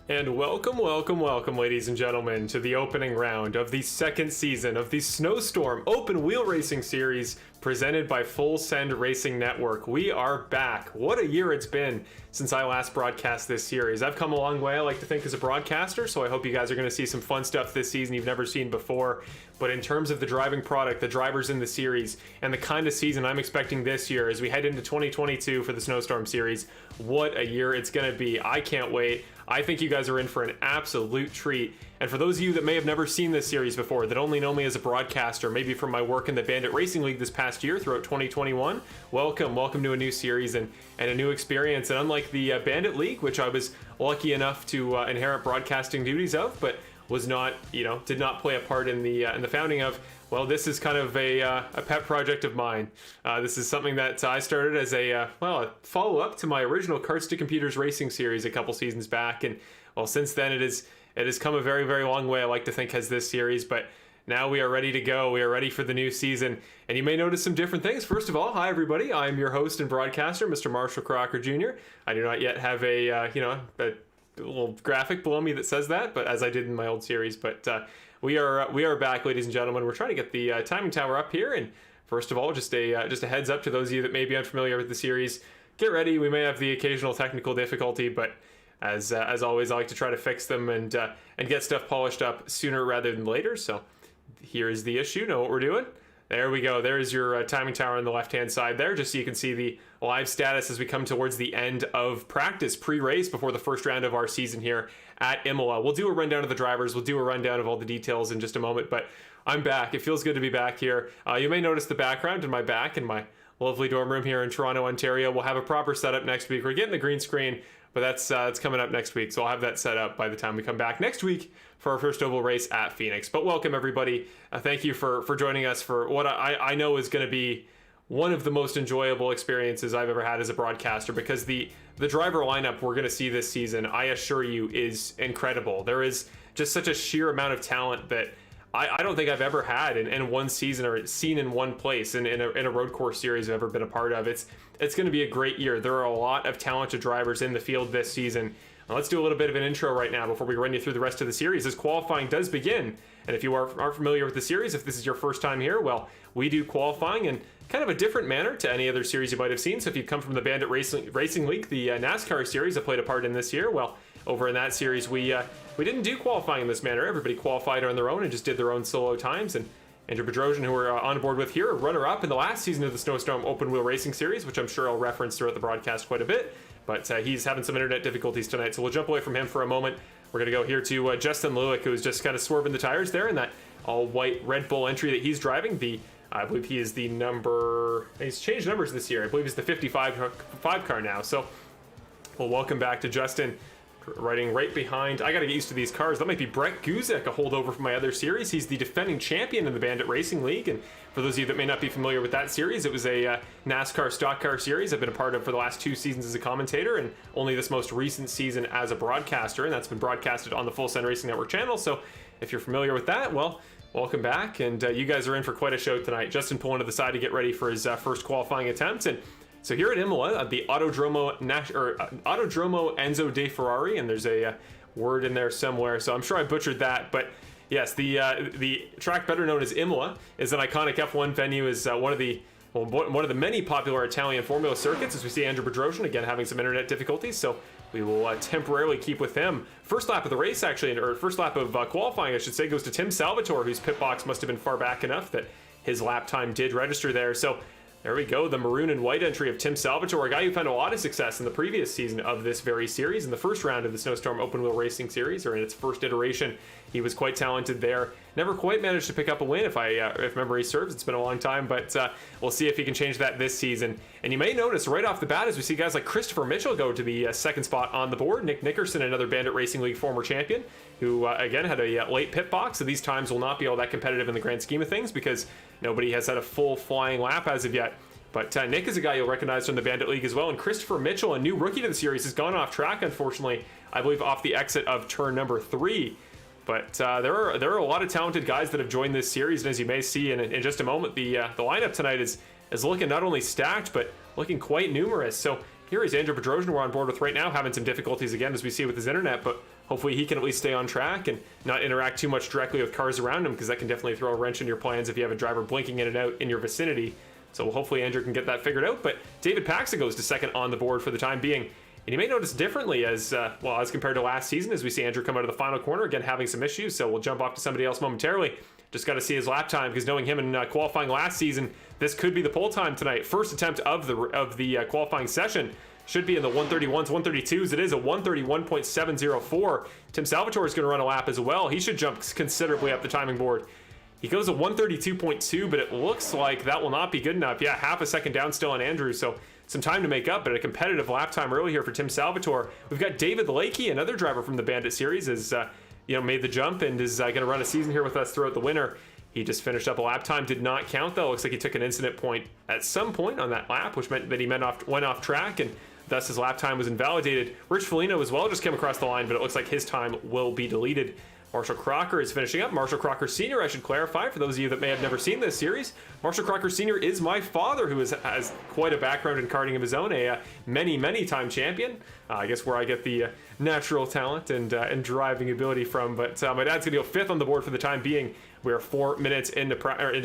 And welcome, ladies and gentlemen, to the opening round of the second season of the Snowstorm Open Wheel Racing Series presented by Full Send Racing Network. We are back. What a year it's been since I last broadcast this series. I've come a long way, I like to think, as a broadcaster, so I hope you guys are going to see some fun stuff this season you've never seen before. But in terms of the driving product, the drivers in the series, and the kind of season I'm expecting this year as we head into 2022 for the Snowstorm Series, what a year it's going to be. I can't wait. I think you guys are in for an absolute treat. And for those of you that may have never seen this series before, that only know me as a broadcaster, maybe from my work in the Bandit Racing League this past year throughout 2021, welcome to a new series and a new experience. And unlike the Bandit League, which I was lucky enough to inherit broadcasting duties of, but was not, did not play a part in the founding of, well, this is kind of a pet project of mine. This is something that I started as a follow-up to my original Carts to Computers racing series a couple seasons back. And, well, since then it has come a very, very long way, I like to think, has this series. But now we are ready to go. We are ready for the new season. And you may notice some different things. First of all, hi, everybody. I'm your host and broadcaster, Mr. Marshall Crocker Jr. I do not yet have a little graphic below me that says that, but as I did in my old series. But we are back, ladies and gentlemen. We're trying to get the timing tower up here, and first of all, just a heads up to those of you that may be unfamiliar with the series. Get ready. We may have the occasional technical difficulty, but as always, I like to try to fix them and get stuff polished up sooner rather than later. So here is the issue. Know what we're doing? There we go. There's your timing tower on the left-hand side there, just so you can see the live status as we come towards the end of practice pre-race before the first round of our season here at Imola. We'll do a rundown of the drivers. We'll do a rundown of all the details in just a moment, but I'm back. It feels good to be back here. You may notice the background in my back in my lovely dorm room here in Toronto, Ontario. We'll have a proper setup next week. We're getting the green screen, but that's coming up next week, so I'll have that set up by the time we come back next week for our first oval race at Phoenix. But welcome, everybody. Thank you for joining us for what I know is going to be one of the most enjoyable experiences I've ever had as a broadcaster, because the driver lineup we're going to see this season, I assure you, is incredible. There is just such a sheer amount of talent that I don't think I've ever had in one season or seen in one place in a road course series I've ever been a part of. It's going to be a great year. There are a lot of talented drivers in the field this season. Now, let's do a little bit of an intro right now before we run you through the rest of the series as qualifying does begin. And if you aren't familiar with the series, if this is your first time here, well, we do qualifying in kind of a different manner to any other series you might have seen. So if you come from the Bandit Racing League, the NASCAR series I played a part in this year, well, over in that series, we didn't do qualifying in this manner. Everybody qualified on their own and just did their own solo times. And Andrew Bedrosian, who we're on board with here, a runner-up in the last season of the Snowstorm Open Wheel Racing Series, which I'm sure I'll reference throughout the broadcast quite a bit. But he's having some internet difficulties tonight, so we'll jump away from him for a moment. We're going to go here to Justin Lewick, who's just kind of swerving the tires there in that all-white Red Bull entry that he's driving. I believe he is the number... He's changed numbers this year. I believe he's the 55 car now. So, well, welcome back to Justin. Riding right behind, I gotta get used to these cars. That might be Brett Guzek, a holdover from my other series. He's the defending champion in the Bandit Racing League, and for those of you that may not be familiar with that series, it was a NASCAR stock car series I've been a part of for the last 2 seasons as a commentator, and only this most recent season as a broadcaster, and that's been broadcasted on the Full Send Racing Network channel. So if you're familiar with that, well, welcome back, and you guys are in for quite a show tonight. Justin pulling to the side to get ready for his first qualifying attempt, and so here at Imola, the Autodromo Enzo De Ferrari, and there's a word in there somewhere, so I'm sure I butchered that, but yes, the track better known as Imola is an iconic F1 venue, is one of the many popular Italian Formula circuits, as we see Andrew Bedrosian, again, having some internet difficulties, so we will temporarily keep with him. First lap of the race, actually, or first lap of qualifying, I should say, goes to Tim Salvatore, whose pit box must have been far back enough that his lap time did register there, so there we go, the maroon and white entry of Tim Salvatore, a guy who found a lot of success in the previous season of this very series, in the first round of the Snowstorm Open Wheel Racing Series, or in its first iteration. He was quite talented there. Never quite managed to pick up a win, if memory serves. It's been a long time, but we'll see if he can change that this season. And you may notice right off the bat, as we see guys like Christopher Mitchell go to the second spot on the board, Nick Nickerson, another Bandit Racing League former champion, who again had a late pit box, so these times will not be all that competitive in the grand scheme of things because nobody has had a full flying lap as of yet. But Nick is a guy you'll recognize from the Bandit League as well. And Christopher Mitchell, a new rookie to the series, has gone off track, unfortunately, I believe off the exit of turn number 3. But there are a lot of talented guys that have joined this series. And as you may see in just a moment, the lineup tonight is looking not only stacked, but looking quite numerous. So here is Andrew Bedrosian we're on board with right now, having some difficulties again as we see with his internet, but hopefully he can at least stay on track and not interact too much directly with cars around him, because that can definitely throw a wrench in your plans if you have a driver blinking in and out in your vicinity. So hopefully Andrew can get that figured out. But David Paxa goes to second on the board for the time being. And you may notice differently as compared to last season, as we see Andrew come out of the final corner, again having some issues. So we'll jump off to somebody else momentarily. Just got to see his lap time, because knowing him in qualifying last season, this could be the pole time tonight. First attempt of the qualifying session. Should be in the 131s, 132s. It is a 131.704. Tim Salvatore is going to run a lap as well. He should jump considerably up the timing board. He goes a 132.2, but it looks like that will not be good enough. Yeah, half a second down still on Andrew, so some time to make up, but a competitive lap time early here for Tim Salvatore. We've got David Lakey, another driver from the Bandit Series, is made the jump and is going to run a season here with us throughout the winter. He just finished up a lap time, did not count though. Looks like he took an incident point at some point on that lap, which meant that he went off track, and thus his lap time was invalidated. Rich Foligno as well just came across the line, but it looks like his time will be deleted. Marshall Crocker is finishing up. Marshall Crocker Sr., I should clarify, for those of you that may have never seen this series, Marshall Crocker Sr. is my father, who has quite a background in karting of his own, a many time champion. I guess where I get the natural talent and driving ability from. But my dad's going to go fifth on the board for the time being. We are 4 minutes into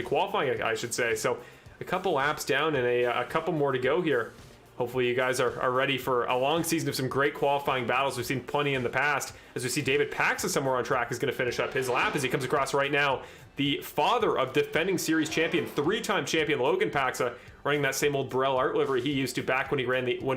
qualifying, I should say. So a couple laps down and a couple more to go here. Hopefully you guys are ready for a long season of some great qualifying battles. We've seen plenty in the past. As we see David Paxa somewhere on track is going to finish up his lap as he comes across right now. The father of defending series champion, 3-time champion Logan Paxa, running that same old Burrell art livery he used to back when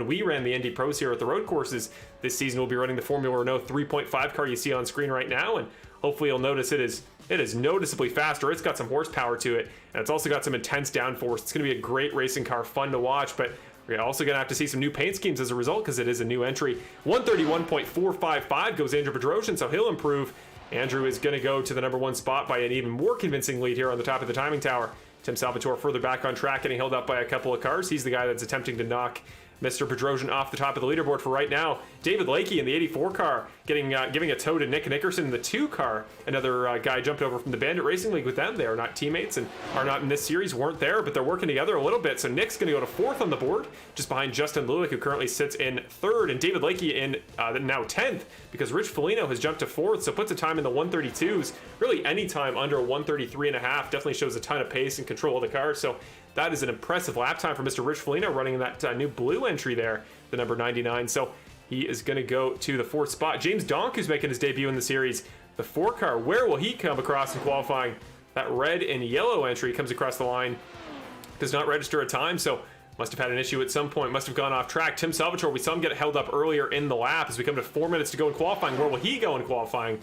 we ran the Indy Pros here at the road courses. This season we'll be running the Formula Renault 3.5 car you see on screen right now, and hopefully you'll notice it is noticeably faster. It's got some horsepower to it, and it's also got some intense downforce. It's going to be a great racing car, fun to watch, but we're also going to have to see some new paint schemes as a result, because it is a new entry. 131.455 goes Andrew Bedrosian, so he'll improve. Andrew is going to go to the number 1 spot by an even more convincing lead here on the top of the timing tower. Tim Salvatore further back on track, getting held up by a couple of cars. He's the guy that's attempting to knock Mr. Bedrosian off the top of the leaderboard for right now. David Lakey in the 84 car giving a tow to Nick Nickerson in the 2 car. Another guy jumped over from the Bandit Racing League with them. They are not teammates and are not in this series, weren't there, but they're working together a little bit. So Nick's going to go to 4th on the board, just behind Justin Lulick, who currently sits in 3rd, and David Lakey in now 10th, because Rich Foligno has jumped to 4th, so puts a time in the 132s. Really any time under a 133.5 definitely shows a ton of pace and control of the car. So that is an impressive lap time for Mr. Rich Foligno, running in that new blue entry there, the number 99. So he is going to go to the 4th spot. James Donk, who's making his debut in the series, the 4 car. Where will he come across in qualifying? That red and yellow entry comes across the line. Does not register a time, so must have had an issue at some point. Must have gone off track. Tim Salvatore, we saw him get held up earlier in the lap. As we come to 4 minutes to go in qualifying, where will he go in qualifying?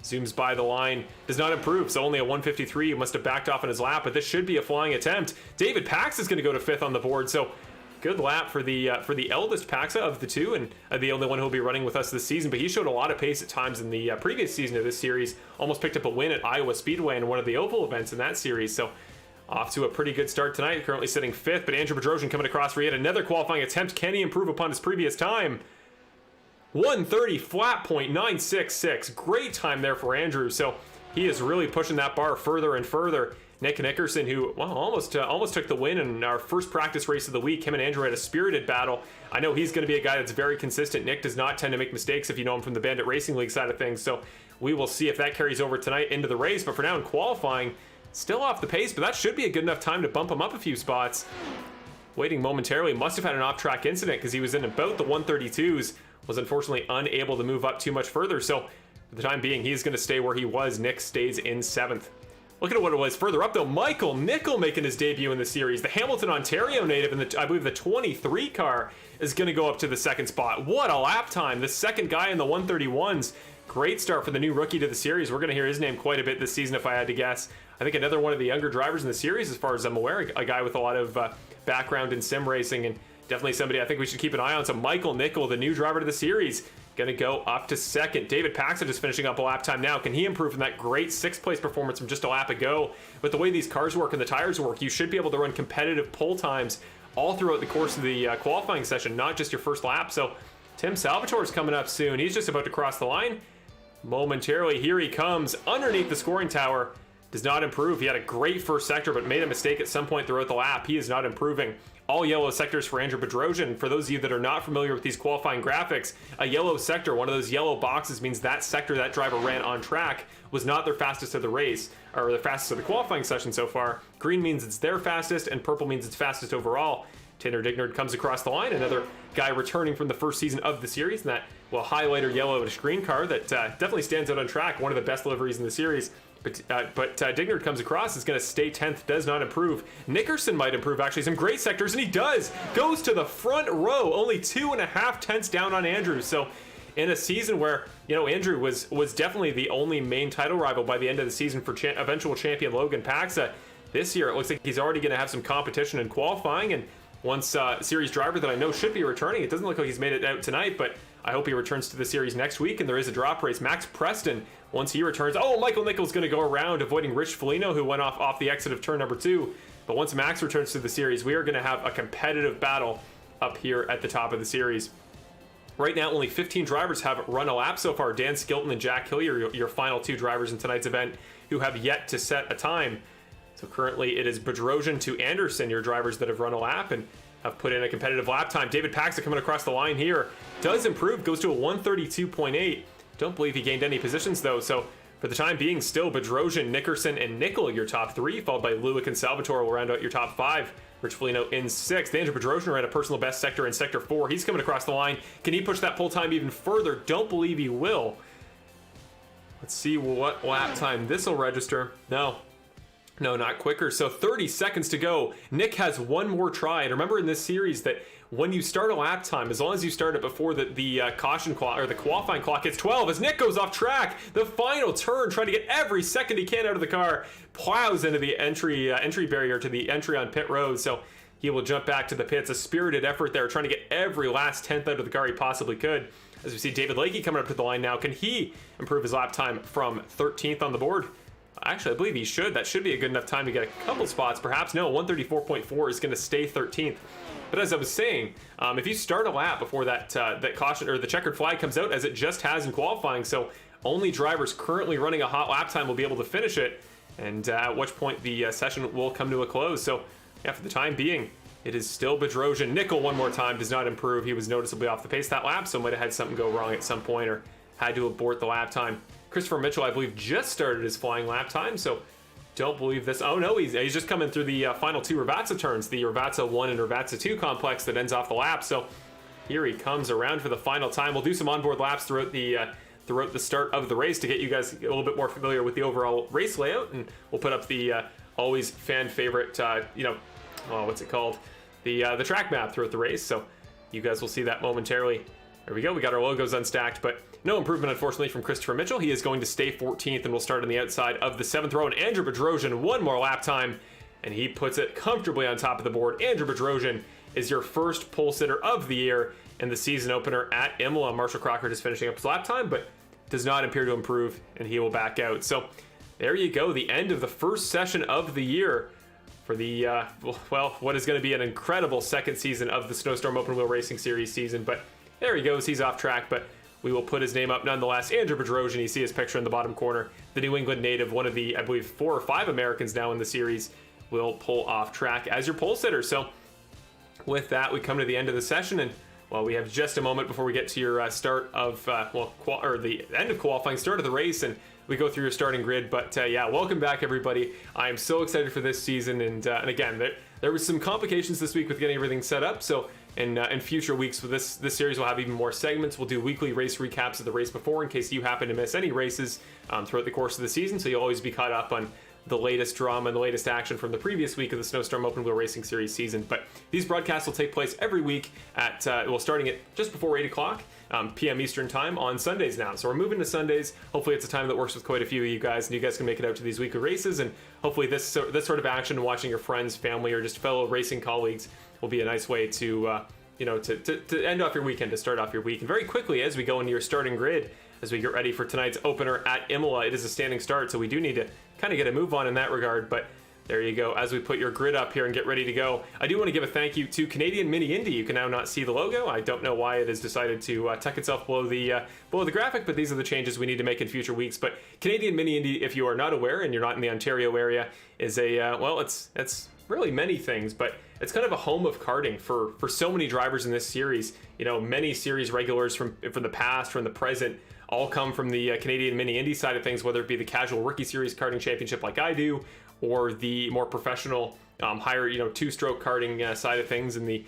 Zooms by the line, does not improve, so only a 153. Must have backed off in his lap, but this should be a flying attempt. David Paxa is going to go to 5th on the board, so good lap for the eldest Paxa of the 2, and the only one who will be running with us this season. But he showed a lot of pace at times in the previous season of this series. Almost picked up a win at Iowa Speedway in one of the oval events in that series. So off to a pretty good start tonight. Currently sitting 5th, but Andrew Bedrosian coming across for yet another qualifying attempt. Can he improve upon his previous time? 130 flat point 966. Great time there for Andrew. So he is really pushing that bar further and further. Nick Nickerson, who almost took the win in our first practice race of the week. Him and Andrew had a spirited battle. I know he's going to be a guy that's very consistent. Nick does not tend to make mistakes if you know him from the Bandit Racing League side of things. So we will see if that carries over tonight into the race. But for now in qualifying, still off the pace, but that should be a good enough time to bump him up a few spots. Waiting momentarily, must have had an off-track incident because he was in about the 132s. Was unfortunately unable to move up too much further, so for the time being he's going to stay where he was. Nick stays in 7th. Look at what it was further up though. Michael Nickel making his debut in the series. The Hamilton, Ontario native, and I believe the 23 car is going to go up to the 2nd spot. What a lap time. The second guy in the 131s. Great start for the new rookie to the series. We're going to hear his name quite a bit this season if I had to guess. I think another one of the younger drivers in the series as far as I'm aware. A guy with a lot of background in sim racing, and definitely somebody I think we should keep an eye on. So Michael Nickel, the new driver to the series, going to go up to 2nd. David Paxa just finishing up a lap time now. Can he improve from that great 6th place performance from just a lap ago? With the way these cars work and the tires work, you should be able to run competitive pole times all throughout the course of the qualifying session, not just your first lap. So Tim Salvatore is coming up soon. He's just about to cross the line momentarily. Here he comes underneath the scoring tower. does not improve. He had a great first sector, but made a mistake at some point throughout the lap. He is not improving. All yellow sectors for Andrew Bedrosian. For those of you that are not familiar with these qualifying graphics, a yellow sector, one of those yellow boxes, means that sector that driver ran on track was not their fastest of the race, or the fastest of the qualifying session so far. Green means it's their fastest, and purple means it's fastest overall. Tanner Dignard comes across the line, another guy returning from the first season of the series, and that, well, highlighter yellowish green car that definitely stands out on track, one of the best liveries in the series. But Dignard comes across, is going to stay 10th, does not improve. Nickerson might improve, actually, some great sectors, and he does! Goes to the front row, only 2.5 tenths down on Andrew. So in a season where, you know, Andrew was definitely the only main title rival by the end of the season for eventual champion Logan Paxa, this year it looks like he's already going to have some competition in qualifying, and once series driver that I know should be returning. It doesn't look like he's made it out tonight, but I hope he returns to the series next week, and there is a drop race. Max Preston, once he returns, Michael Nichols going to go around, avoiding Rich Foligno, who went off the exit of turn number 2. But once Max returns to the series, we are going to have a competitive battle up here at the top of the series. Right now, only 15 drivers have run a lap so far. Dan Skilton and Jack Hillier, your final 2 drivers in tonight's event, who have yet to set a time. So currently it is Bedrosian to Anderson, your drivers that have run a lap and have put in a competitive lap time. David Paxa coming across the line here. Does improve, goes to a 132.8. Don't believe he gained any positions though. So for the time being, still Bedrosian, Nickerson, and Nickel, your top 3, followed by Lulick and Salvatore will round out your top 5. Rich Foligno in 6th. Andrew Bedrosian ran a personal best sector in sector 4. He's coming across the line. Can he push that pole time even further? Don't believe he will. Let's see what lap time this will register. No, not quicker. So 30 seconds to go. Nick has one more try. And remember in this series that when you start a lap time, as long as you start it before the caution clock or the qualifying clock hits 12, as Nick goes off track, the final turn, trying to get every second he can out of the car, plows into the entry barrier to the entry on pit road. So he will jump back to the pits. A spirited effort there, trying to get every last tenth out of the car he possibly could. As we see David Lakey coming up to the line now. Can he improve his lap time from 13th on the board? Actually, I believe he should. That should be a good enough time to get a couple spots. Perhaps no, 134.4 is going to stay 13th. But as I was saying, if you start a lap before that caution or the checkered flag comes out, as it just has in qualifying, so only drivers currently running a hot lap time will be able to finish it, and at which point the session will come to a close. So yeah, for the time being, it is still Bedrosian. Nickel one more time does not improve. He was noticeably off the pace that lap, so might have had something go wrong at some point or had to abort the lap time. Christopher Mitchell, I believe, just started his flying lap time, so don't believe this. Oh no, he's just coming through the final 2 Ravazza turns, the Ravazza 1 and Ravazza 2 complex that ends off the lap. So here he comes around for the final time. We'll do some onboard laps throughout the start of the race to get you guys a little bit more familiar with the overall race layout, and we'll put up the always fan favorite, what's it called? The track map throughout the race. So you guys will see that momentarily. There we go. We got our logos unstacked, but no improvement, unfortunately, from Christopher Mitchell. He is going to stay 14th, and we'll start on the outside of the 7th row. And Andrew Bedrosian, one more lap time, and he puts it comfortably on top of the board. Andrew Bedrosian is your first pole sitter of the year in the season opener at Imola. Marshall Crocker just finishing up his lap time, but does not appear to improve, and he will back out. So there you go, the end of the first session of the year for the, what is going to be an incredible second season of the Snowstorm Open Wheel Racing Series season. But there he goes, he's off track, but we will put his name up nonetheless. Andrew Bedrosian, you see his picture in the bottom corner. The New England native, one of the, I believe, 4 or 5 Americans now in the series, will pull off track as your pole sitter. So with that, we come to the end of the session, and well, we have just a moment before we get to your start of, the end of qualifying, start of the race, and we go through your starting grid. But yeah, welcome back, everybody. I am so excited for this season, and again, there was some complications this week with getting everything set up, so in future weeks, this series will have even more segments. We'll do weekly race recaps of the race before in case you happen to miss any races throughout the course of the season, so you'll always be caught up on the latest drama and the latest action from the previous week of the Snowstorm Open Wheel Racing Series season. But these broadcasts will take place every week at, starting at just before 8 o'clock p.m. Eastern Time on Sundays now. So we're moving to Sundays. Hopefully it's a time that works with quite a few of you guys, and you guys can make it out to these weekly races, and hopefully this sort of action, watching your friends, family, or just fellow racing colleagues will be a nice way to to end off your weekend, to start off your week. And very quickly, as we go into your starting grid, as we get ready for tonight's opener at Imola, it is a standing start, so we do need to kind of get a move on in that regard. But There you go. As we put your grid up here and get ready to go, I do want to give a thank you to Canadian Mini Indy. You can now not see the logo. I don't know why it has decided to tuck itself below the graphic, but these are the changes we need to make in future weeks. But Canadian Mini Indy, if you are not aware and you're not in the Ontario area, is a well, it's really many things, but it's kind of a home of karting for so many drivers in this series. You know, many series regulars from the past, from the present, all come from the Canadian Mini Indy side of things, whether it be the casual rookie series karting championship like I do, or the more professional, higher, two-stroke karting side of things in the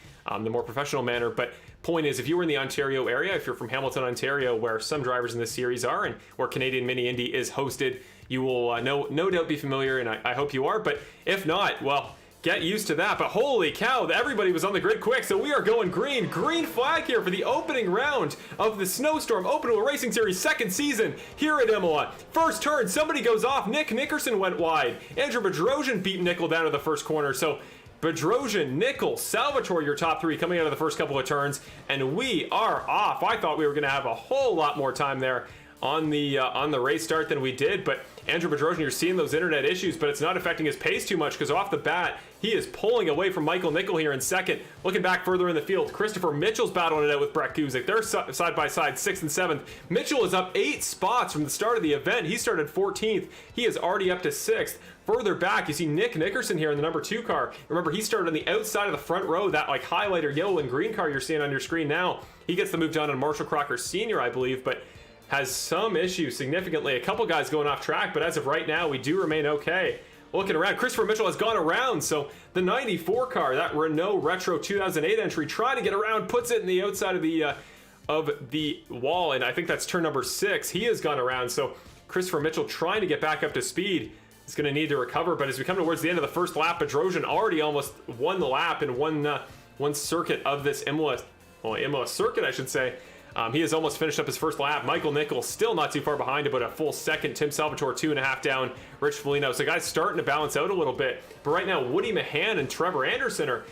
more professional manner. But point is, if you were in the Ontario area, if you're from Hamilton, Ontario, where some drivers in this series are, and where Canadian Mini Indy is hosted, you will no doubt be familiar, and I hope you are. But if not, well, get used to that. But holy cow, everybody was on the grid quick, so we are going green flag here for the opening round of the Snowstorm Open Wheel Racing Series second season here at Imola. First turn, somebody goes off. Nick Nickerson went wide. Andrew Bedrosian beat Nickel down to the first corner. So Bedrosian, Nickel, Salvatore, your top three coming out of the first couple of turns, and we are off. I thought we were going to have a whole lot more time there on the race start than we did, but Andrew Bedrosian, you're seeing those internet issues, but it's not affecting his pace too much because off the bat, he is pulling away from Michael Nickel here in second. Looking back further in the field, Christopher Mitchell's battling it out with Brett Guzik. They're side by side, 6th and 7th. Mitchell is up 8 spots from the start of the event. He started 14th. He is already up to 6th. Further back, you see Nick Nickerson here in the number 2 car. Remember, he started on the outside of the front row, that like highlighter yellow and green car you're seeing on your screen now. He gets the move done on Marshall Crocker Sr., I believe, but has some issues significantly. A couple guys going off track, but as of right now, we do remain okay. Looking around, Christopher Mitchell has gone around, so the 94 car, that Renault Retro 2008 entry, trying to get around, puts it in the outside of the wall, and I think that's turn number 6. He has gone around, so Christopher Mitchell trying to get back up to speed is going to need to recover, but as we come towards the end of the first lap, Bedrosian already almost won the lap in one circuit of this Imola circuit, I should say. He has almost finished up his first lap. Michael Nickel still not too far behind, about a full second. Tim Salvatore 2.5 down. Rich Foligno. So guys starting to balance out a little bit. But right now, Woody Mahan and Trevor Anderson are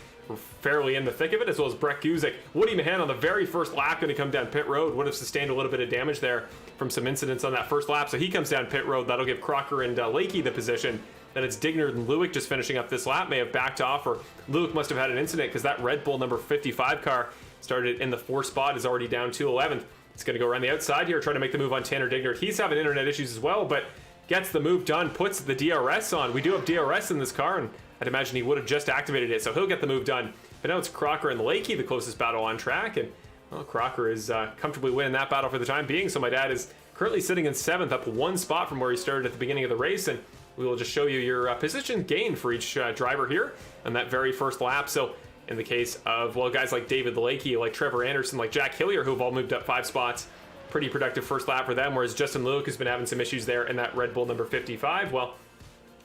fairly in the thick of it, as well as Brett Guzik. Woody Mahan on the very first lap going to come down pit road. Would have sustained a little bit of damage there from some incidents on that first lap. So he comes down pit road. That'll give Crocker and Lakey the position. Then it's Digner and Lewick just finishing up this lap. May have backed off, or Lewick must have had an incident because that Red Bull number 55 car started in the 4th spot, is already down to 11th. It's going to go around the outside here, trying to make the move on Tanner Digner. He's having internet issues as well, but gets the move done, puts the DRS on. We do have DRS in this car, and I'd imagine he would have just activated it, so he'll get the move done. But now it's Crocker and Lakey, the closest battle on track, and well, Crocker is comfortably winning that battle for the time being, so my dad is currently sitting in 7th, up 1 spot from where he started at the beginning of the race, and we will just show you your position gain for each driver here on that very first lap. So in the case of, well, guys like David Lakey, like Trevor Anderson, like Jack Hillier, who've all moved up 5 spots, pretty productive first lap for them, whereas Justin Lewick has been having some issues there in that Red Bull number 55. Well,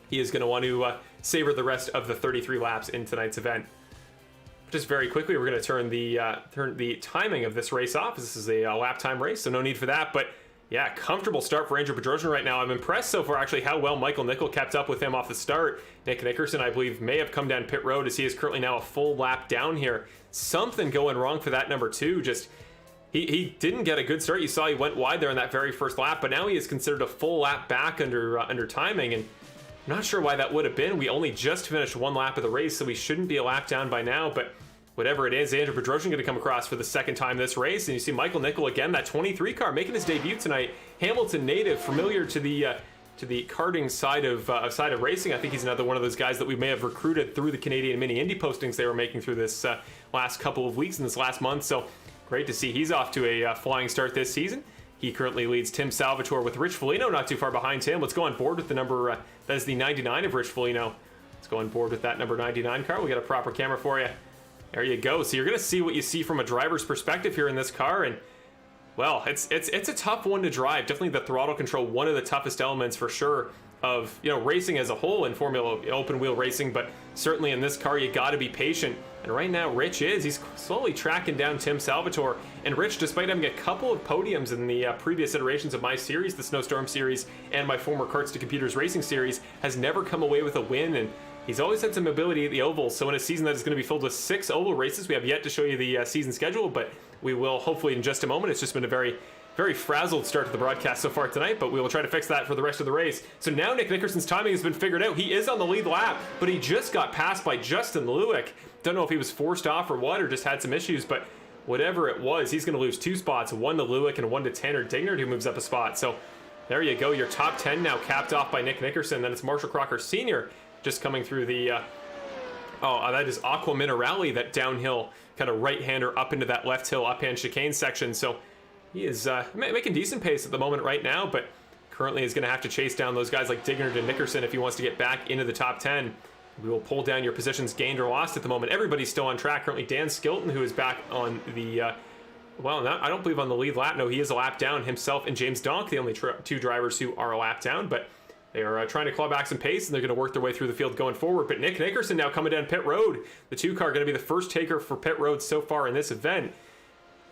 he is going to want to savor the rest of the 33 laps in tonight's event. Just very quickly, we're going to turn the timing of this race off. This is a lap time race, so no need for that, but yeah, comfortable start for Andrew Bedrosian right now. I'm impressed so far, actually, how well Michael Nickel kept up with him off the start. Nick Nickerson, I believe, may have come down pit road as he is currently now a full lap down here. Something going wrong for that number 2. Just he didn't get a good start. You saw he went wide there in that very first lap, but now he is considered a full lap back under timing, and I'm not sure why that would have been. We only just finished 1 lap of the race, so we shouldn't be a lap down by now, but whatever it is, Andrew Bedrosian going to come across for the second time this race, and you see Michael Nickel again, that 23 car, making his debut tonight. Hamilton native, familiar to the karting side of racing. I think he's another one of those guys that we may have recruited through the Canadian Mini Indy postings they were making through this last couple of weeks and this last month. So great to see he's off to a flying start this season. He currently leads Tim Salvatore with Rich Foligno not too far behind him. Let's go on board with the number that is the 99 of Rich Foligno. Let's go on board with that number 99 car. We got a proper camera for you. There you go. So you're going to see what you see from a driver's perspective here in this car, and well, it's a tough one to drive. Definitely the throttle control, one of the toughest elements for sure of racing as a whole in Formula open wheel racing, but certainly in this car you got to be patient. And right now he's slowly tracking down Tim Salvatore, and Rich, despite having a couple of podiums in the previous iterations of my series, the Snowstorm series and my former Karts to Computers racing series, has never come away with a win, and he's always had some mobility at the ovals. So in a season that is going to be filled with 6 oval races, we have yet to show you the season schedule, but we will hopefully in just a moment. It's just been a very very frazzled start to the broadcast so far tonight, but we will try to fix that for the rest of the race. So now Nick Nickerson's timing has been figured out. He is on the lead lap, but he just got passed by Justin Lewick. Don't know if he was forced off or what, or just had some issues, but whatever it was, he's going to lose 2 spots, 1 to Lewick and 1 to Tanner Dignard, who moves up a spot. So there you go, your top 10 now capped off by Nick Nickerson. Then it's Marshall Crocker Sr. just coming through the, that is Aqua Minerale, that downhill kind of right-hander up into that left hill uphand chicane section. So he is making decent pace at the moment right now, but currently is going to have to chase down those guys like Dignard and Nickerson if he wants to get back into the top 10. We will pull down your positions gained or lost at the moment. Everybody's still on track. Currently Dan Skilton, who is back on the, I don't believe on the lead lap. No, he is a lap down himself, and James Donk, the only 2 drivers who are a lap down, but they are trying to claw back some pace, and they're going to work their way through the field going forward. But Nick Nickerson now coming down pit road. The 2 car going to be the first taker for pit road so far in this event.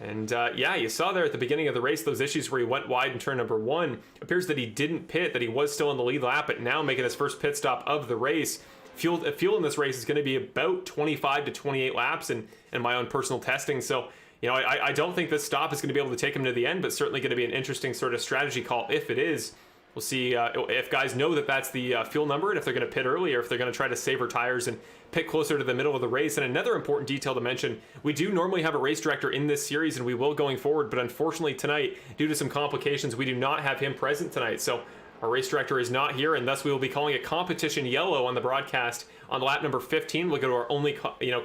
And yeah, you saw there at the beginning of the race those issues where he went wide in turn number 1. Appears that he didn't pit, that he was still in the lead lap, but now making his first pit stop of the race. Fuel in this race is going to be about 25 to 28 laps in my own personal testing. So, you know, I don't think this stop is going to be able to take him to the end, but certainly going to be an interesting sort of strategy call if it is. We'll see if guys know that that's the fuel number, and if they're going to pit early, or if they're going to try to savor tires and pit closer to the middle of the race. And another important detail to mention, we do normally have a race director in this series, and we will going forward, but unfortunately tonight, due to some complications, we do not have him present tonight. So our race director is not here, and thus we will be calling a competition yellow on the broadcast on lap number 15. We'll go to our only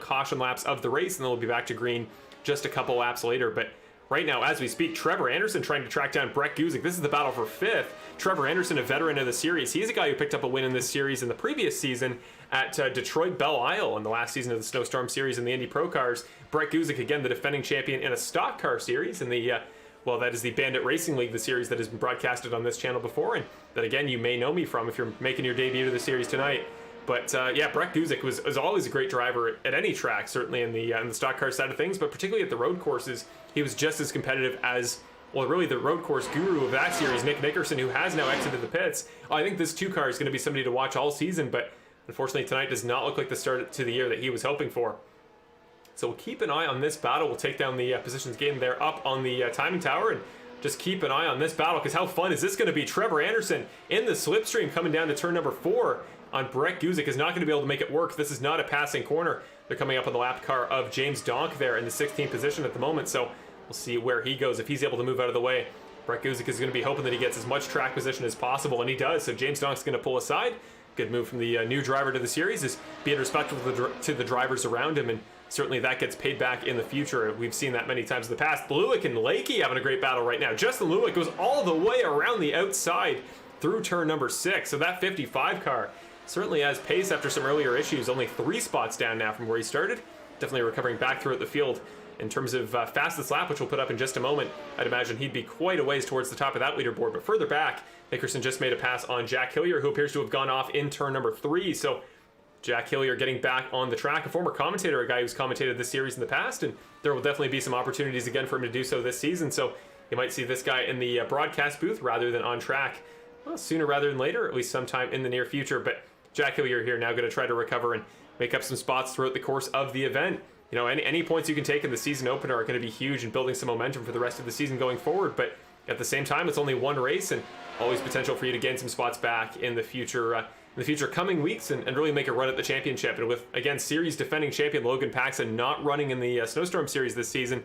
caution laps of the race, and then we'll be back to green just a couple laps later. But right now, as we speak, Trevor Anderson trying to track down Brett Guzik. This is the battle for 5th. Trevor Anderson, a veteran of the series. He's a guy who picked up a win in this series in the previous season at Detroit Belle Isle in the last season of the Snowstorm series in the Indy Pro Cars. Brett Guzik, again, the defending champion in a stock car series in the, that is the Bandit Racing League, the series that has been broadcasted on this channel before, and that, again, you may know me from if you're making your debut to the series tonight. But yeah, Brett Guzik was always a great driver at any track, certainly in the stock car side of things, but particularly at the road courses, he was just as competitive as, well, really the road course guru of that series, Nick Nickerson, who has now exited the pits. I think this 2 car is going to be somebody to watch all season, but unfortunately tonight does not look like the start to the year that he was hoping for. So we'll keep an eye on this battle. We'll take down the positions gained there up on the timing tower, and just keep an eye on this battle, because how fun is this going to be? Trevor Anderson in the slipstream coming down to turn number 4 on Brett Guzik is not going to be able to make it work. This is not a passing corner. They're coming up on the lap car of James Donk there in the 16th position at the moment, so we'll see where he goes. If he's able to move out of the way, Brett Guzik is going to be hoping that he gets as much track position as possible, and he does. So James Donk's going to pull aside. Good move from the new driver to the series, is being respectful to the drivers around him, and certainly that gets paid back in the future. We've seen that many times in the past. Lewick and Lakey having a great battle right now. Justin Lewick goes all the way around the outside through turn number 6. So that 55 car certainly has pace after some earlier issues. Only 3 spots down now from where he started. Definitely recovering back throughout the field. In terms of fastest lap, which we'll put up in just a moment, I'd imagine he'd be quite a ways towards the top of that leaderboard. But further back, Nickerson just made a pass on Jack Hillier, who appears to have gone off in turn number 3. So Jack Hillier getting back on the track, a former commentator, a guy who's commentated this series in the past, and there will definitely be some opportunities again for him to do so this season. So you might see this guy in the broadcast booth rather than on track, well, sooner rather than later, at least sometime in the near future. But Jack Hillier here now going to try to recover and make up some spots throughout the course of the event. You know, any points you can take in the season opener are going to be huge in building some momentum for the rest of the season going forward. But at the same time, it's only one race, and always potential for you to gain some spots back in the future coming weeks and really make a run at the championship. And with, again, series defending champion Logan Paxton not running in the Snowstorm series this season,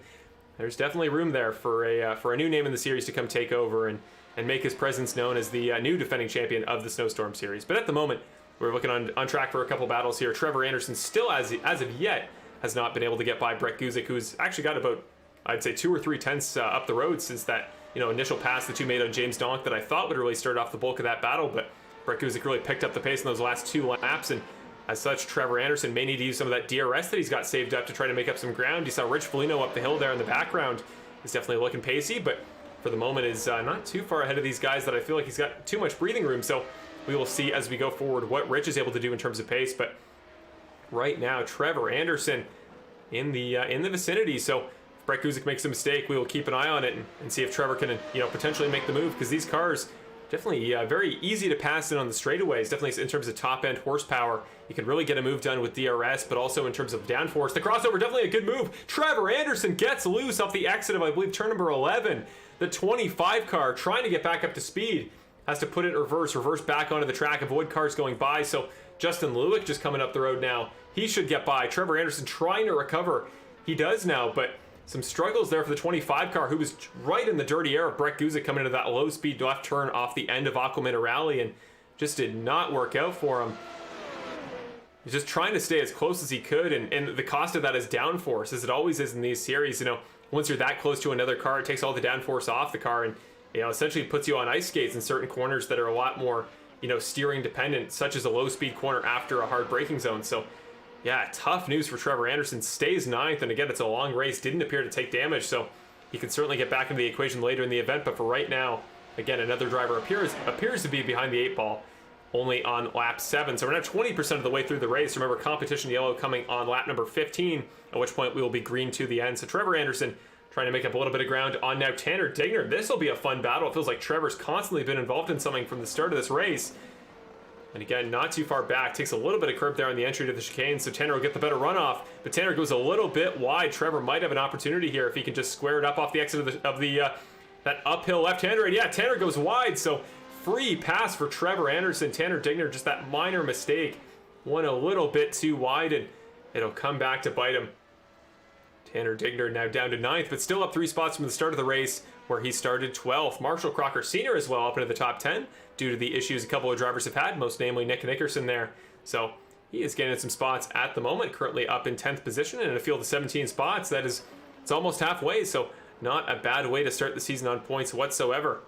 there's definitely room there for a new name in the series to come take over and make his presence known as the new defending champion of the Snowstorm series. But at the moment, we're looking on track for a couple battles here. Trevor Anderson still, as of yet, has not been able to get by Brett Guzik, who's actually got about, I'd say, 2 or 3 tenths up the road since that initial pass the 2 made on James Donk that I thought would really start off the bulk of that battle. But Brett Guzik really picked up the pace in those last 2 laps, and as such, Trevor Anderson may need to use some of that DRS that he's got saved up to try to make up some ground. You saw Rich Foligno up the hill there in the background. He's definitely looking pacey, but for the moment is not too far ahead of these guys that I feel like he's got too much breathing room. So we will see as we go forward what Rich is able to do in terms of pace. But right now, Trevor Anderson in the vicinity. So if Brett Guzik makes a mistake, we will keep an eye on it and see if Trevor can potentially make the move, because these cars definitely very easy to pass in on the straightaways. Definitely in terms of top end horsepower, you can really get a move done with DRS, but also in terms of downforce. The crossover, definitely a good move. Trevor Anderson gets loose off the exit of, I believe, turn number 11. The 25 car trying to get back up to speed has to put it in reverse back onto the track, avoid cars going by. So Justin Lewick just coming up the road now. He should get by. Trevor Anderson trying to recover. He does now, but some struggles there for the 25 car, who was right in the dirty air of Brett Guzik coming into that low-speed left turn off the end of Aqua Minerale, and just did not work out for him. He's just trying to stay as close as he could, and the cost of that is downforce, as it always is in these series. You know, once you're that close to another car, it takes all the downforce off the car, and you know, essentially puts you on ice skates in certain corners that are a lot more, you know, steering dependent, such as a low-speed corner after a hard braking zone. So yeah, tough news for Trevor Anderson. Stays 9th, and again, it's a long race. Didn't appear to take damage, so he can certainly get back into the equation later in the event. But for right now, again, another driver appears to be behind the 8 ball, only on lap 7. So we're now 20% of the way through the race. Remember, competition yellow coming on lap number 15, at which point we will be green to the end. So Trevor Anderson trying to make up a little bit of ground on now Tanner Digner. This will be a fun battle. It feels like Trevor's constantly been involved in something from the start of this race. And again, not too far back. Takes a little bit of curb there on the entry to the chicane, so Tanner will get the better runoff. But Tanner goes a little bit wide. Trevor might have an opportunity here if he can just square it up off the exit of that uphill left-hander. And yeah, Tanner goes wide, so free pass for Trevor Anderson. Tanner Digner, just that minor mistake. Went a little bit too wide, and it'll come back to bite him. Tanner Digner now down to 9th, but still up 3 spots from the start of the race, where he started 12th. Marshall Crocker Sr. as well up into the top 10 due to the issues a couple of drivers have had, most namely Nick Nickerson there. So he is getting some spots at the moment, currently up in 10th position in a field of 17 spots. It's almost halfway, so not a bad way to start the season on points whatsoever.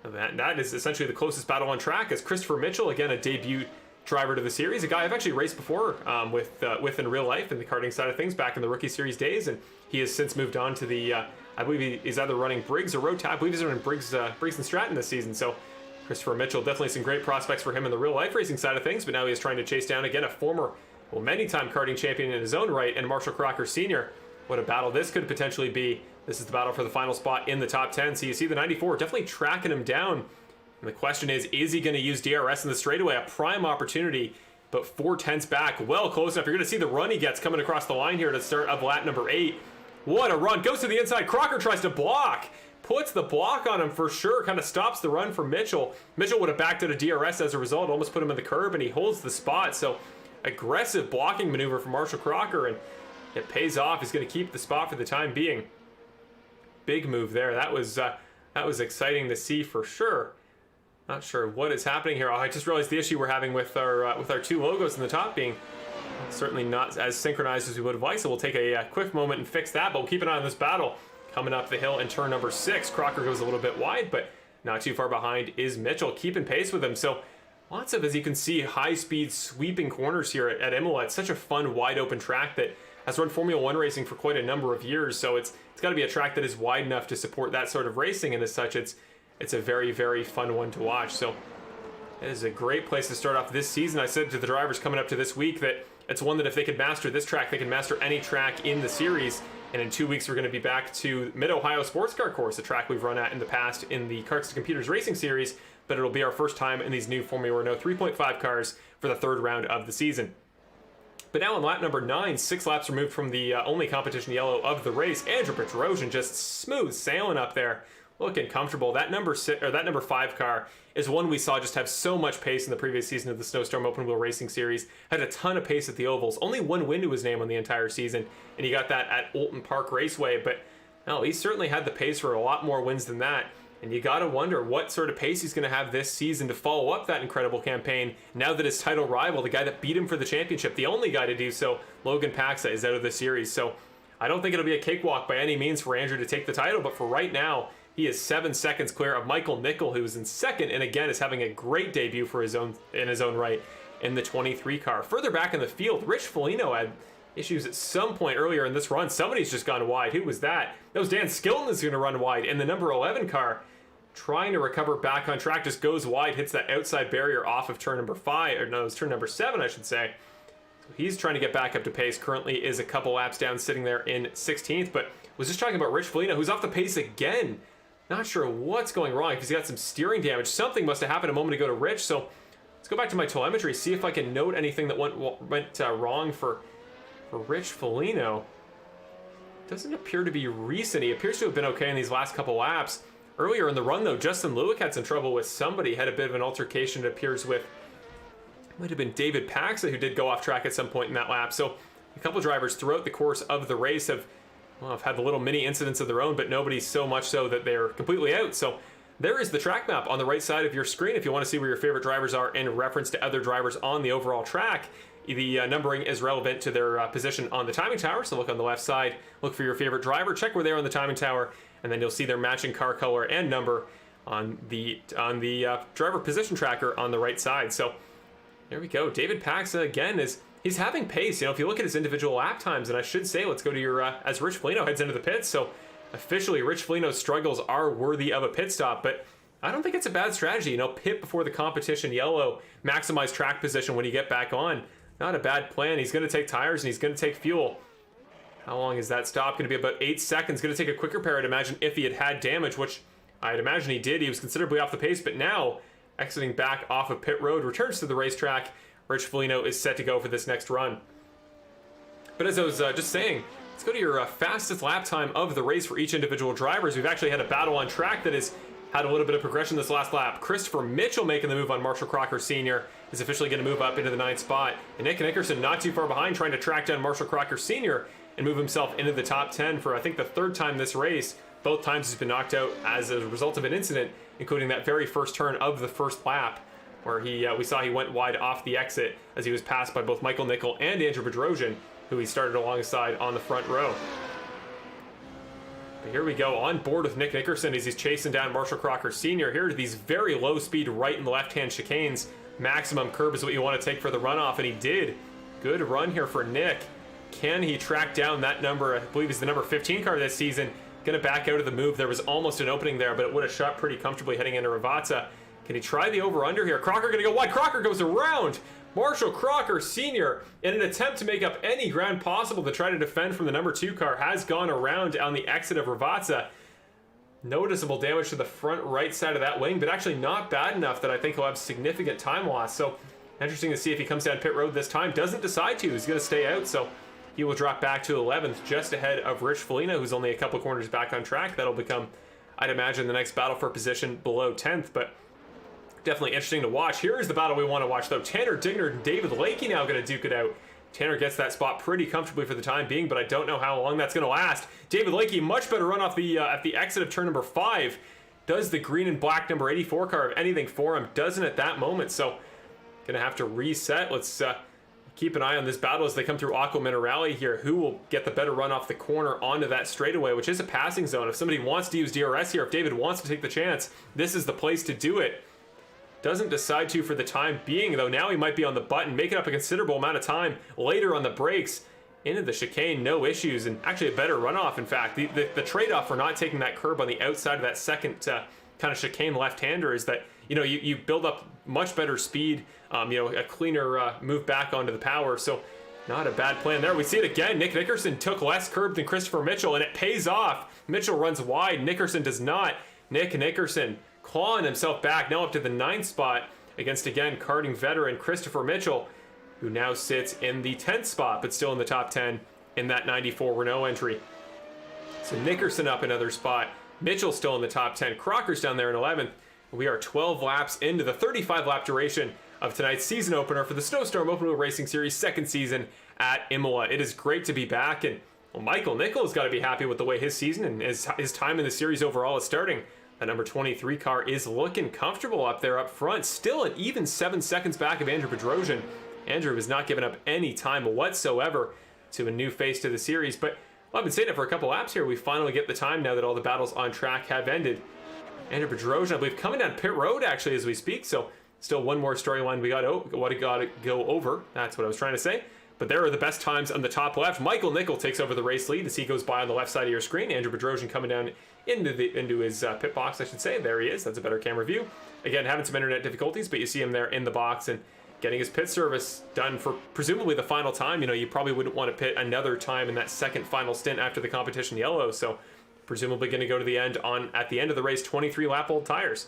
That is essentially the closest battle on track, as Christopher Mitchell, again a debut driver to the series, a guy I've actually raced before with in real life in the karting side of things back in the rookie series days, and he has since moved on to the I believe he's either running Briggs or Road Tab. I believe he's running Briggs and Stratton this season. So Christopher Mitchell, definitely some great prospects for him in the real life racing side of things, but now he is trying to chase down again a former, well, many-time karting champion in his own right, and Marshall Crocker Sr. What a battle this could potentially be. This is the battle for the final spot in the top 10. So you see the 94 definitely tracking him down. And the question is he going to use DRS in the straightaway? A prime opportunity, but 4/10 back, well close enough. You're going to see the run he gets coming across the line here to start of lap number 8. What a run. Goes to the inside. Crocker tries to block. Puts the block on him for sure. Kind of stops the run for Mitchell. Mitchell would have backed out a DRS as a result. Almost put him in the curb, and he holds the spot. So aggressive blocking maneuver from Marshall Crocker, and it pays off. He's going to keep the spot for the time being. Big move there. That was exciting to see for sure. Not sure what is happening here. Oh, I just realized the issue we're having with our 2 logos in the top being certainly not as synchronized as we would have liked. So we'll take a quick moment and fix that. But we'll keep an eye on this battle coming up the hill in turn number 6. Crocker goes a little bit wide, but not too far behind is Mitchell, keeping pace with him. So lots of, as you can see, high-speed sweeping corners here at Imola. It's such a fun, wide-open track that has run Formula 1 racing for quite a number of years. So it's got to be a track that is wide enough to support that sort of racing, and as such, it's a very, very fun one to watch. So it is a great place to start off this season. I said to the drivers coming up to this week that it's one that if they could master this track, they can master any track in the series. And in 2 weeks, we're going to be back to Mid-Ohio Sports Car Course, a track we've run at in the past in the Karts to Computers Racing Series, but it'll be our first time in these new Formula Renault 3.5 cars for the 3rd round of the season. But now on lap number 9, 6 laps removed from the only competition yellow of the race, Andrew Petrosian just smooth sailing up there, looking comfortable. That number 5 car is one we saw just have so much pace in the previous season of the Snowstorm Open Wheel Racing Series. Had a ton of pace at the ovals. Only 1 win to his name on the entire season, and he got that at Olton Park Raceway. But no, he certainly had the pace for a lot more wins than that. And you gotta wonder what sort of pace he's gonna have this season to follow up that incredible campaign now that his title rival, the guy that beat him for the championship, the only guy to do so, Logan Paxa, is out of the series. So I don't think it'll be a cakewalk by any means for Andrew to take the title, but for right now, he is 7 seconds clear of Michael Nickel, who's in second, and again is having a great debut for his own right in the 23 car. Further back in the field, Rich Foligno had issues at some point earlier in this run. Somebody's just gone wide. Who was that? That was Dan Skilton is going to run wide, and the number 11 car trying to recover back on track just goes wide, hits that outside barrier off of turn number 5, or no, it was turn number 7, I should say. So he's trying to get back up to pace. Currently is a couple laps down, sitting there in 16th, but was just talking about Rich Foligno, who's off the pace again. Not sure what's going wrong, because he got some steering damage. Something must have happened a moment ago to Rich, so let's go back to my telemetry, see if I can note anything that went wrong for Rich Foligno. doesn't appear to be recent. He appears to have been okay in these last couple laps. Earlier in the run, though, Justin Lewick had some trouble with somebody, had a bit of an altercation, it appears, with, might have been David Paxa, who did go off track at some point in that lap. So a couple drivers throughout the course of the race have had the little mini incidents of their own, but nobody so much so that they're completely out. So there is the track map on the right side of your screen if you want to see where your favorite drivers are in reference to other drivers on the overall track. The numbering is relevant to their position on the timing tower, so look on the left side, look for your favorite driver, check where they are on the timing tower, and then you'll see their matching car color and number on the driver position tracker on the right side. So there we go. David Paxa again he's having pace. You know, if you look at his individual lap times, and I should say, let's go to your as Rich Foligno heads into the pits. So officially, Rich Foligno's struggles are worthy of a pit stop, but I don't think it's a bad strategy. You know, pit before the competition yellow, maximize track position when you get back on. Not a bad plan. He's going to take tires and he's going to take fuel. How long is that stop? Going to be about 8 seconds. Going to take a quicker pair, I'd imagine, if he had damage, which I'd imagine he did. He was considerably off the pace, but now exiting back off of pit road, returns to the racetrack. Rich Foligno is set to go for this next run. But as I was just saying, let's go to your fastest lap time of the race for each individual drivers. We've actually had a battle on track that has had a little bit of progression this last lap. Christopher Mitchell making the move on Marshall Crocker Sr. is officially going to move up into the 9th spot. And Nick Nickerson not too far behind, trying to track down Marshall Crocker Sr. and move himself into the top 10 for, I think, the 3rd time this race. Both times he's been knocked out as a result of an incident, including that very first turn of the first lap, where we saw he went wide off the exit as he was passed by both Michael Nickel and Andrew Bedrosian, who he started alongside on the front row. But here we go, on board with Nick Nickerson as he's chasing down Marshall Crocker Sr. Here are these very low speed right and left-hand chicanes. Maximum curb is what you want to take for the runoff, and he did. Good run here for Nick. Can he track down that number? I believe he's the number 15 car this season. Gonna back out of the move. There was almost an opening there, but it would have shot pretty comfortably heading into Ravazza. Can he try the over-under here? Crocker gonna go wide. Crocker goes around Marshall Crocker Sr. in an attempt to make up any ground possible to try to defend from the number 2 car. Has gone around on the exit of Ravazza. Noticeable damage to the front right side of that wing, but actually not bad enough that I think he'll have significant time loss. So interesting to see if he comes down pit road this time. Doesn't decide to. He's gonna stay out, so he will drop back to 11th, just ahead of Rich Foligno, who's only a couple corners back on track. That'll become, I'd imagine, the next battle for position below 10th, but definitely interesting to watch. Here is the battle we want to watch, though. Tanner Digner and David Lakey now going to duke it out. Tanner gets that spot pretty comfortably for the time being, but I don't know how long that's going to last. David Lakey, much better run off the at the exit of turn number 5. Does the green and black number 84 car have anything for him? Doesn't at that moment, so going to have to reset. Let's keep an eye on this battle as they come through Aqua Minerale here. Who will get the better run off the corner onto that straightaway, which is a passing zone. If somebody wants to use DRS here, if David wants to take the chance, this is the place to do it. Doesn't decide to for the time being, though. Now he might be on the button, making up a considerable amount of time later on the brakes. Into the chicane, no issues, and actually a better runoff, in fact. The trade-off for not taking that curb on the outside of that second kind of chicane left-hander is that, you know, you build up much better speed, you know, a cleaner move back onto the power. So not a bad plan there. We see it again. Nick Nickerson took less curb than Christopher Mitchell, and it pays off. Mitchell runs wide. Nickerson does not. Nick Nickerson clawing himself back, now up to the 9th spot against, again, karting veteran Christopher Mitchell, who now sits in the 10th spot, but still in the top 10 in that 94 Renault entry. So Nickerson up another spot. Mitchell still in the top 10. Crocker's down there in 11th. We are 12 laps into the 35-lap duration of tonight's season opener for the Snowstorm Open Wheel Racing Series 2nd season at Imola. It is great to be back, and well, Michael Nickel's got to be happy with the way his season and his time in the series overall is starting. That number 23 car is looking comfortable up there up front, still an even 7 seconds back of Andrew Bedrosian. Andrew has not given up any time whatsoever to a new face to the series, but well, I've been saying it for a couple laps here. We finally get the time now that all the battles on track have ended. Andrew Bedrosian, I believe, coming down pit road actually as we speak, so still one more storyline we got to go over. That's what I was trying to say. But there are the best times on the top left. Michael Nickel takes over the race lead as he goes by on the left side of your screen. Andrew Bedrosian coming down into his pit box, I should say. There he is. That's a better camera view. Again, having some internet difficulties, but you see him there in the box and getting his pit service done for presumably the final time. You know, you probably wouldn't want to pit another time in that second final stint after the competition yellow, so presumably going to go to the end at the end of the race, 23-lap-old tires.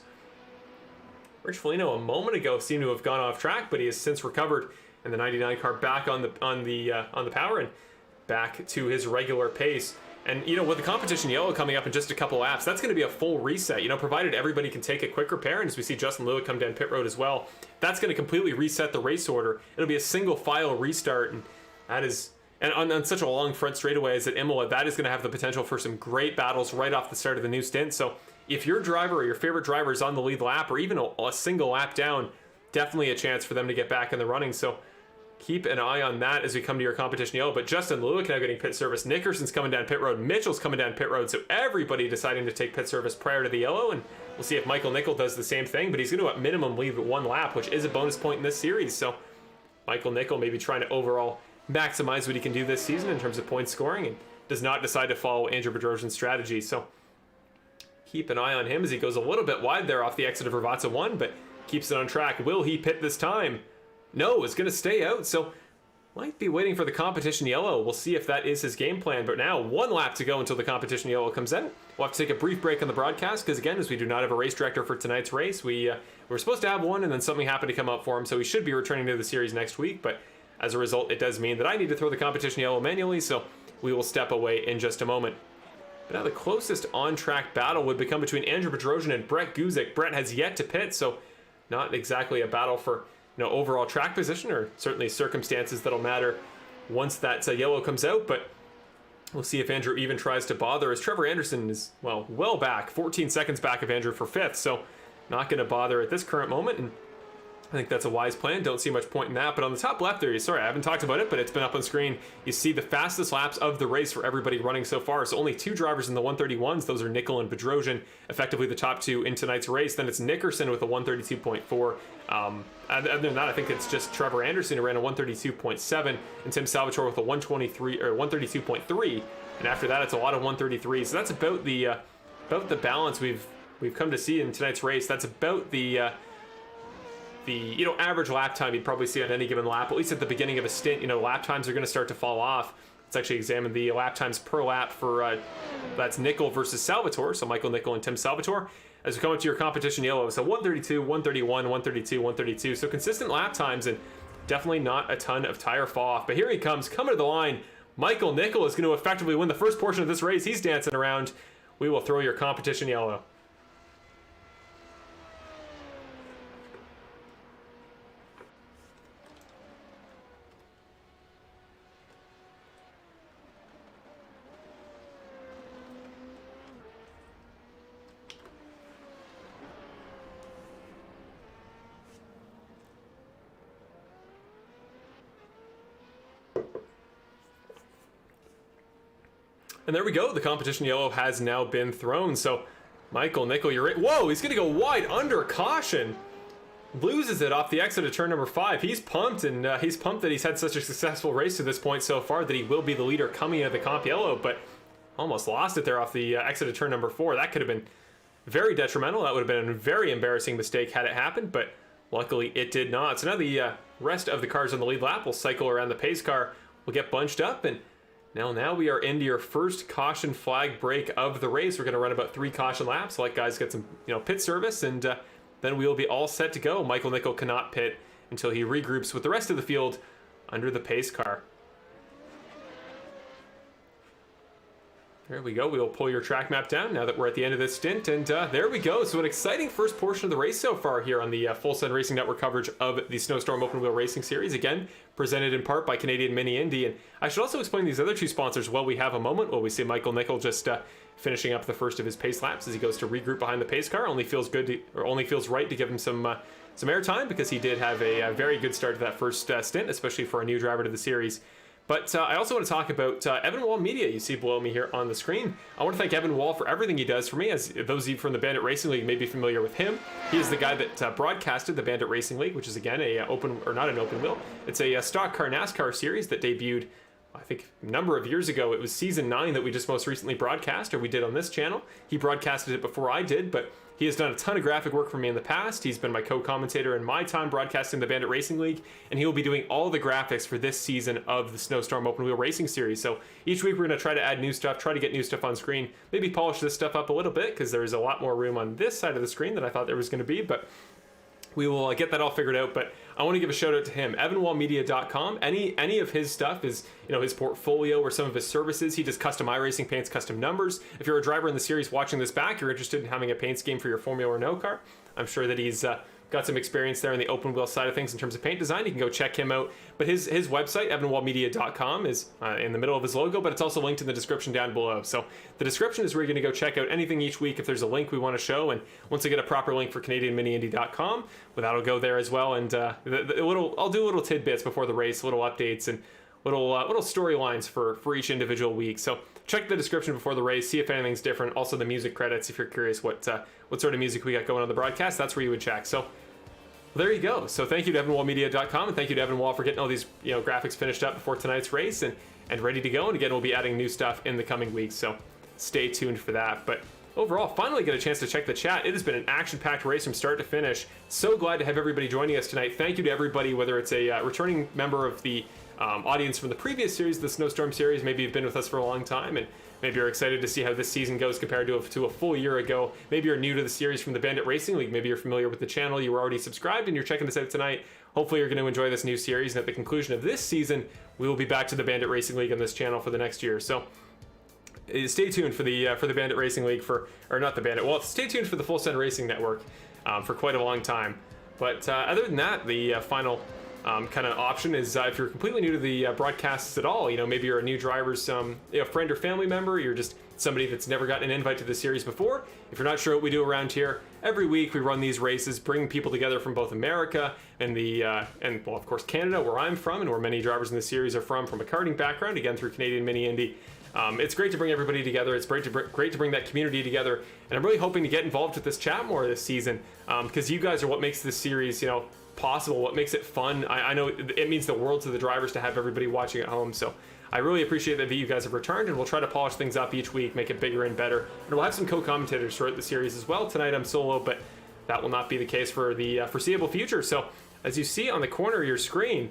Rich Foligno a moment ago seemed to have gone off track, but he has since recovered, and the 99 car back on the power and back to his regular pace. And, with the competition yellow coming up in just a couple laps, that's going to be a full reset, provided everybody can take a quick repair. And as we see Justin Lewitt come down pit road as well, that's going to completely reset the race order. It'll be a single file restart. And that is, and on such a long front straightaway as at Imola, that is going to have the potential for some great battles right off the start of the new stint. So if your driver or your favorite driver is on the lead lap or even a single lap down, definitely a chance for them to get back in the running. So keep an eye on that as we come to your competition yellow. But Justin Lewitt now getting pit service. Nickerson's coming down pit road. Mitchell's coming down pit road. So everybody deciding to take pit service prior to the yellow. And we'll see if Michael Nickel does the same thing. But he's going to at minimum leave at one lap, which is a bonus point in this series. So Michael Nickel maybe trying to overall maximize what he can do this season in terms of point scoring and does not decide to follow Andrew Bedrosian's strategy. So keep an eye on him as he goes a little bit wide there off the exit of Rivazza 1, but keeps it on track. Will he pit this time? No, it's going to stay out, so might be waiting for the competition yellow. We'll see if that is his game plan, but now one lap to go until the competition yellow comes in. We'll have to take a brief break on the broadcast because, again, as we do not have a race director for tonight's race, we're supposed to have one, and then something happened to come up for him, so he should be returning to the series next week, but as a result, it does mean that I need to throw the competition yellow manually, so we will step away in just a moment. But now the closest on-track battle would become between Andrew Bedrosian and Brett Guzik. Brett has yet to pit, so not exactly a battle for overall track position, or certainly circumstances that'll matter once that yellow comes out, but we'll see if Andrew even tries to bother, as Trevor Anderson is, well back, 14 seconds back of Andrew for 5th, so not going to bother at this current moment, and I think that's a wise plan. Don't see much point in that. But on the top left there, sorry, I haven't talked about it, but it's been up on screen. You see the fastest laps of the race for everybody running so far. So only 2 drivers in the 131s. Those are Nickel and Bedrosian, effectively the top 2 in tonight's race. Then it's Nickerson with a 132.4. Other than that, I think it's just Trevor Anderson who ran a 132.7 and Tim Salvatore with a 123 or 132.3. And after that, it's a lot of 133. So that's about the balance we've come to see in tonight's race. That's about the average lap time you'd probably see on any given lap, at least at the beginning of a stint. Lap times are going to start to fall off. Let's actually examine the lap times per lap for that's Nickel versus Salvatore, so Michael Nickel and Tim Salvatore. As we come into your competition yellow, so 132, 131, 132, 132, so consistent lap times and definitely not a ton of tire fall off. But here he comes, coming to the line. Michael Nickel is going to effectively win the first portion of this race. He's dancing around. We will throw your competition yellow. And there we go. The competition yellow has now been thrown. So Michael Nickel, you're in. Whoa, he's going to go wide under caution. Loses it off the exit of turn number 5. He's pumped, and he's pumped that he's had such a successful race to this point so far that he will be the leader coming into the comp yellow, but almost lost it there off the exit of turn number 4. That could have been very detrimental. That would have been a very embarrassing mistake had it happened, but luckily it did not. So now the rest of the cars on the lead lap will cycle around the pace car. We'll get bunched up, and now we are into your first caution flag break of the race. We're going to run about 3 caution laps, let guys get some pit service, and then we will be all set to go. Michael Nickel cannot pit until he regroups with the rest of the field under the pace car. There we go. We will pull your track map down now that we're at the end of this stint, and there we go. So an exciting first portion of the race so far here on the Full Send Racing Network coverage of the Snowstorm Open Wheel Racing Series. Again, presented in part by Canadian Mini Indy. And I should also explain these other 2 sponsors while we have a moment. While we see Michael Nickel just finishing up the first of his pace laps as he goes to regroup behind the pace car. Only feels right to give him some airtime because he did have a very good start to that first stint, especially for a new driver to the series. But I also want to talk about Evan Wall Media, you see below me here on the screen. I want to thank Evan Wall for everything he does for me. As those of you from the Bandit Racing League may be familiar with him, he is the guy that broadcasted the Bandit Racing League, which is again not an open wheel. It's a stock car NASCAR series that debuted, I think, a number of years ago. It was season 9 that we just most recently broadcast, or we did on this channel. He broadcasted it before I did, but he has done a ton of graphic work for me in the past. He's been my co-commentator in my time broadcasting the Bandit Racing League, and he will be doing all the graphics for this season of the Snowstorm Open Wheel Racing Series. So each week we're going to try to add new stuff, try to get new stuff on screen, maybe polish this stuff up a little bit because there's a lot more room on this side of the screen than I thought there was going to be, but we will get that all figured out, but I want to give a shout out to him. evanwallmedia.com. Any of his stuff is, his portfolio or some of his services. He does custom iRacing paints, custom numbers. If you're a driver in the series watching this back, you're interested in having a paint scheme for your Formula Renault car, I'm sure that he's got some experience there in the open wheel side of things in terms of paint design. You can go check him out. But his website, evanwallmedia.com, is in the middle of his logo, but it's also linked in the description down below. So the description is where you're going to go check out anything each week if there's a link we want to show. And once I get a proper link for CanadianMiniIndy.com, well, that'll go there as well. And I'll do little tidbits before the race, little updates, and little storylines for each individual week. So check the description before the race, see if anything's different. Also the music credits, if you're curious what sort of music we got going on the broadcast, that's where you would check. So there you go. So thank you to evanwallmedia.com, and thank you to Evan Wall for getting all these graphics finished up before tonight's race and ready to go. And again, we'll be adding new stuff in the coming weeks, so stay tuned for that. But overall, finally get a chance to check the chat. It has been an action-packed race from start to finish. So glad to have everybody joining us tonight. Thank you to everybody, whether it's a returning member of the audience from the previous series, the Snowstorm series. Maybe you've been with us for a long time, and maybe you're excited to see how this season goes compared to a full year ago. Maybe you're new to the series from the Bandit Racing League. Maybe you're familiar with the channel. You were already subscribed and you're checking this out tonight. Hopefully you're going to enjoy this new series. And at the conclusion of this season, we will be back to the Bandit Racing League on this channel for the next year. So stay tuned for the Bandit Racing League stay tuned for the Full Send Racing Network for quite a long time. But other than that, the final kind of option is if you're completely new to the broadcasts at all, maybe you're a new driver's friend or family member, you're just somebody that's never gotten an invite to the series before. If you're not sure what we do around here, every week we run these races, bring people together from both America and of course Canada, where I'm from and where many drivers in the series are from a karting background, again through Canadian Mini Indy. It's great to bring everybody together. It's great to bring that community together, and I'm really hoping to get involved with this chat more this season because you guys are what makes this series, possible, what makes it fun. I know it means the world to the drivers to have everybody watching at home, so I really appreciate that you guys have returned, and we'll try to polish things up each week, make it bigger and better, and we'll have some co-commentators throughout the series as well. Tonight I'm solo, but that will not be the case for the foreseeable future. So as you see on the corner of your screen,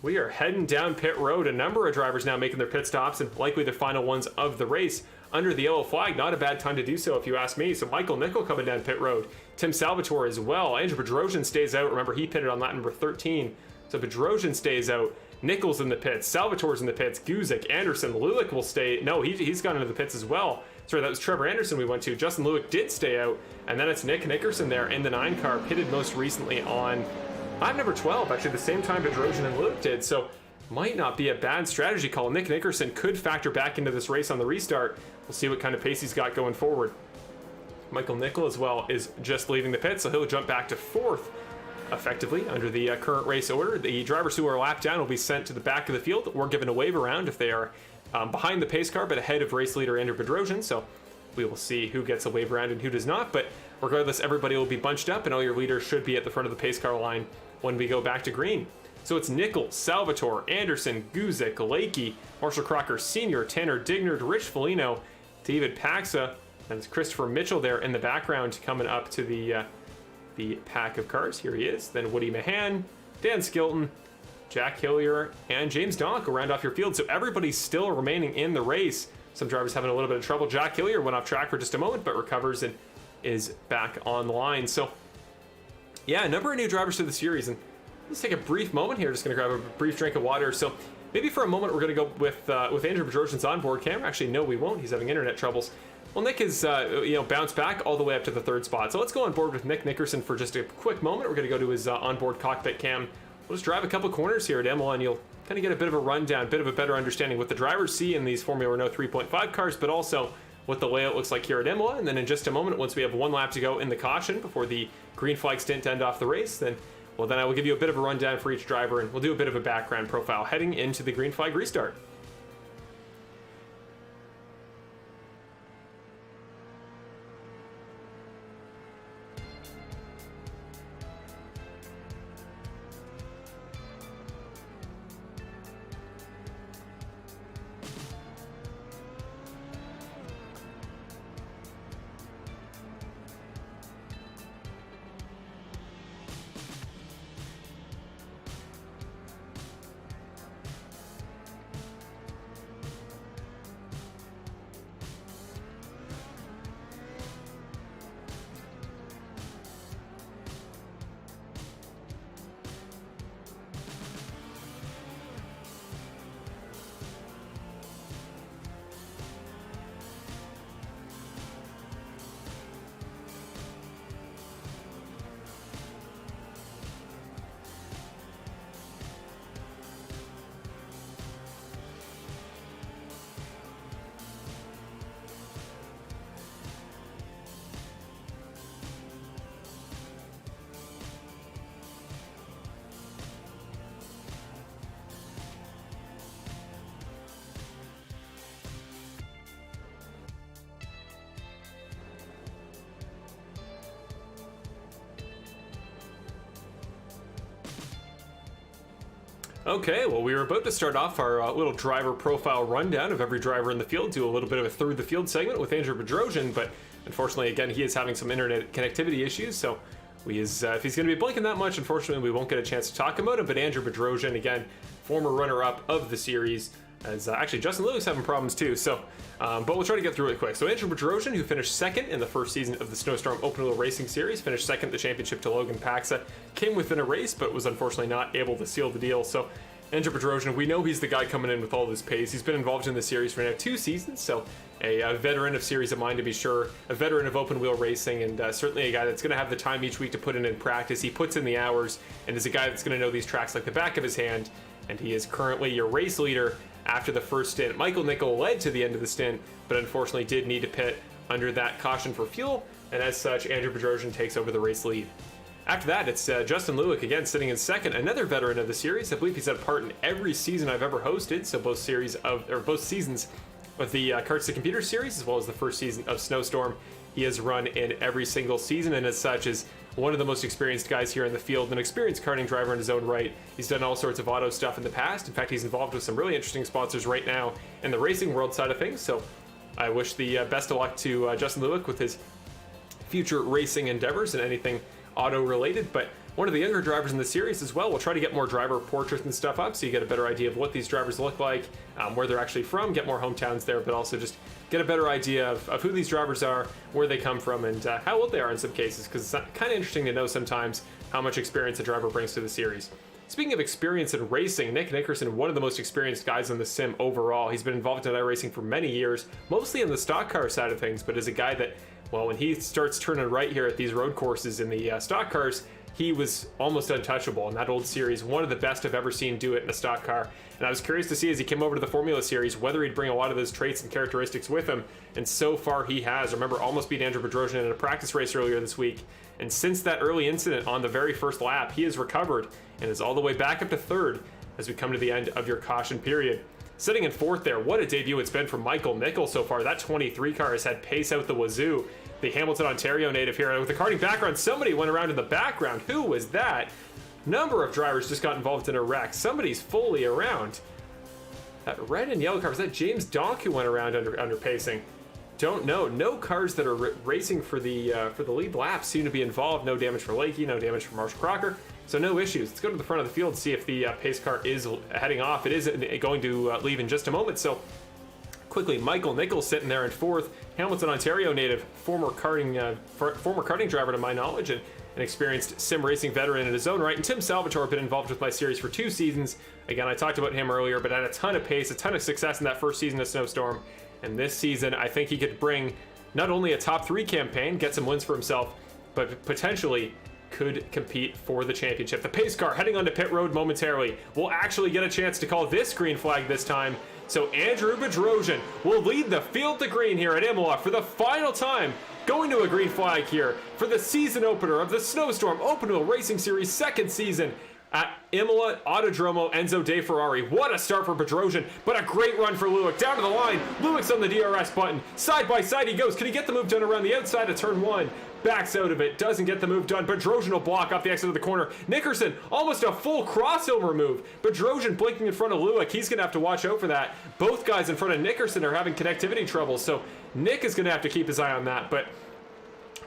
we are heading down pit road. A number of drivers now making their pit stops, and likely the final ones of the race under the yellow flag. Not a bad time to do so if you ask me. So Michael Nickel coming down pit road, Tim Salvatore as well. Andrew Bedrosian stays out. Remember, he pitted on lap number 13, so Bedrosian stays out. Nichols in the pits, Salvatore's in the pits, Guzik, Anderson, Lulick will stay. No, he's gone into the pits as well. Sorry, that was Trevor Anderson we went to. Justin Lulick did stay out, and then it's Nick Nickerson there in the 9 car, pitted most recently on lap number 12, actually the same time Bedrosian and Lulick did, so might not be a bad strategy call. Nick Nickerson could factor back into this race on the restart. We'll see what kind of pace he's got going forward. Michael Nickel as well is just leaving the pit, so he'll jump back to 4th effectively under the current race order. The drivers who are lapped down will be sent to the back of the field or given a wave around if they are behind the pace car but ahead of race leader Andrew Bedrosian, so we will see who gets a wave around and who does not. But regardless, everybody will be bunched up and all your leaders should be at the front of the pace car line when we go back to green. So it's Nichols, Salvatore, Anderson, Guzik, Lakey, Marshall Crocker Sr., Tanner Dignard, Rich Foligno, David Paxa, and it's Christopher Mitchell there in the background coming up to the pack of cars. Here he is. Then Woody Mahan, Dan Skilton, Jack Hillier, and James Donk will round off your field. So everybody's still remaining in the race. Some drivers having a little bit of trouble. Jack Hillier went off track for just a moment, but recovers and is back on the line. So yeah, a number of new drivers to the series, and let's take a brief moment here. Just going to grab a brief drink of water. So maybe for a moment we're going to go with Andrew Bedrosian's onboard camera. Actually, no, we won't. He's having internet troubles. Well, Nick is bounced back all the way up to the 3rd spot. So let's go on board with Nick Nickerson for just a quick moment. We're going to go to his onboard cockpit cam. We'll just drive a couple corners here at Imola, and you'll kind of get a bit of a rundown, a bit of a better understanding what the drivers see in these Formula Renault 3.5 cars, but also what the layout looks like here at Imola. And then in just a moment, once we have 1 lap to go in the caution before the green flag stint to end off the race, then I will give you a bit of a rundown for each driver, and we'll do a bit of a background profile heading into the green flag restart. Okay, well, we were about to start off our little driver profile rundown of every driver in the field, do a little bit of a through the field segment with Andrew Bedrosian, but unfortunately, again, he is having some internet connectivity issues, so if he's going to be blinking that much, unfortunately, we won't get a chance to talk about him. But Andrew Bedrosian, again, former runner-up of the series, as actually Justin Lewis having problems too. So, but we'll try to get through it quick. So Andrew Bedrosian, who finished second in the first season of the Snowstorm Open Wheel Racing Series, finished second the championship to Logan Paxa, came within a race, but was unfortunately not able to seal the deal. So Andrew Bedrosian, we know he's the guy coming in with all this pace. He's been involved in the series for now 2 seasons, so a veteran of Series of Mine to be sure, a veteran of open wheel racing, and certainly a guy that's going to have the time each week to put in practice. He puts in the hours, and is a guy that's going to know these tracks like the back of his hand, and he is currently your race leader after the first stint. Michael Nickel led to the end of the stint, but unfortunately did need to pit under that caution for fuel, and as such, Andrew Bedrosian takes over the race lead. After that, it's Justin Lewis again sitting in second, another veteran of the series. I believe he's had a part in every season I've ever hosted, so both seasons of the Carts to Computer series, as well as the first season of Snowstorm. He has run in every single season, and as such is one of the most experienced guys here in the field, an experienced karting driver in his own right. He's done all sorts of auto stuff in the past. In fact, he's involved with some really interesting sponsors right now in the racing world side of things, so I wish the best of luck to Justin Lewis with his future racing endeavors and anything auto related. But one of the younger drivers in the series as well. We'll try to get more driver portraits and stuff up so you get a better idea of what these drivers look like, where they're actually from, get more hometowns there, but also just get a better idea of who these drivers are, where they come from, and how old they are in some cases, because it's kind of interesting to know sometimes how much experience a driver brings to the series. Speaking of experience in racing, Nick Nickerson, one of the most experienced guys in the sim overall. He's been involved in iRacing for many years, mostly in the stock car side of things, but is a guy that, well, when he starts turning right here at these road courses in the stock cars, he was almost untouchable in that old series, one of the best I've ever seen do it in a stock car. And I was curious to see as he came over to the Formula Series whether he'd bring a lot of those traits and characteristics with him, and so far he has. Remember, almost beat Andrew Bedrosian in a practice race earlier this week, and since that early incident on the very first lap, he has recovered and is all the way back up to third as we come to the end of your caution period. Sitting in fourth there, what a debut it's been from Michael Nickel so far. That 23 car has had pace out the wazoo. The Hamilton, Ontario native here. And with the karting background, somebody went around in the background. Who was that? Number of drivers just got involved in a wreck. Somebody's fully around. That red and yellow car, was that James Donk who went around under pacing? Don't know. No cars that are racing for the lead lap seem to be involved. No damage for Lakey, no damage for Marshall Crocker. So no issues. Let's go to the front of the field and see if the pace car is heading off. It is going to leave in just a moment. So quickly, Michael Nickel sitting there in fourth. Hamilton, Ontario native, former karting driver to my knowledge, and an experienced sim racing veteran in his own right. And Tim Salvatore has been involved with my series for 2 seasons. Again, I talked about him earlier, but had a ton of pace, a ton of success in that first season of Snowstorm. And this season, I think he could bring not only a top 3 campaign, get some wins for himself, but potentially could compete for the championship. The pace car heading onto pit road momentarily. We'll actually get a chance to call this green flag this time. So Andrew Bedrosian will lead the field to green here at Imola for the final time, going to a green flag here for the season opener of the Snowstorm Open Wheel Racing Series 2nd season at Imola Autodromo Enzo De Ferrari. What a start for Bedrosian, but a great run for Luick. Down to the line, Luick's on the DRS button. Side by side he goes. Can he get the move done around the outside of turn 1? Backs out of it, doesn't get the move done. Bedrosian will block off the exit of the corner. Nickerson, almost a full crossover move. Bedrosian blinking in front of Luick. He's going to have to watch out for that. Both guys in front of Nickerson are having connectivity troubles, so Nick is going to have to keep his eye on that. But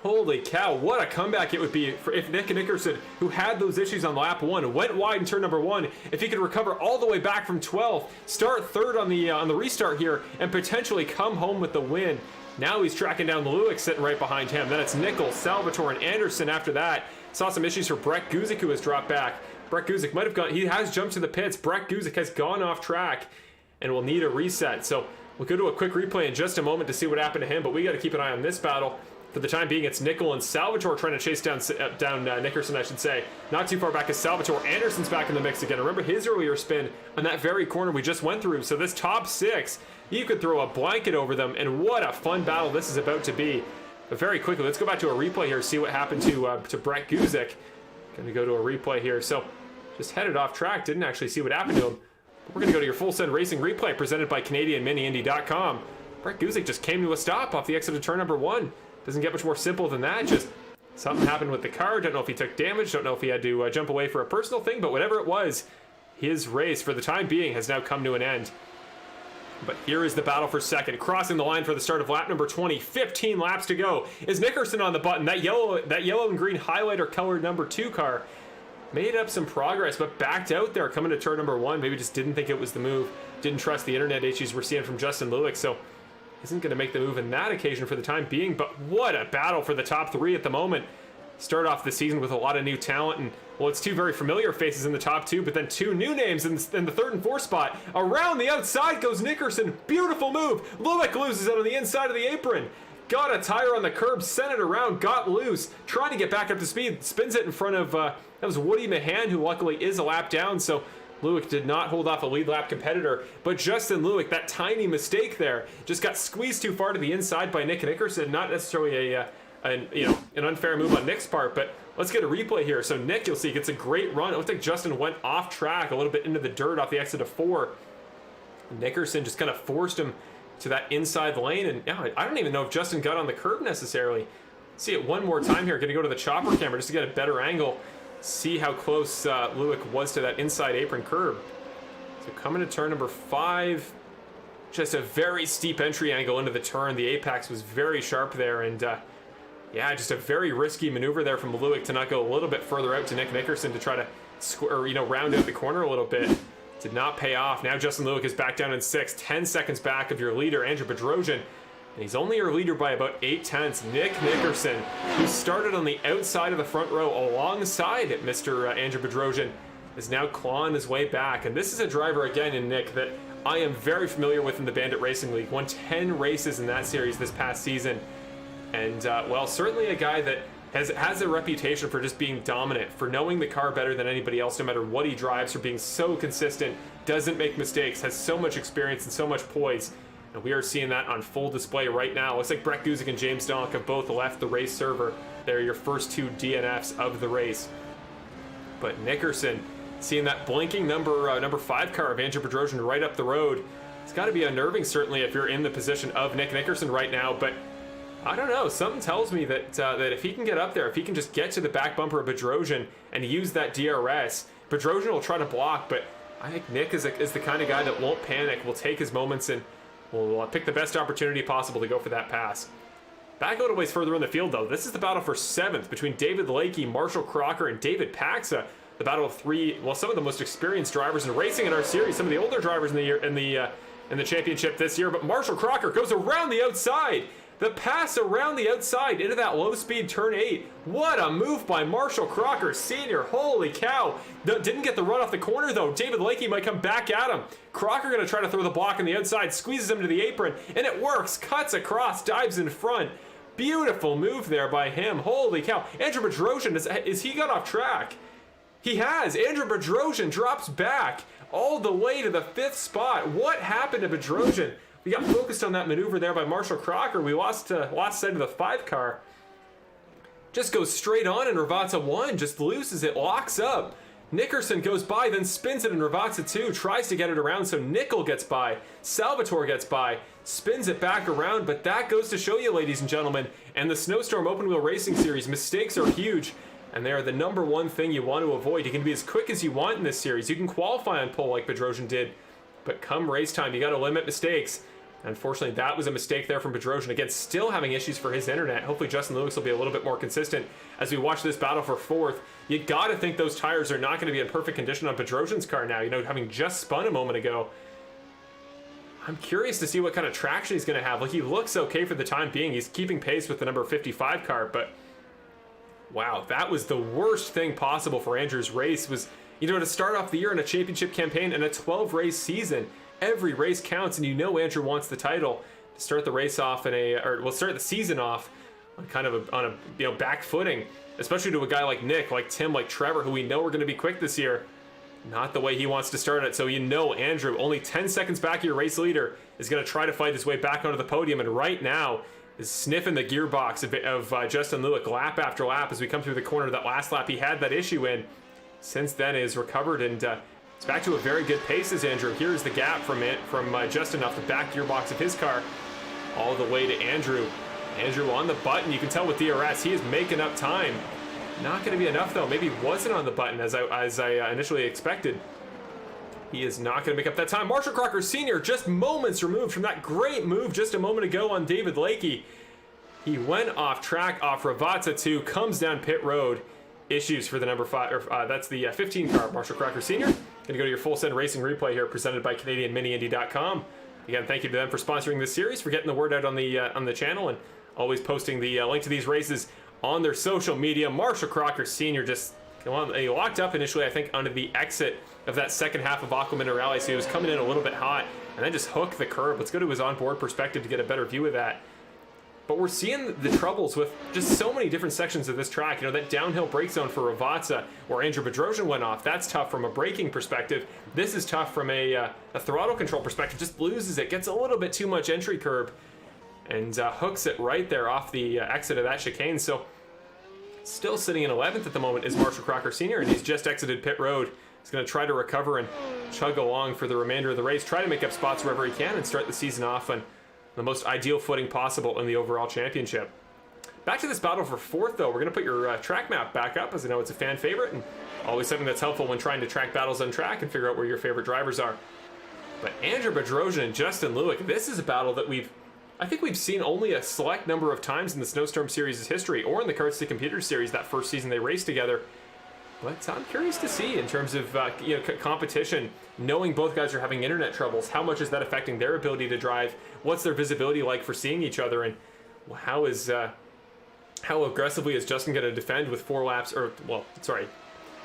holy cow, what a comeback it would be if Nick Nickerson, who had those issues on lap 1, went wide in turn number 1, if he could recover all the way back from 12, start third on the restart here, and potentially come home with the win. Now he's tracking down Luick sitting right behind him. Then it's Nickel, Salvatore, and Anderson after that. Saw some issues for Brett Guzik, who has dropped back. Brett Guzik might have gone, he has jumped to the pits. Brett Guzik has gone off track and will need a reset. So we'll go to a quick replay in just a moment to see what happened to him, but we got to keep an eye on this battle. For the time being, it's Nickel and Salvatore trying to chase down Nickerson, I should say. Not too far back is Salvatore. Anderson's back in the mix again. Remember his earlier spin on that very corner we just went through. So this top 6, you could throw a blanket over them, and what a fun battle this is about to be. But very quickly, let's go back to a replay here, see what happened to Brett Guzik. Going to go to a replay here. So just headed off track, didn't actually see what happened to him. But we're going to go to your full send racing replay presented by CanadianMiniIndy.com. Brett Guzik just came to a stop off the exit of turn number 1. Doesn't get much more simple than that. Just something happened with the car. Don't know if he took damage. Don't know if he had to jump away for a personal thing. But whatever it was, his race for the time being has now come to an end. But here is the battle for second, crossing the line for the start of lap number 20. 15 laps to go. Is Nickerson on the button? That yellow and green highlighter colored number 2 car made up some progress, but backed out there coming to turn number 1. Maybe just didn't think it was the move. Didn't trust the internet issues we're seeing from Justin Lewick, so isn't going to make the move in that occasion for the time being. But what a battle for the top 3 at the moment. Start off the season with a lot of new talent, and well, it's 2 very familiar faces in the top 2, but then 2 new names in the 3rd and 4th spot. Around the outside goes Nickerson. Beautiful move. Lewick loses it on the inside of the apron. Got a tire on the curb, sent it around, got loose, trying to get back up to speed, spins it in front of, that was Woody Mahan, who luckily is a lap down, so Lewick did not hold off a lead lap competitor. But Justin Lewick, that tiny mistake there, just got squeezed too far to the inside by Nick Nickerson. Not necessarily an unfair move on Nick's part, but let's get a replay here. So Nick, you'll see, gets a great run. It looks like Justin went off track a little bit into the dirt off the exit of 4. Nickerson just kind of forced him to that inside lane, and yeah, I don't even know if Justin got on the curb necessarily. See it one more time here. Gonna go to the chopper camera just to get a better angle. See how close Lewick was to that inside apron curb. So coming to turn number 5, just a very steep entry angle into the turn. The apex was very sharp there, and yeah, just a very risky maneuver there from Lewick to not go a little bit further out to Nick Nickerson to try to round out the corner a little bit. Did not pay off. Now Justin Lewick is back down in 6th, 10 seconds back of your leader, Andrew Bedrosian. And he's only your leader by about 8/10. Nick Nickerson, who started on the outside of the front row alongside Mr. Andrew Bedrosian, is now clawing his way back. And this is a driver, again, in Nick, that I am very familiar with in the Bandit Racing League. Won 10 races in that series this past season. And, well, certainly a guy that has a reputation for just being dominant, for knowing the car better than anybody else, no matter what he drives, for being so consistent, doesn't make mistakes, has so much experience and so much poise. And we are seeing that on full display right now. Looks like Brett Guzik and James Donk have both left the race server. They're your first 2 DNFs of the race. But Nickerson, seeing that blinking number 5 car of Andrew Bedrosian right up the road, it's got to be unnerving, certainly, if you're in the position of Nick Nickerson right now. But I don't know, something tells me that that if he can get up there, if he can just get to the back bumper of Bedrosian and use that DRS, Bedrosian will try to block, but I think Nick is the kind of guy that won't panic, will take his moments, and will pick the best opportunity possible to go for that pass. Back a little ways further in the field, though, this is the battle for 7th between David Lakey, Marshall Crocker, and David Paxa. The battle of 3, well, some of the most experienced drivers in racing in our series, some of the older drivers in the championship this year, but Marshall Crocker goes around the outside. The pass around the outside into that low-speed turn 8. What a move by Marshall Crocker Sr. Holy cow. Didn't get the run off the corner, though. David Lakey might come back at him. Crocker going to try to throw the block on the outside, squeezes him to the apron, and it works. Cuts across, dives in front. Beautiful move there by him. Holy cow. Andrew Bedrosian, is he got off track? He has. Andrew Bedrosian drops back all the way to the 5th spot. What happened to Bedrosian? We got focused on that maneuver there by Marshall Crocker. We lost sight of the 5 car. Just goes straight on, and Ravazza 1 just loses it, locks up. Nickerson goes by, then spins it, and Ravazza 2 tries to get it around, so Nickel gets by. Salvatore gets by, spins it back around, but that goes to show you, ladies and gentlemen, and the Snowstorm Open Wheel Racing Series, mistakes are huge, and they are the number 1 thing you want to avoid. You can be as quick as you want in this series. You can qualify on pole like Bedrosian did, but come race time, you got to limit mistakes. Unfortunately, that was a mistake there from Bedrosian. Again, still having issues for his internet. Hopefully, Justin Lewis will be a little bit more consistent as we watch this battle for 4th. You got to think those tires are not going to be in perfect condition on Bedrosian's car now, having just spun a moment ago. I'm curious to see what kind of traction he's going to have. Like, he looks okay for the time being. He's keeping pace with the number 55 car, but wow, that was the worst thing possible for Andrew's race. Was, to start off the year in a championship campaign and a 12-race season. Every race counts, and Andrew wants the title. To start the race off start the season off on kind of on a back footing, especially to a guy like Nick, like Tim, like Trevor, who we know are going to be quick this year. Not the way he wants to start it. So Andrew, only 10 seconds back of your race leader, is going to try to fight his way back onto the podium, and right now is sniffing the gearbox of Justin Lewick lap after lap as we come through the corner of that last lap he had that issue in. Since then, is recovered, and it's back to a very good pace as Andrew. Here's the gap from Justin off the back gearbox of his car all the way to Andrew. Andrew on the button. You can tell with DRS, he is making up time. Not going to be enough, though. Maybe wasn't on the button as I initially expected. He is not going to make up that time. Marshall Crocker Sr. just moments removed from that great move just a moment ago on David Lakey. He went off track off Ravazza 2, comes down pit road. Issues for the number 5, or that's the 15 car, Marshall Crocker Sr. Going to go to your Full Send Racing replay here, presented by CanadianMiniIndy.com. Again, thank you to them for sponsoring this series, for getting the word out on the channel, and always posting the link to these races on their social media. Marshall Crocker Sr. just he locked up initially, I think, under the exit of that second half of Aquamina Rally, so he was coming in a little bit hot, and then just hooked the curb. Let's go to his onboard perspective to get a better view of that. But we're seeing the troubles with just so many different sections of this track. You know, that downhill brake zone for Ravazza, where Andrew Bedrosian went off, that's tough from a braking perspective. This is tough from a throttle control perspective. Just loses it, gets a little bit too much entry curb, and hooks it right there off the exit of that chicane. So still sitting in 11th at the moment is Marshall Crocker Sr., and he's just exited pit road. He's going to try to recover and chug along for the remainder of the race, try to make up spots wherever he can, and start the season off on the most ideal footing possible in the overall championship. Back to this battle for 4th, though. We're going to put your track map back up, as I know it's a fan favorite, and always something that's helpful when trying to track battles on track and figure out where your favorite drivers are. But Andrew Bedrosian and Justin Lewick, this is a battle that I think we've seen only a select number of times in the Snowstorm Series' history, or in the Carts to Computers Series, that first season they raced together. But I'm curious to see, in terms of competition, knowing both guys are having internet troubles, how much is that affecting their ability to drive? What's their visibility like for seeing each other? And how aggressively is Justin going to defend with 4 laps? Or, well, sorry,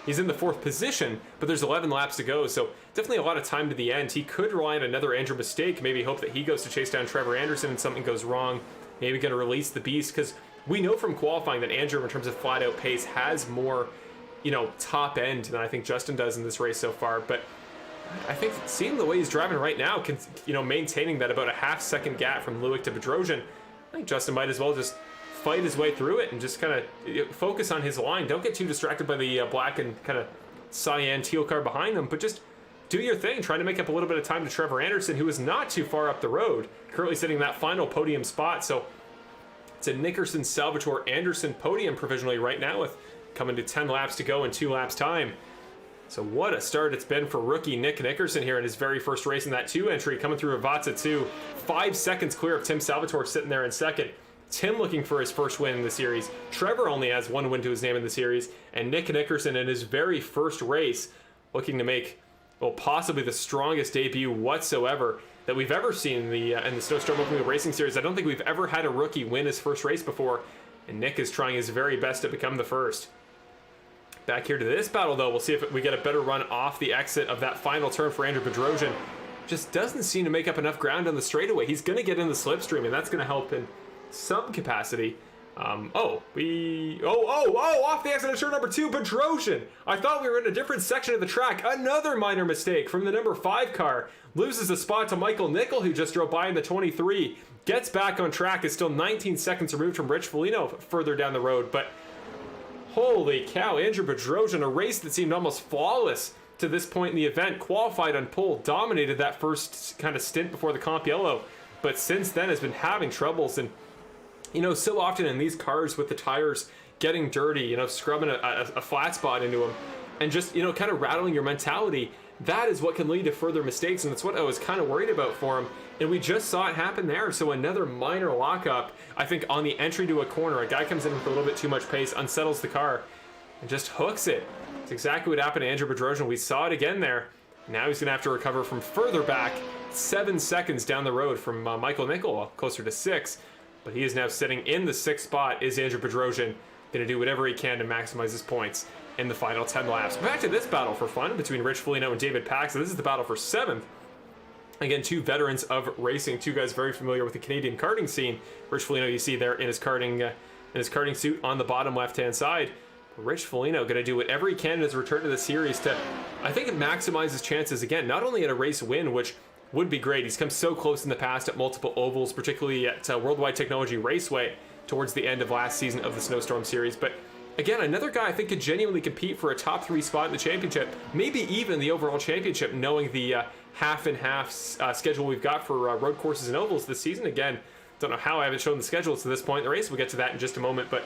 he's in the 4th position, but there's 11 laps to go, so definitely a lot of time to the end. He could rely on another Andrew mistake, maybe hope that he goes to chase down Trevor Anderson and something goes wrong. Maybe going to release the beast, because we know from qualifying that Andrew, in terms of flat-out pace, has more top end than I think Justin does in this race so far. But I think seeing the way he's driving right now, maintaining that about a half-second gap from Lewick to Bedrosian, I think Justin might as well just fight his way through it and just kind of focus on his line. Don't get too distracted by the black and kind of cyan teal car behind them, but just do your thing. Try to make up a little bit of time to Trevor Anderson, who is not too far up the road, currently sitting in that final podium spot. So it's a Nickerson, Salvatore, Anderson podium provisionally right now, with coming to 10 laps to go in 2 laps time. So what a start it's been for rookie Nick Nickerson here in his very first race in that 2 entry, coming through Ravazza 2. 5 seconds clear of Tim Salvatore sitting there in second. Tim looking for his first win in the series. Trevor only has 1 win to his name in the series. And Nick Nickerson in his very first race looking to make, well, possibly the strongest debut whatsoever that we've ever seen in the Snowstorm Open Wheel Racing Series. I don't think we've ever had a rookie win his first race before, and Nick is trying his very best to become the first. Back here to this battle, though, we'll see if we get a better run off the exit of that final turn for Andrew Bedrosian. Just doesn't seem to make up enough ground on the straightaway. He's going to get in the slipstream, and that's going to help in some capacity. Off the exit of turn number 2, Bedrosian. I thought we were in a different section of the track. Another minor mistake from the number 5 car. Loses a spot to Michael Nickel, who just drove by in the 23. Gets back on track, is still 19 seconds removed from Rich Foligno further down the road, but holy cow, Andrew Bedrosian, a race that seemed almost flawless to this point in the event, qualified on pole, dominated that first kind of stint before the Comp Yellow, but since then has been having troubles. And so often in these cars with the tires getting dirty, scrubbing a flat spot into them, and just kind of rattling your mentality, that is what can lead to further mistakes, and that's what I was kind of worried about for him. And we just saw it happen there. So another minor lockup, I think, on the entry to a corner. A guy comes in with a little bit too much pace, unsettles the car, and just hooks it. It's exactly what happened to Andrew Bedrosian. We saw it again there. Now he's going to have to recover from further back, 7 seconds down the road from Michael Nickel, closer to 6. But he is now sitting in the 6th spot. Is Andrew Bedrosian going to do whatever he can to maximize his points in the final 10 laps? Back to this battle for fun between Rich Foligno and David Pack. So this is the battle for 7th. Again, 2 veterans of racing, 2 guys very familiar with the Canadian karting scene. Rich Foligno, you see there in his karting suit on the bottom left-hand side. Rich Foligno going to do whatever he can in his return to the series to, I think, maximize his chances again, not only at a race win, which would be great. He's come so close in the past at multiple ovals, particularly at Worldwide Technology Raceway towards the end of last season of the Snowstorm Series. But again, another guy I think could genuinely compete for a top 3 spot in the championship, maybe even the overall championship, knowing the half and half schedule we've got for road courses and ovals this season. Again, don't know how I haven't shown the schedules to this point in the race. We'll get to that in just a moment, but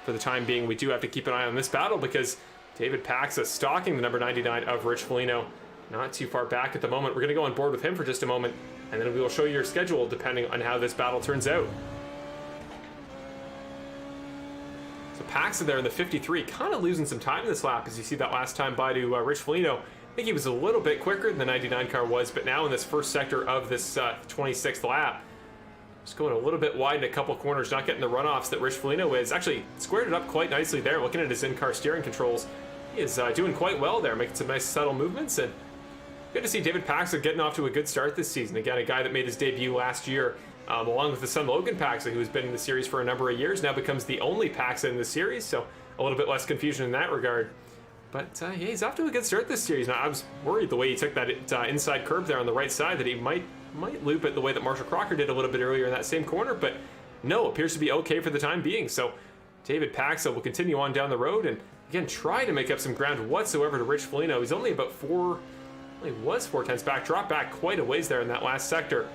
for the time being, we do have to keep an eye on this battle because David Paxa stalking the number 99 of Rich Foligno. not too far back at the moment. We're going to go on board with him for just a moment, and then we will show you your schedule depending on how this battle turns out. So Paxa there in the 53, kind of losing some time in this lap as you see that last time by to Rich Foligno. I think he was a little bit quicker than the 99 car was, but now in this first sector of this 26th lap, just going a little bit wide in a couple corners, not getting the runoffs that Rich Foligno is. Actually squared it up quite nicely there. Looking at his in-car steering controls, he is doing quite well there, making some nice subtle movements, and good to see David Paxa getting off to a good start this season. Again, a guy that made his debut last year, along with his son Logan Paxa, who's been in the series for a number of years, now becomes the only Paxa in the series, so a little bit less confusion in that regard. But yeah, he's off to a good start this series. Now, I was worried the way he took that inside curb there on the right side that he might loop it the way that Marshall Crocker did a little bit earlier in that same corner, but no, appears to be okay for the time being. So David Paxa will continue on down the road and again try to make up some ground whatsoever to Rich Foligno. He's only about was 4/10 back, dropped back quite a ways there in that last sector.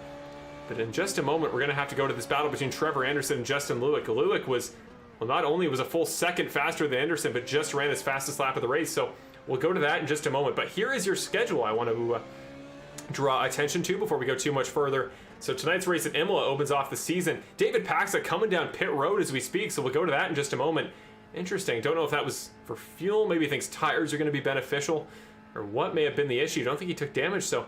But in just a moment, we're going to have to go to this battle between Trevor Anderson and Justin Lewick. Lewick was, well, not only was a full second faster than Anderson, but just ran his fastest lap of the race. So we'll go to that in just a moment. But here is your schedule I want to draw attention to before we go too much further. So tonight's race at Imola opens off the season. David Paxa coming down pit road as we speak, so we'll go to that in just a moment. Interesting. Don't know if that was for fuel. Maybe he thinks tires are going to be beneficial, or what may have been the issue. Don't think he took damage, so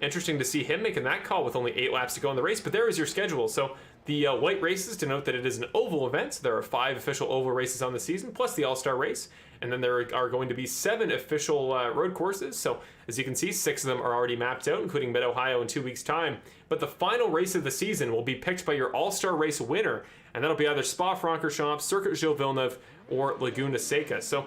interesting to see him making that call with only 8 laps to go in the race. But there is your schedule. So the white races, to note that it is an oval event. So there are 5 official oval races on the season, plus the All-Star race. And then there are going to be 7 official road courses. So as you can see, 6 of them are already mapped out, including Mid-Ohio in 2 weeks' time. But the final race of the season will be picked by your All-Star race winner. And that'll be either Spa-Francorchamps, Circuit Gilles Villeneuve, or Laguna Seca. So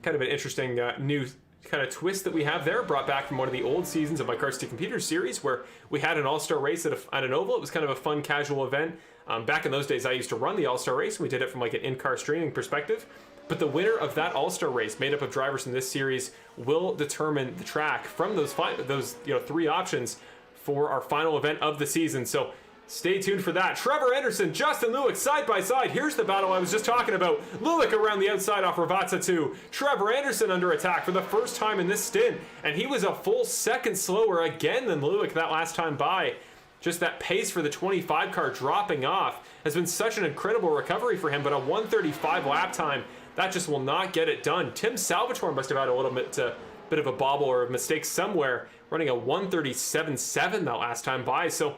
kind of an interesting new kind of twist that we have there, brought back from one of the old seasons of my Cars to Computers series, where we had an all-star race at an oval. It was kind of a fun casual event. Back in those days, I used to run the all-star race, and we did it from like an in-car streaming perspective. But the winner of that all-star race, made up of drivers in this series, will determine the track from those 3 options for our final event of the season. So stay tuned for that. Trevor Anderson, Justin Lewick, side by side. Here's the battle I was just talking about. Lewick around the outside off Ravazza 2. Trevor Anderson under attack for the first time in this stint. And he was a full second slower again than Lewick that last time by. Just that pace for the 25 car dropping off has been such an incredible recovery for him, but a 1:35 lap time, that just will not get it done. Tim Salvatore must have had a little bit of a bobble or a mistake somewhere, running a 1:37.7 that last time by. So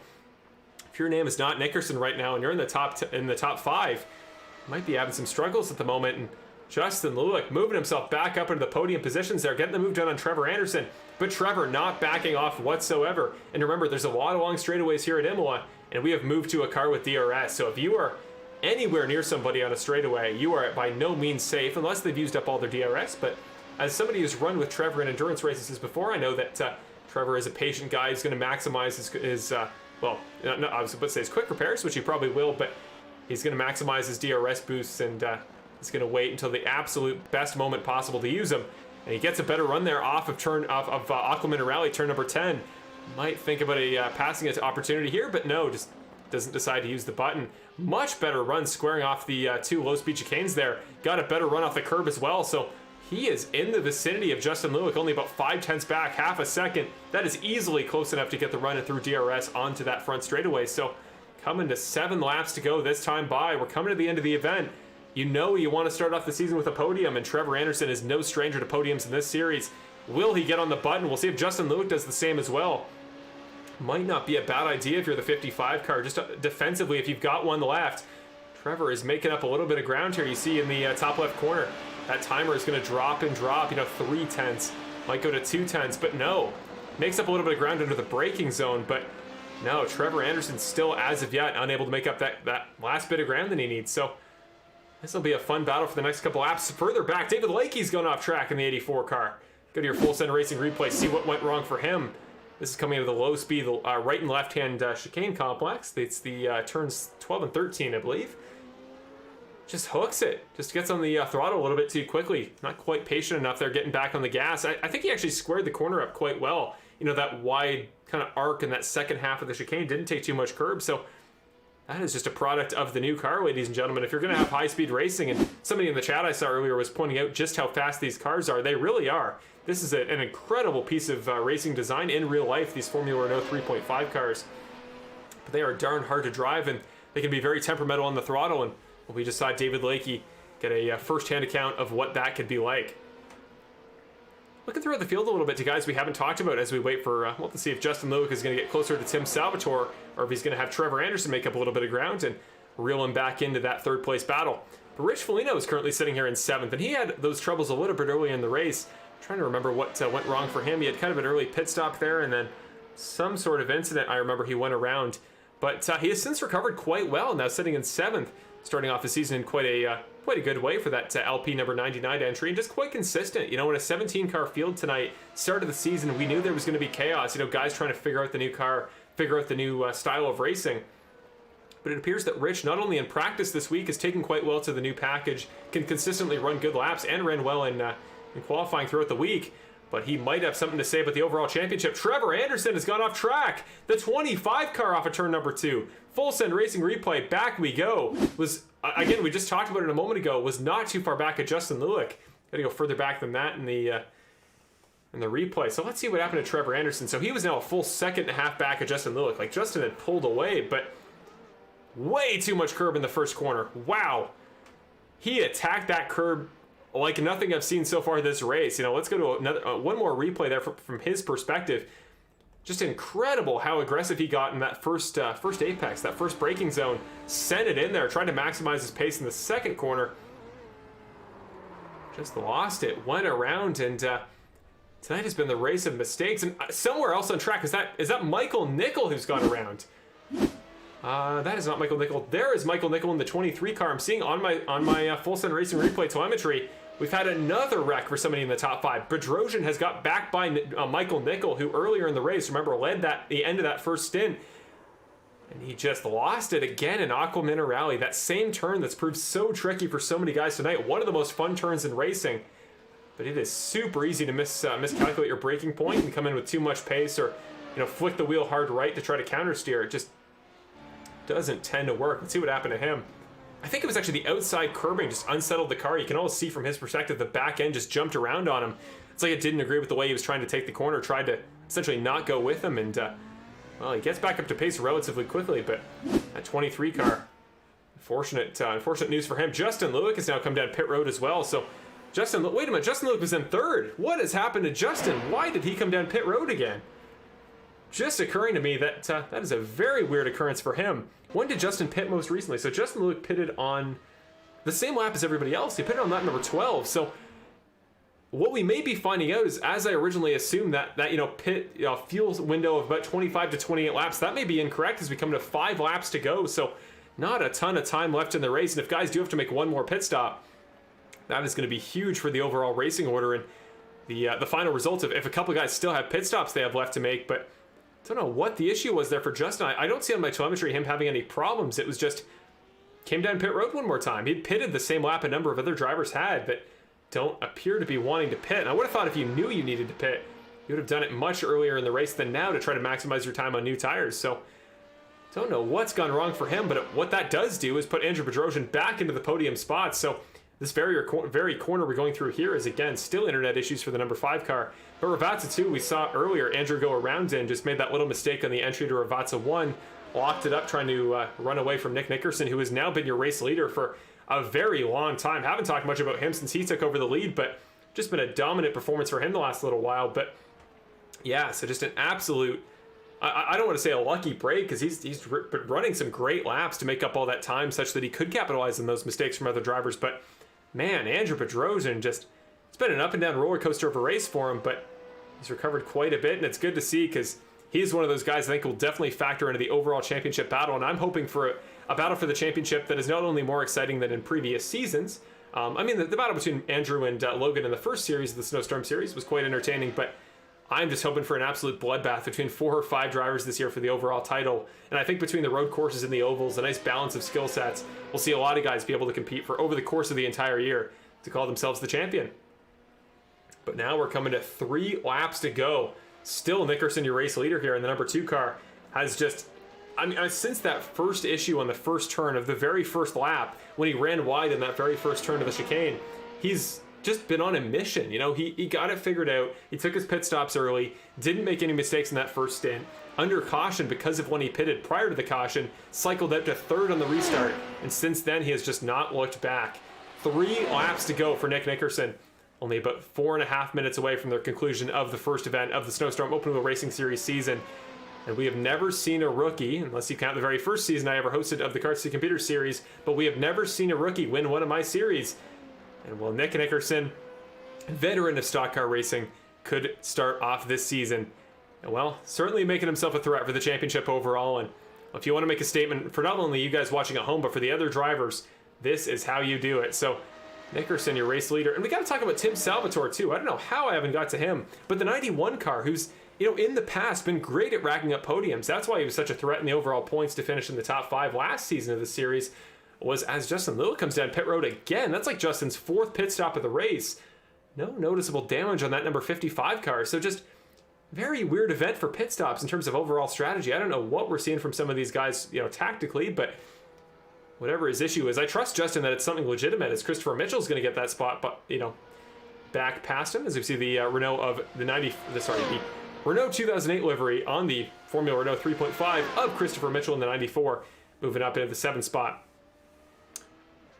if your name is not Nickerson right now and you're in the top 5, you might be having some struggles at the moment. And Justin Lewick moving himself back up into the podium positions there, getting the move done on Trevor Anderson, but Trevor not backing off whatsoever. And remember, there's a lot of long straightaways here at Imola, and we have moved to a car with DRS. So if you are anywhere near somebody on a straightaway, you are by no means safe, unless they've used up all their DRS. But as somebody who's run with Trevor in endurance races before, I know that Trevor is a patient guy. He's going to maximize his well, I was about to say his quick repairs, which he probably will, but he's going to maximize his DRS boosts, and he's going to wait until the absolute best moment possible to use them. And he gets a better run there off of Aquaman Rally, turn number 10. Might think about a passing it opportunity here, but no, just doesn't decide to use the button. Much better run squaring off the 2 low-speed chicanes there. Got a better run off the curb as well, so he is in the vicinity of Justin Lewick, only about 5/10 back, half a second. That is easily close enough to get the run and through DRS onto that front straightaway. So coming to 7 laps to go this time by. We're coming to the end of the event. You know you want to start off the season with a podium, and Trevor Anderson is no stranger to podiums in this series. Will he get on the button? We'll see if Justin Lewick does the same as well. Might not be a bad idea if you're the 55 car, just defensively if you've got one left. Trevor is making up a little bit of ground here. You see in the top left corner, that timer is going to drop and drop, 3/10. Might go to 2/10, but no. Makes up a little bit of ground under the braking zone, but no, Trevor Anderson still, as of yet, unable to make up that last bit of ground that he needs. So this will be a fun battle for the next couple laps. Further back, David Lakey's going off track in the 84 car. Go to your Full Send Racing replay, see what went wrong for him. This is coming into the low speed, right and left-hand chicane complex. It's the turns 12 and 13, I believe. Just hooks it. Just gets on the throttle a little bit too quickly. Not quite patient enough there, getting back on the gas. I think he actually squared the corner up quite well. That wide kind of arc in that second half of the chicane didn't take too much curb, so That is just a product of the new car, ladies and gentlemen. If you're going to have high-speed racing, and somebody in the chat I saw earlier was pointing out just how fast these cars are, they really are. This is an incredible piece of racing design in real life, these Formula Renault 3.5 cars. But they are darn hard to drive, and they can be very temperamental on the throttle, and we just saw David Lakey get a first-hand account of what that could be like. Looking throughout the field a little bit to guys we haven't talked about as we wait for, well, to see if Justin Lewick is going to get closer to Tim Salvatore, or if he's going to have Trevor Anderson make up a little bit of ground and reel him back into that third-place battle. But Rich Foligno is currently sitting here in 7th, and he had those troubles a little bit early in the race. I'm trying to remember what went wrong for him. He had kind of an early pit stop there, and then some sort of incident I remember he went around. But he has since recovered quite well, now sitting in 7th, starting off the season in quite a good way for that LP number 99 entry, and just quite consistent. You know, in a 17-car field tonight, start of the season, we knew there was going to be chaos. You know, guys trying to figure out the new car, figure out the new style of racing. But it appears that Rich, not only in practice this week, is taking quite well to the new package, can consistently run good laps, and ran well in qualifying throughout the week. But he might have something to say about the overall championship. Trevor Anderson has gone off track. The 25 car off of turn number 2. Full send racing replay. Back we go. Was, again, we just talked about it a moment ago, was not too far back at Justin Lewick. Got to go further back than that in the replay. So let's see what happened to Trevor Anderson. So he was now a full second and a half back at Justin Lewick. Like, Justin had pulled away, but way too much curb in the first corner. Wow. He attacked that curb like nothing I've seen so far this race. You know, let's go to another one more replay there from his perspective. Just incredible how aggressive he got in that first apex, that first braking zone. Sent it in there, tried to maximize his pace in the second corner. Just lost it, went around, and tonight has been the race of mistakes. And somewhere else on track, is that Michael Nickel who's gone around? That is not Michael Nickel. There is Michael Nickel in the 23 car. I'm seeing on my Full Send Racing replay telemetry, we've had another wreck for somebody in the top 5. Bedrosian has got back by Michael Nickel, who earlier in the race, remember, led the end of that first stint. And he just lost it again in Aqua Minerale. That same turn that's proved so tricky for so many guys tonight. One of the most fun turns in racing. But it is super easy to miscalculate your braking point and come in with too much pace, or, you know, flick the wheel hard right to try to counter steer. It just doesn't tend to work. Let's see what happened to him. I think it was actually the outside curbing just unsettled the car. You can always see from his perspective the back end just jumped around on him. It's like it didn't agree with the way he was trying to take the corner, tried to essentially not go with him, and well, he gets back up to pace relatively quickly, but that 23 car, unfortunate news for him. Justin Lewick has now come down pit road as well. So wait a minute, Justin Lewick was in 3rd. What has happened to Justin? Why did he come down pit road again? Just occurring to me that that is a very weird occurrence for him. When did Justin pit most recently? So Justin Lewick pitted on the same lap as everybody else. He pitted on lap number 12. So what we may be finding out is, as I originally assumed, that pit fuel window of about 25 to 28 laps, that may be incorrect as we come to 5 laps to go. So not a ton of time left in the race. And if guys do have to make one more pit stop, that is going to be huge for the overall racing order and the final results of if a couple guys still have pit stops they have left to make. But I don't know what the issue was there for Justin. I don't see on my telemetry him having any problems. It was just came down pit road one more time. He'd pitted the same lap a number of other drivers had that don't appear to be wanting to pit. And I would have thought if you knew you needed to pit, you would have done it much earlier in the race than now to try to maximize your time on new tires. So don't know what's gone wrong for him, but what that does do is put Andrew Bedrosian back into the podium spot. So this very corner we're going through here is, again, still internet issues for the number 5 car. But Ravazza 2, we saw earlier, Andrew go around and just made that little mistake on the entry to Ravazza 1, locked it up trying to run away from Nick Nickerson, who has now been your race leader for a very long time. Haven't talked much about him since he took over the lead, but just been a dominant performance for him the last little while. But yeah, so just an absolute, I don't want to say a lucky break, because he's been running some great laps to make up all that time such that he could capitalize on those mistakes from other drivers. But man, Andrew Bedrosian, just, it's been an up and down roller coaster of a race for him, but he's recovered quite a bit, and it's good to see because he's one of those guys I think will definitely factor into the overall championship battle, and I'm hoping for a battle for the championship that is not only more exciting than in previous seasons. I mean, the battle between Andrew and Logan in the first series of the Snowstorm series was quite entertaining, but I'm just hoping for an absolute bloodbath between 4 or 5 drivers this year for the overall title. And I think between the road courses and the ovals, a nice balance of skill sets, we'll see a lot of guys be able to compete for over the course of the entire year to call themselves the champion. But now we're coming to 3 laps to go. Still Nickerson, your race leader here, and the number 2 car has just I mean, since that first issue on the first turn of the very first lap, when he ran wide in that very first turn of the chicane, he's just been on a mission. You know, he got it figured out. He took his pit stops early, didn't make any mistakes in that first stint. Under caution, because of when he pitted prior to the caution, cycled up to third on the restart, and since then he has just not looked back. 3 laps to go for Nick Nickerson. Only about 4.5 minutes away from their conclusion of the first event of the Snowstorm Open Wheel Racing Series season. And we have never seen a rookie, unless you count the very first season I ever hosted of the Cards to Computer series, but we have never seen a rookie win one of my series. And well, Nick Nickerson, veteran of stock car racing, could start off this season. And well, certainly making himself a threat for the championship overall. And if you want to make a statement for not only you guys watching at home, but for the other drivers, this is how you do it. So Nickerson, your race leader. And we got to talk about Tim Salvatore too. I don't know how I haven't got to him, but the 91 car, who's, you know, in the past been great at racking up podiums. That's why he was such a threat in the overall points to finish in the top 5 last season of the series, was as Justin Lewis comes down pit road again. That's like Justin's 4th pit stop of the race. No noticeable damage on that number 55 car. So just very weird event for pit stops in terms of overall strategy. I don't know what we're seeing from some of these guys, you know, tactically, but whatever his issue is, I trust Justin that it's something legitimate, as Christopher Mitchell's going to get that spot, but, you know, back past him, as we see the Renault of the the Renault 2008 livery on the Formula Renault 3.5 of Christopher Mitchell in the 94, moving up into the 7th spot.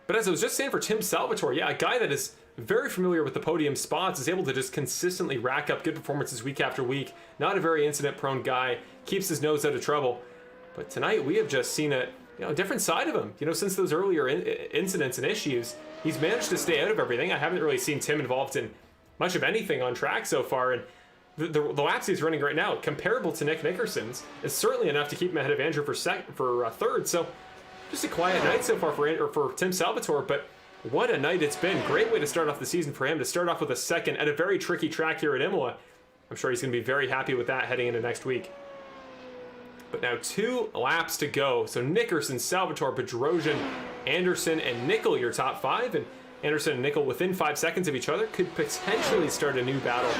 But as I was just saying for Tim Salvatore, yeah, a guy that is very familiar with the podium spots, is able to just consistently rack up good performances week after week. Not a very incident-prone guy, keeps his nose out of trouble. But tonight we have just seen a different side of him. You know, since those earlier incidents and issues, he's managed to stay out of everything. I haven't really seen Tim involved in much of anything on track so far, and the laps he's running right now, comparable to Nick Nickerson's, is certainly enough to keep him ahead of Andrew for third. So just a quiet night so far for Tim Salvatore, but what a night it's been. Great way to start off the season for him, to start off with a second at a very tricky track here at Imola. I'm sure he's going to be very happy with that heading into next week. But now 2 laps to go. So Nickerson, Salvatore, Bedrosian, Anderson, and Nickel, your top 5. And Anderson and Nickel within 5 seconds of each other could potentially start a new battle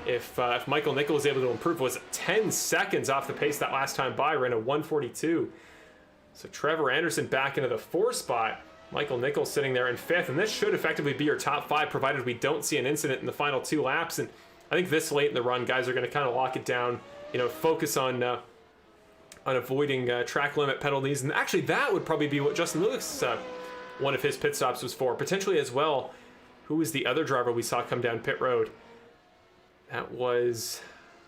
if Michael Nickel is able to improve. Was 10 seconds off the pace that last time by, ran a 1:42. So Trevor Anderson back into the 4th spot. Michael Nickel sitting there in 5th, and this should effectively be your top 5, provided we don't see an incident in the final 2 laps. And I think this late in the run, guys are going to kind of lock it down, you know, focus on avoiding track limit penalties. And actually, that would probably be what Justin Lewis, one of his pit stops was for. Potentially as well, who was the other driver we saw come down pit road? That was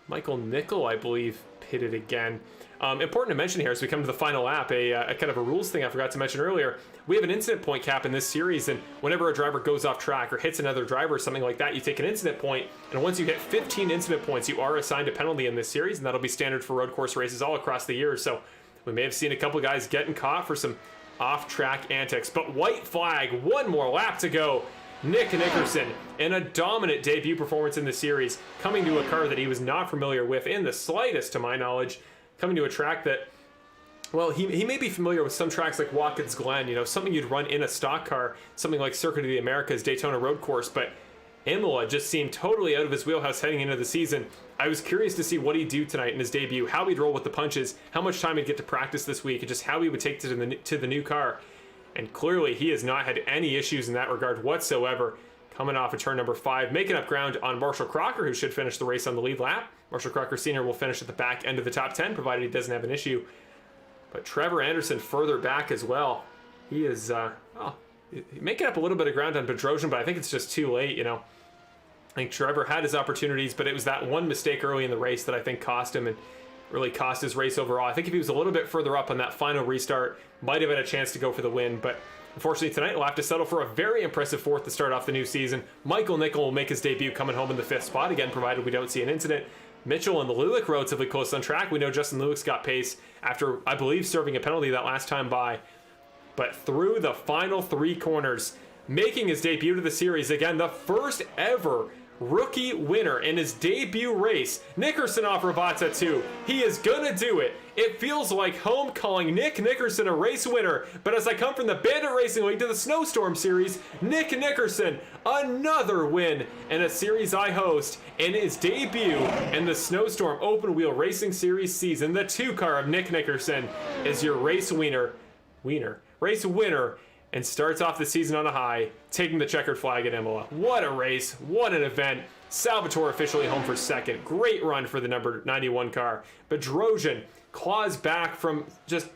Michael Nickel, I believe, pitted again. Important to mention here as we come to the final lap, a kind of a rules thing I forgot to mention earlier. We have an incident point cap in this series, and whenever a driver goes off track or hits another driver or something like that, you take an incident point, and once you hit 15 incident points, you are assigned a penalty in this series, and that'll be standard for road course races all across the year. So we may have seen a couple guys getting caught for some off-track antics. But white flag, 1 more lap to go. Nick Nickerson, in a dominant debut performance in the series, coming to a car that he was not familiar with in the slightest, to my knowledge, coming to a track that, well, he may be familiar with some tracks like Watkins Glen, you know, something you'd run in a stock car, something like Circuit of the Americas, Daytona Road Course, but Imola just seemed totally out of his wheelhouse heading into the season. I was curious to see what he'd do tonight in his debut, how he'd roll with the punches, how much time he'd get to practice this week, and just how he would take to the new car. And clearly he has not had any issues in that regard whatsoever, coming off of turn number 5, making up ground on Marshall Crocker, who should finish the race on the lead lap. Marshall Crocker Sr. will finish at the back end of the top 10, provided he doesn't have an issue. But Trevor Anderson further back as well. He is making up a little bit of ground on Bedrosian, but I think it's just too late, you know. I think Trevor had his opportunities, but it was that one mistake early in the race that I think cost him and really cost his race overall. I think if he was a little bit further up on that final restart, might have had a chance to go for the win, but unfortunately tonight we'll have to settle for a very impressive 4th to start off the new season. Michael Nickel will make his debut coming home in the 5th spot, again, provided we don't see an incident. Mitchell and the Lulick relatively close on track. We know Justin Lewis got pace after, I believe, serving a penalty that last time by. But through the final 3 corners, making his debut to the series, again, the first ever rookie winner in his debut race. Nickerson off Rabazza 2. He is gonna do it. It feels like home calling Nick Nickerson a race winner, but as I come from the Bandit Racing League to the Snowstorm Series, Nick Nickerson, another win in a series I host in his debut in the Snowstorm Open Wheel Racing Series season. The 2-car of Nick Nickerson is your race winner, and starts off the season on a high, taking the checkered flag at Imola. What a race, what an event. Salvatore officially home for second. Great run for the number 91 car. Bedrosian claws back from just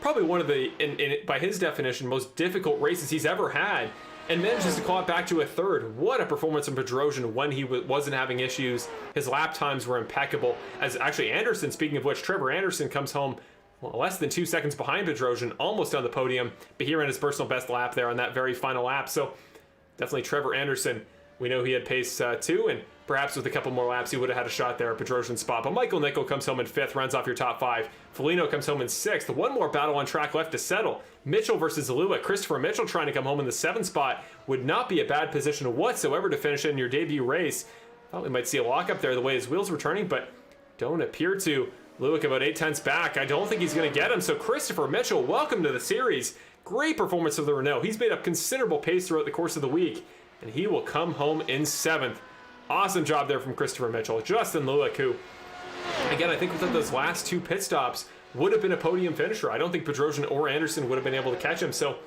probably one of the, by his definition, most difficult races he's ever had, and manages to claw it back to a third. What a performance from Bedrosian when he wasn't having issues. His lap times were impeccable. As actually Anderson, speaking of which, Trevor Anderson comes home less than 2 seconds behind Bedrosian, almost on the podium, but he ran his personal best lap there on that very final lap. So definitely Trevor Anderson. We know he had pace too, and perhaps with a couple more laps he would have had a shot there at Bedrosian's spot. But Michael Nickel comes home in 5th, runs off your top 5. Foligno comes home in 6th. One more battle on track left to settle. Mitchell versus Zalua. Christopher Mitchell trying to come home in the 7th spot. Would not be a bad position whatsoever to finish in your debut race. Thought we might see a lockup there the way his wheels were turning, but don't appear to. Luick about 8/10 back. I don't think he's going to get him. So Christopher Mitchell, welcome to the series. Great performance of the Renault. He's made up considerable pace throughout the course of the week, and he will come home in 7th. Awesome job there from Christopher Mitchell. Justin Luick, who, again, I think without those last 2 pit stops, would have been a podium finisher. I don't think Bedrosian or Anderson would have been able to catch him, so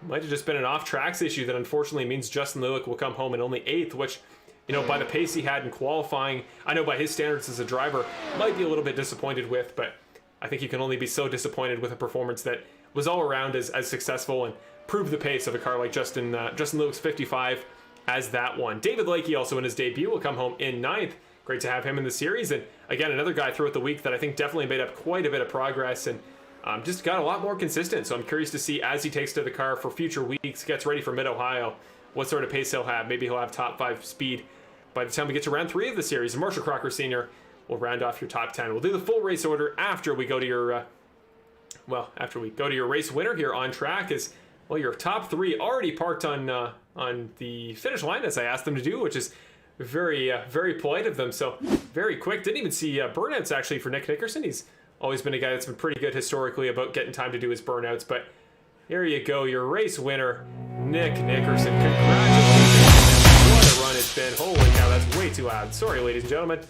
might have just been an off-tracks issue that unfortunately means Justin Luick will come home in only 8th, which, you know, by the pace he had in qualifying, I know by his standards as a driver, might be a little bit disappointed with, but I think you can only be so disappointed with a performance that was all around as successful and proved the pace of a car like Justin Luick's 55 as that one. David Lakey also in his debut will come home in 9th. Great to have him in the series, and again, another guy throughout the week that I think definitely made up quite a bit of progress and just got a lot more consistent. So I'm curious to see as he takes to the car for future weeks, gets ready for Mid-Ohio, what sort of pace he'll have. Maybe he'll have top 5 speed by the time we get to round 3 of the series. Marshall Crocker Sr. will round off your top 10. We'll do the full race order after we go to your race winner here on track. Is your top 3 already parked on the finish line as I asked them to do, which is very polite of them. So very quick. Didn't even see burnouts actually for Nick Nickerson. He's always been a guy that's been pretty good historically about getting time to do his burnouts. But here you go, your race winner, Nick Nickerson. Congratulations. What a run it's been. Holy cow, that's way too loud. Sorry, ladies and gentlemen.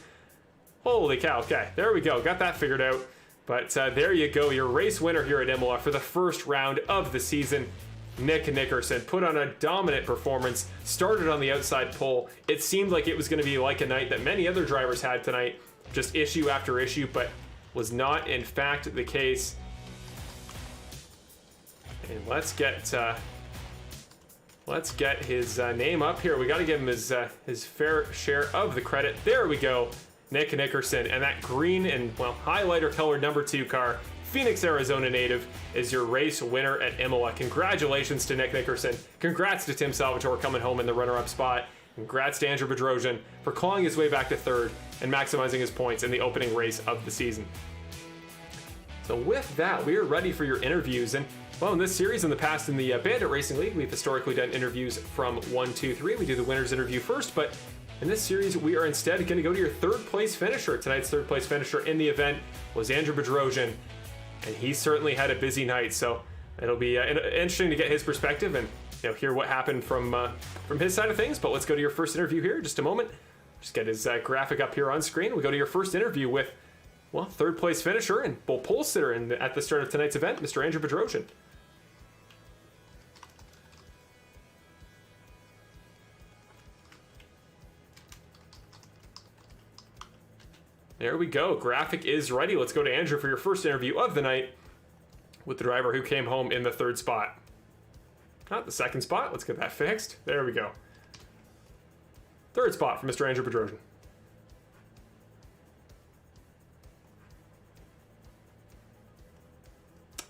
Holy cow. Okay, there we go. Got that figured out. But there you go, your race winner here at Imola for the first round of the season. Nick Nickerson put on a dominant performance, started on the outside pole. It seemed like it was going to be like a night that many other drivers had tonight, just issue after issue, but was not in fact the case. And let's get his name up here. We got to give him his fair share of the credit. There we go, Nick Nickerson, and that green and highlighter colored number 2 car, Phoenix, Arizona native, is your race winner at Imola. Congratulations to Nick Nickerson. Congrats to Tim Salvatore coming home in the runner-up spot. Congrats to Andrew Bedrosian for clawing his way back to 3rd and maximizing his points in the opening race of the season. So with that, we are ready for your interviews. And in this series in the past in the Bandit Racing League, we've historically done interviews from 1, 2, 3. We do the winner's interview first, but in this series, we are instead going to go to your 3rd place finisher. Tonight's 3rd place finisher in the event was Andrew Bedrosian, and he certainly had a busy night. So it'll be interesting to get his perspective and hear what happened from his side of things. But let's go to your first interview here in just a moment. Just get his graphic up here on screen. We go to your first interview with 3rd place finisher and pole sitter at the start of tonight's event, Mr. Andrew Bedrosian. There we go. Graphic is ready. Let's go to Andrew for your first interview of the night with the driver who came home in the 3rd spot. Not the 2nd spot. Let's get that fixed. There we go. 3rd spot for Mr. Andrew Bedrosian.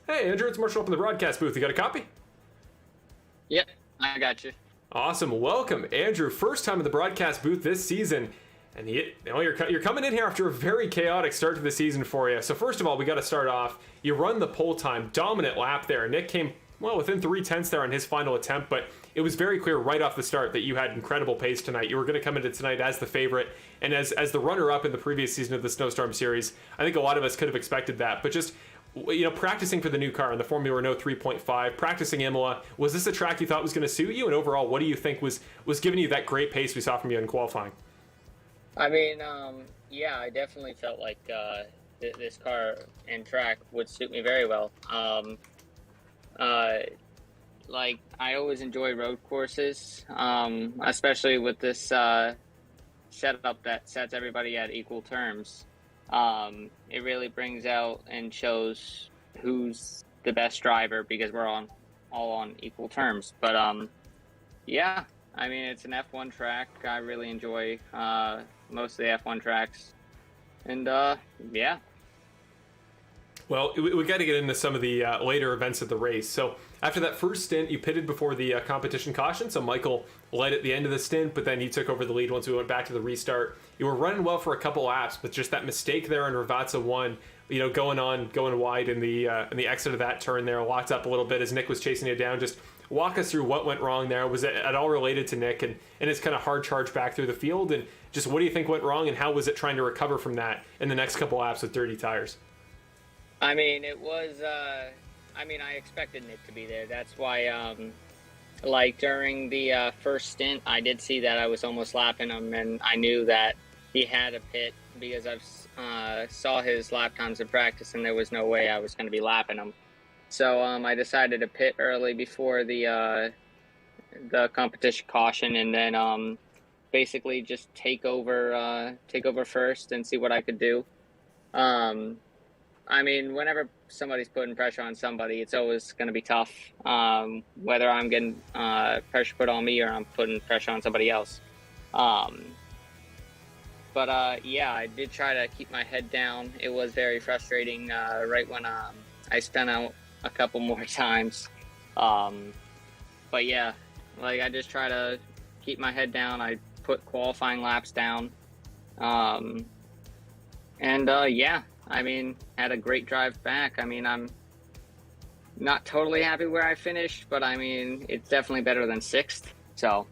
Hey, Andrew, it's Marshall up in the broadcast booth. You got a copy? Yep, I got you. Awesome. Welcome, Andrew. First time in the broadcast booth this season. And you're coming in here after a very chaotic start to the season for you. So first of all, we got to start off. You run the pole time, dominant lap there. Nick came within 3/10 there on his final attempt, but it was very clear right off the start that you had incredible pace tonight. You were going to come into tonight as the favorite, and as the runner-up in the previous season of the Snowstorm series. I think a lot of us could have expected that, but just practicing for the new car in the Formula Renault 3.5, practicing Imola, was this a track you thought was going to suit you? And overall, what do you think was giving you that great pace we saw from you in qualifying? I mean, yeah, I definitely felt like this car and track would suit me very well. Like, I always enjoy road courses, especially with this setup that sets everybody at equal terms. It really brings out and shows who's the best driver because we're all on equal terms. But yeah, I mean, it's an F1 track. I really enjoy most of the F1 tracks, and yeah. Well, we got to get into some of the later events of the race. So after that first stint, you pitted before the competition caution. So Michael led at the end of the stint, but then you took over the lead once we went back to the restart. You were running well for a couple laps, but just that mistake there in Ravazza 1, going wide in the exit of that turn there, locked up a little bit as Nick was chasing you down. Just walk us through what went wrong there. Was it at all related to Nick and his kind of hard charge back through the field? And just what do you think went wrong, and how was it trying to recover from that in the next couple laps with dirty tires? I mean, it was, I expected Nick to be there. That's why, like, during the first stint, I did see that I was almost lapping him, and I knew that he had a pit because I've saw his lap times in practice, and there was no way I was going to be lapping him. So I decided to pit early before the competition caution, and then basically just take over first and see what I could do. I mean, whenever somebody's putting pressure on somebody, it's always going to be tough, whether I'm getting pressure put on me or I'm putting pressure on somebody else. But yeah, I did try to keep my head down. It was very frustrating right when I spun out a couple more times. But yeah, like, I just try to keep my head down. I put qualifying laps down. Yeah. I mean, had a great drive back. I mean, I'm not totally happy where I finished, but I mean, it's definitely better than sixth. So.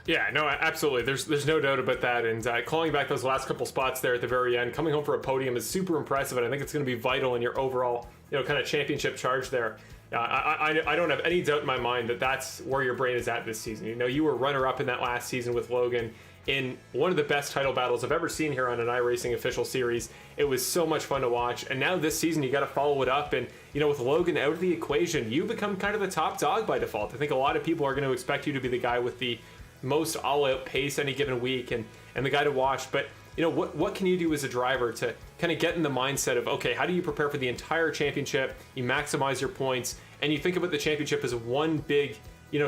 Yeah, no, absolutely. There's no doubt about that. And clawing back those last couple spots there at the very end, coming home for a podium is super impressive, and I think it's going to be vital in your overall, kind of championship charge there. I don't have any doubt in my mind that that's where your brain is at this season. You were runner-up in that last season with Logan in one of the best title battles I've ever seen here on an iRacing official series. It was so much fun to watch. And now this season, you got to follow it up. And, with Logan out of the equation, you become kind of the top dog by default. I think a lot of people are going to expect you to be the guy with the most all-out pace any given week and the guy to watch. But, what can you do as a driver to kind of get in the mindset of, okay, how do you prepare for the entire championship? You maximize your points, and you think about the championship as one big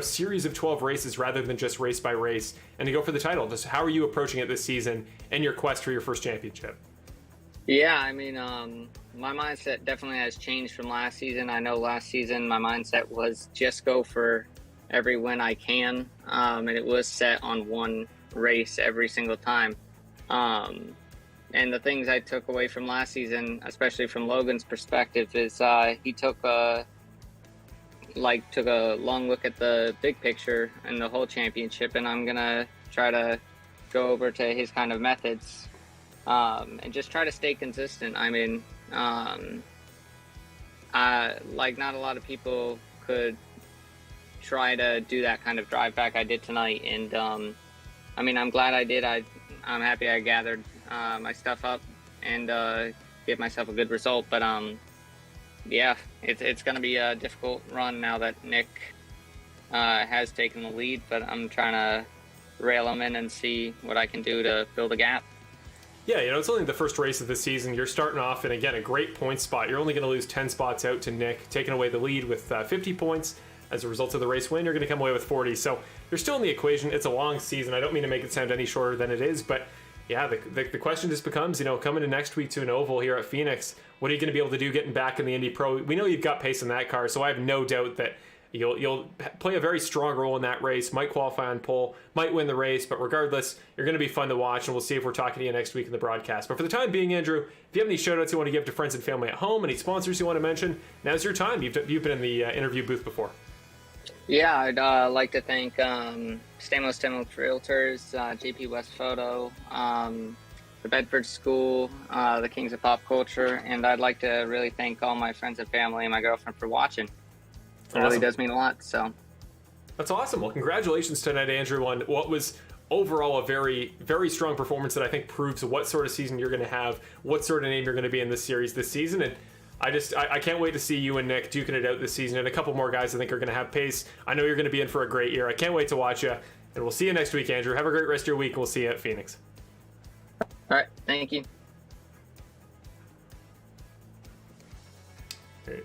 series of 12 races rather than just race by race, and to go for the title. Just how are you approaching it this season and your quest for your first championship? Yeah, I mean, my mindset definitely has changed from last season. I know last season my mindset was just go for every win I can, and it was set on one race every single time. And the things I took away from last season, especially from Logan's perspective, is he took a long look at the big picture and the whole championship, and I'm gonna try to go over to his kind of methods and just try to stay consistent. I mean, not a lot of people could try to do that kind of drive back I did tonight, and I mean, I'm glad I did. I'm happy I gathered my stuff up and gave myself a good result, but yeah, it's going to be a difficult run now that Nick has taken the lead, but I'm trying to rail him in and see what I can do to fill the gap. Yeah, it's only the first race of the season. You're starting off in, again, a great point spot. You're only going to lose 10 spots out to Nick, taking away the lead with 50 points. As a result of the race win, you're going to come away with 40. So you're still in the equation. It's a long season. I don't mean to make it sound any shorter than it is, but yeah, the question just becomes, coming to next week to an oval here at Phoenix, what are you going to be able to do getting back in the Indy Pro? We know you've got pace in that car, so I have no doubt that you'll play a very strong role in that race, might qualify on pole, might win the race, but regardless, you're going to be fun to watch, and we'll see if we're talking to you next week in the broadcast. But for the time being, Andrew, if you have any shout-outs you want to give to friends and family at home, any sponsors you want to mention, now's your time. You've been in the interview booth before. Yeah, I'd like to thank Stamos Realtors, JP West Photo, the Bedford School, the Kings of Pop Culture, and I'd like to really thank all my friends and family and my girlfriend for watching. It really does mean a lot. So that's awesome. Well, congratulations tonight, Andrew, on what was overall a very, very strong performance that I think proves what sort of season you're going to have, what sort of name you're going to be in this series this season. And I can't wait to see you and Nick duking it out this season, and a couple more guys I think are going to have pace. I know you're going to be in for a great year. I can't wait to watch you, and we'll see you next week, Andrew. Have a great rest of your week, and we'll see you at Phoenix. All right, thank you. Great.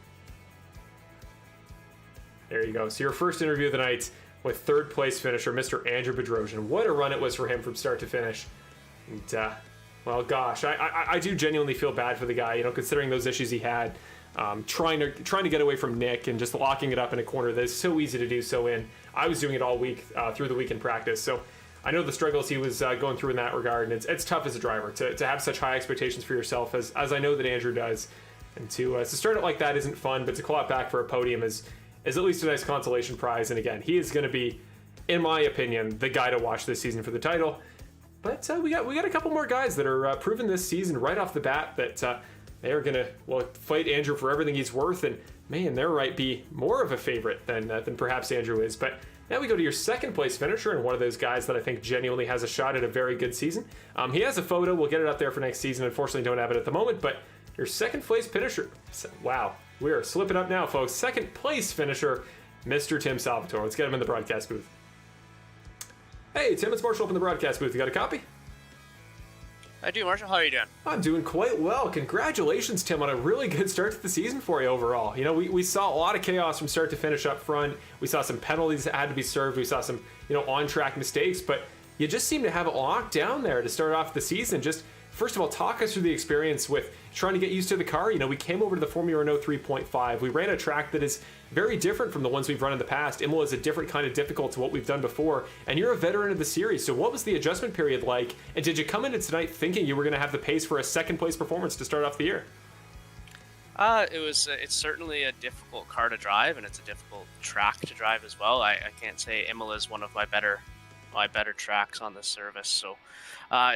There you go. So your first interview of the night with third place finisher, Mr. Andrew Bedrosian. What a run it was for him from start to finish. And, well, gosh, I do genuinely feel bad for the guy, considering those issues he had, trying to get away from Nick and just locking it up in a corner that is so easy to do so in. I was doing it all week through the week in practice, so I know the struggles he was going through in that regard, and it's tough as a driver to have such high expectations for yourself, as I know that Andrew does, and to start it like that isn't fun, but to claw it back for a podium is at least a nice consolation prize. And again, he is going to be, in my opinion, the guy to watch this season for the title. But we got a couple more guys that are proven this season right off the bat that they are going to fight Andrew for everything he's worth. And man, there might be more of a favorite than perhaps Andrew is. But now we go to your second place finisher, and one of those guys that I think genuinely has a shot at a very good season. He has a photo. We'll get it up there for next season. Unfortunately, don't have it at the moment. But your second place finisher. Wow, we are slipping up now, folks. Second place finisher, Mr. Tim Salvatore. Let's get him in the broadcast booth. Hey, Tim, it's Marshall up in the broadcast booth. You got a copy? I do, Marshall. How are you doing? I'm doing quite well. Congratulations, Tim, on a really good start to the season for you overall. We saw a lot of chaos from start to finish up front. We saw some penalties that had to be served. We saw some, on-track mistakes, but you just seem to have it locked down there to start off the season. Just, first of all, talk us through the experience with trying to get used to the car. We came over to the Formula Renault 3.5. We ran a track that is very different from the ones we've run in the past. Imola is a different kind of difficult to what we've done before, and you're a veteran of the series. So what was the adjustment period like, and did you come into tonight thinking you were going to have the pace for a second place performance to start off the year? It's certainly a difficult car to drive, and it's a difficult track to drive as well. I can't say Imola is one of my better tracks on the service. So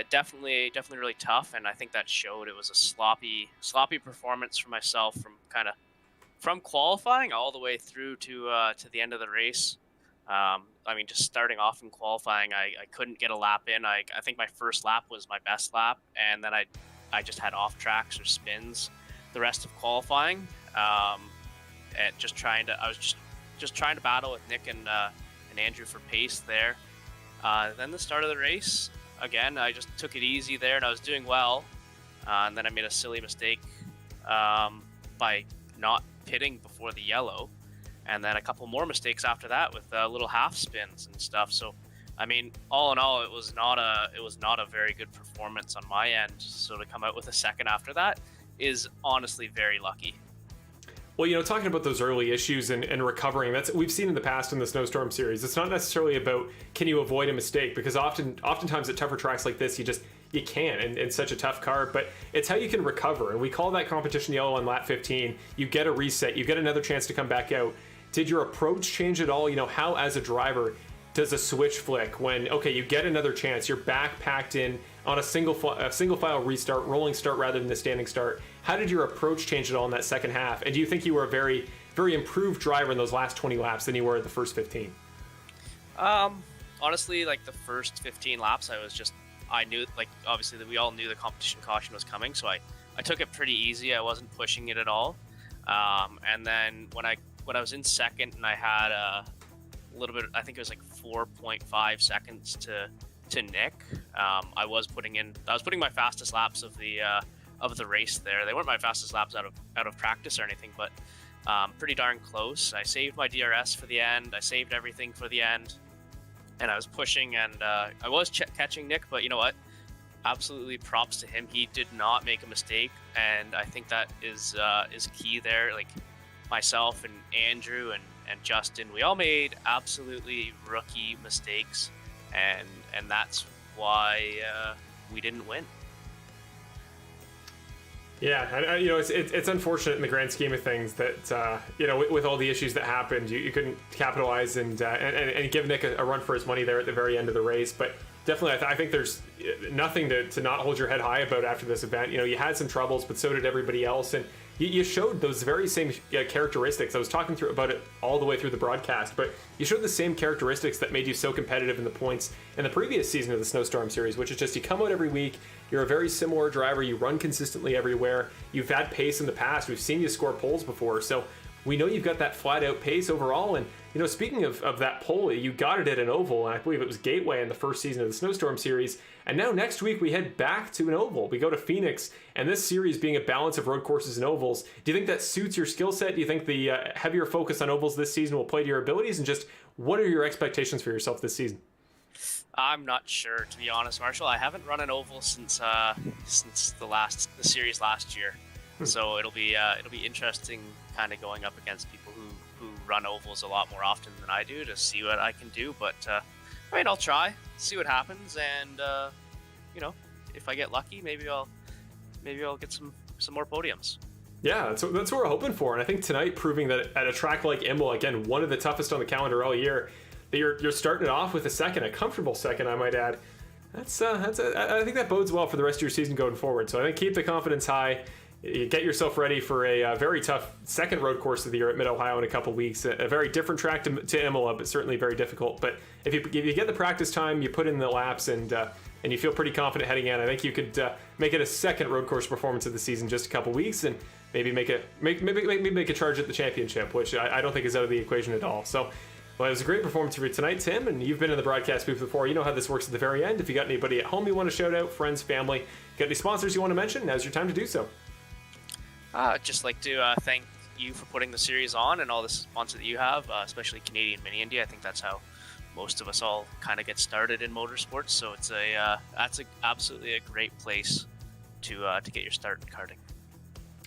definitely really tough, and I think that showed. It was a sloppy performance for myself from qualifying all the way through to the end of the race. Just starting off in qualifying, I couldn't get a lap in. I think my first lap was my best lap, and then I just had off tracks or spins the rest of qualifying. And I was just trying to battle with Nick and Andrew for pace there. Then the start of the race, again, I just took it easy there, and I was doing well. And then I made a silly mistake by not pitting before the yellow, and then a couple more mistakes after that with little half spins and stuff. So, all in all, it was not a very good performance on my end. So to come out with a second after that is honestly very lucky. Well, talking about those early issues and recovering, that's we've seen in the past in the Snowstorm series. It's not necessarily about can you avoid a mistake, because oftentimes at tougher tracks like this, you can in such a tough car, but it's how you can recover. And we call that competition yellow on lap 15. You get a reset, you get another chance to come back out. Did your approach change at all? How as a driver does a switch flick when, okay, you get another chance, you're back packed in on a single file restart, rolling start rather than the standing start? How did your approach change at all in that second half? And do you think you were a very, very improved driver in those last 20 laps than you were at the first 15? Honestly, the first 15 laps, I knew, obviously that we all knew the competition caution was coming, so I took it pretty easy. I wasn't pushing it at all. And then when I was in second and I had a little bit, I think it was 4.5 seconds to Nick, I was putting my fastest laps of the race there. They weren't my fastest laps out of practice or anything, but pretty darn close. I saved my DRS for the end. I saved everything for the end, and I was pushing, and I was catching Nick. But you know what? Absolutely props to him. He did not make a mistake, and I think that is key there. Myself and Andrew and Justin, we all made absolutely rookie mistakes, and that's why we didn't win. Yeah, and it's unfortunate in the grand scheme of things that with all the issues that happened, you couldn't capitalize and give Nick a run for his money there at the very end of the race. But definitely, I think there's nothing to not hold your head high about after this event. You had some troubles, but so did everybody else, and you showed those very same characteristics. I was talking about it all the way through the broadcast, but you showed the same characteristics that made you so competitive in the points in the previous season of the Snowstorm series, which is just you come out every week, you're a very similar driver, you run consistently everywhere, you've had pace in the past, we've seen you score poles before, so we know you've got that flat out pace overall. And speaking of that pole, you got it at an oval, and I believe it was Gateway in the first season of the Snowstorm series. And now next week we head back to an oval. We go to Phoenix, and this series being a balance of road courses and ovals, do you think that suits your skill set? Do you think the heavier focus on ovals this season will play to your abilities? And just what are your expectations for yourself this season? I'm not sure, to be honest, Marshall. I haven't run an oval since the series last year, so it'll be interesting, kind of going up against people who run ovals a lot more often than I do to see what I can do. But I'll try, see what happens, and if I get lucky, maybe I'll get some more podiums. Yeah, that's what we're hoping for. And I think tonight proving that at a track like Imola, again, one of the toughest on the calendar all year, that you're starting it off with a comfortable second, I might add. I think that bodes well for the rest of your season going forward. So I think keep the confidence high. You get yourself ready for a very tough second road course of the year at Mid-Ohio in a couple weeks. A very different track to Imola, but certainly very difficult. But if you get the practice time, you put in the laps, and you feel pretty confident heading in, I think you could make it a second road course performance of the season just a couple weeks, and maybe make a charge at the championship, which I don't think is out of the equation at all. So. Well, it was a great performance for you tonight, Tim, and you've been in the broadcast booth before. You know how this works at the very end. If you got anybody at home you want to shout out, friends, family, got any sponsors you want to mention, now's your time to do so. I'd just like to thank you for putting the series on and all the sponsors that you have, especially Canadian Mini Indy. I think that's how most of us all kind of get started in motorsports. So it's absolutely a great place to get your start in karting.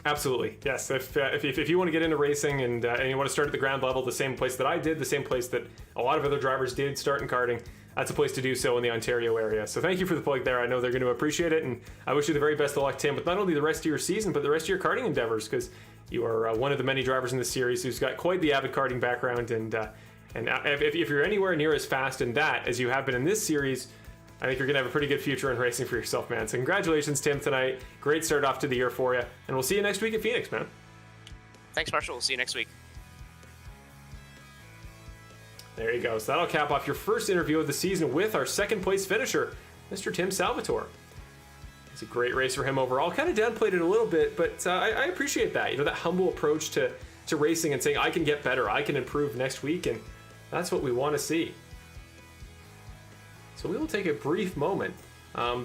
Absolutely, yes. If you want to get into racing and you want to start at the ground level, the same place that I did, the same place that a lot of other drivers did start in karting, that's a place to do so in the Ontario area. So thank you for the plug there. I know they're going to appreciate it, and I wish you the very best of luck, Tim, with not only the rest of your season, but the rest of your karting endeavors, because you are one of the many drivers in this series who's got quite the avid karting background, and if you're anywhere near as fast in that as you have been in this series, I think you're going to have a pretty good future in racing for yourself, man. So congratulations, Tim, tonight. Great start off to the year for you. And we'll see you next week at Phoenix, man. Thanks, Marshall. We'll see you next week. There you go. So that'll cap off your first interview of the season with our second place finisher, Mr. Tim Salvatore. It's a great race for him overall. Kind of downplayed it a little bit, but I appreciate that. That humble approach to racing and saying, I can get better, I can improve next week, and that's what we want to see. So we will take a brief moment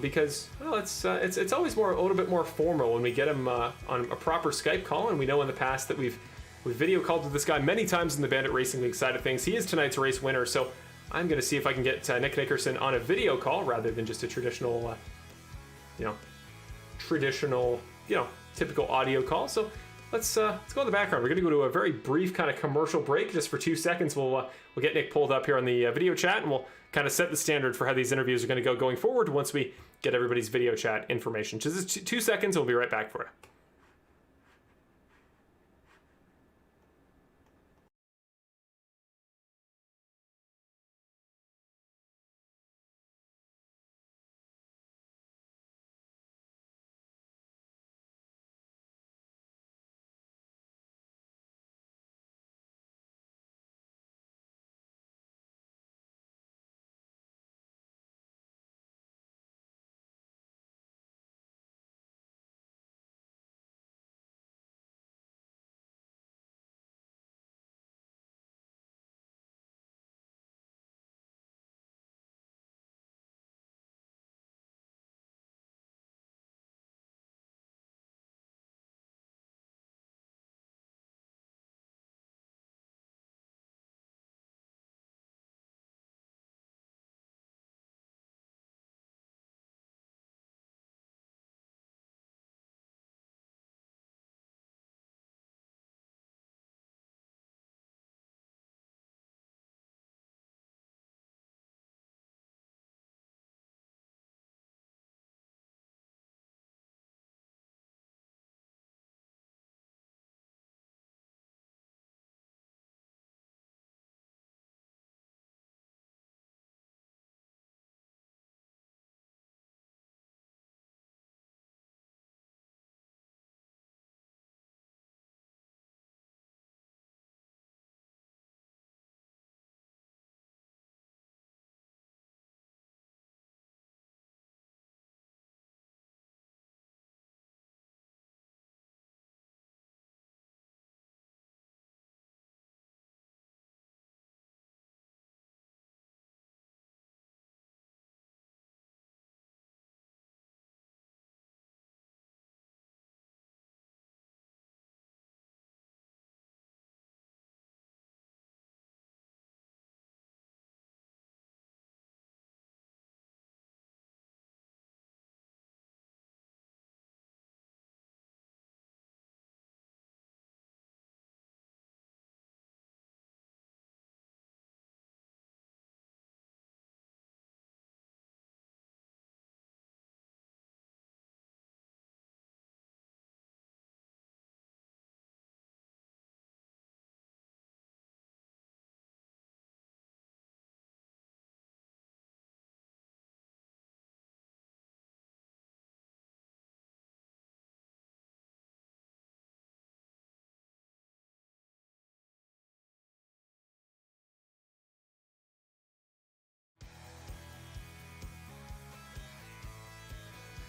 because it's always a little bit more formal when we get him on a proper Skype call, and we know in the past that we've video called with this guy many times in the Bandit Racing League side of things. He is tonight's race winner, so I'm going to see if I can get Nick Nickerson on a video call rather than just a traditional typical audio call. So let's go in the background. We're going to go to a very brief kind of commercial break just for 2 seconds. We'll get Nick pulled up here on the video chat, and we'll kind of set the standard for how these interviews are going to go going forward once we get everybody's video chat information. Just 2 seconds, we'll be right back for you.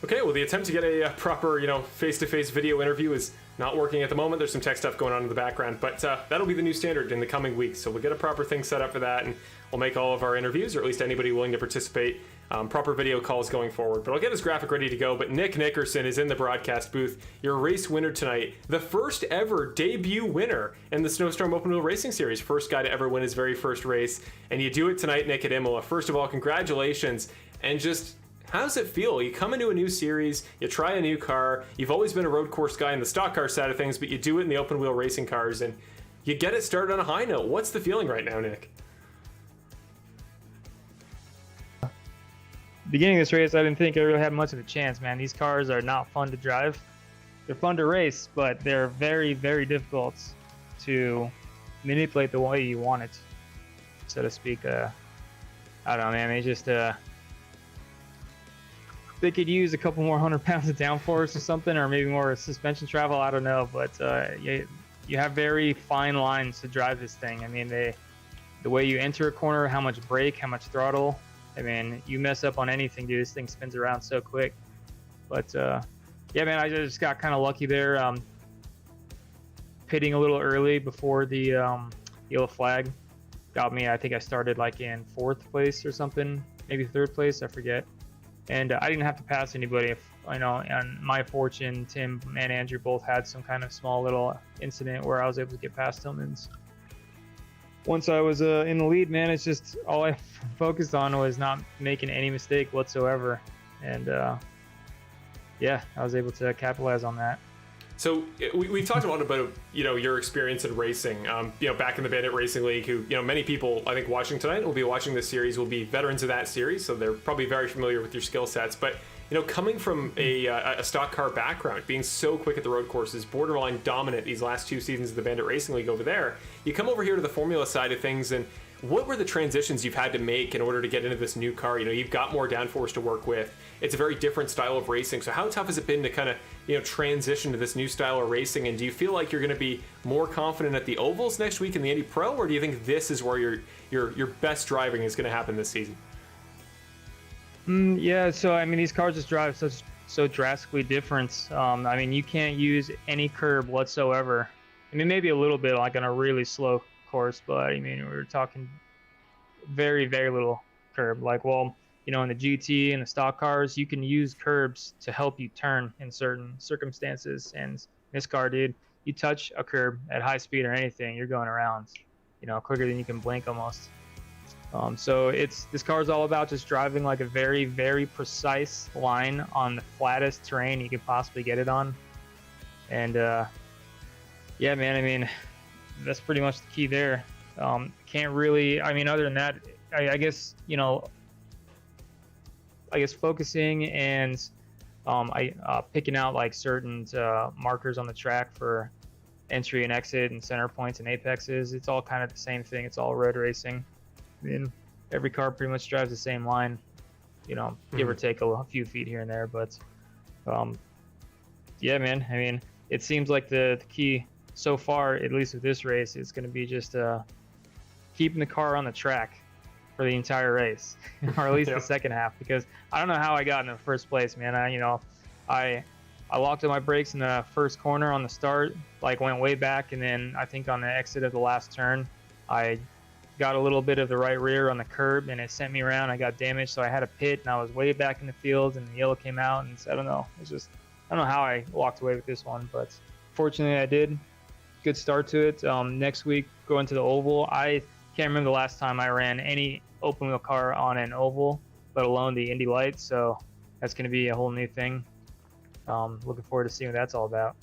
Okay, well, the attempt to get a proper, face-to-face video interview is not working at the moment. There's some tech stuff going on in the background, but that'll be the new standard in the coming weeks. So we'll get a proper thing set up for that, and we'll make all of our interviews, or at least anybody willing to participate, proper video calls going forward. But I'll get his graphic ready to go. But Nick Nickerson is in the broadcast booth. Your race winner tonight, the first ever debut winner in the Snowstorm Open Wheel Racing Series. First guy to ever win his very first race, and you do it tonight, Nick, at Imola. First of all, congratulations, and just how does it feel? You come into a new series, you try a new car, you've always been a road course guy in the stock car side of things, but you do it in the open wheel racing cars, and you get it started on a high note. What's the feeling right now, Nick? Beginning of this race, I didn't think I really had much of a chance, man. These cars are not fun to drive. They're fun to race, but they're very, very difficult to manipulate the way you want it, so to speak. I don't know, man. They just... they could use a couple more 100 pounds of downforce or something, or maybe more suspension travel. I don't know, but you have very fine lines to drive this thing. I mean, the way you enter a corner, how much brake, how much throttle. I mean, you mess up on anything, dude. This thing spins around so quick. But yeah, man, I just got kind of lucky there. Pitting a little early before the yellow flag got me. I think I started like in 4th place or something, maybe 3rd place. I forget. And I didn't have to pass anybody. And my fortune, Tim and Andrew both had some kind of small little incident where I was able to get past them. And once I was in the lead, man, it's just all I focused on was not making any mistake whatsoever. And yeah, I was able to capitalize on that. So we talked a lot about your experience in racing. Back in the Bandit Racing League, who many people I think watching tonight will be watching this series will be veterans of that series, so they're probably very familiar with your skill sets. But coming from a stock car background, being so quick at the road courses, borderline dominant these last 2 seasons of the Bandit Racing League over there, you come over here to the Formula side of things, and what were the transitions you've had to make in order to get into this new car? You've got more downforce to work with. It's a very different style of racing. So how tough has it been to kind of, transition to this new style of racing? And do you feel like you're going to be more confident at the ovals next week in the Indy Pro, or do you think this is where your best driving is going to happen this season? Yeah, so I mean, these cars just drive so drastically different. I mean, you can't use any curb whatsoever. I mean, maybe a little bit like on a really slow course, but I mean, we're talking very, very little curb. Like, well, in the GT and the stock cars, you can use curbs to help you turn in certain circumstances. And this car, dude, you touch a curb at high speed or anything, you're going around, quicker than you can blink almost. So this car is all about just driving like a very, very precise line on the flattest terrain you could possibly get it on. And yeah, man, I mean, that's pretty much the key there. Can't really, I mean, other than that, I guess, focusing and picking out like certain markers on the track for entry and exit and center points and apexes. It's all kind of the same thing. It's all road racing. I mean, every car pretty much drives the same line, give or take a few feet here and there. But yeah, man, I mean, it seems like the key so far, at least with this race, is going to be just keeping the car on the track for the entire race, or at least the second half, because I don't know how I got in the first place, man. I locked on my brakes in the first corner on the start, like went way back, and then I think on the exit of the last turn, I got a little bit of the right rear on the curb, and it sent me around. I got damaged, so I had a pit, and I was way back in the field, and the yellow came out, and I don't know. I don't know how I walked away with this one, but fortunately I did. Good start to it. Next week, going to the oval. I can't remember the last time I ran any open wheel car on an oval, let alone the Indy Lights. So that's going to be a whole new thing. Looking forward to seeing what that's all about.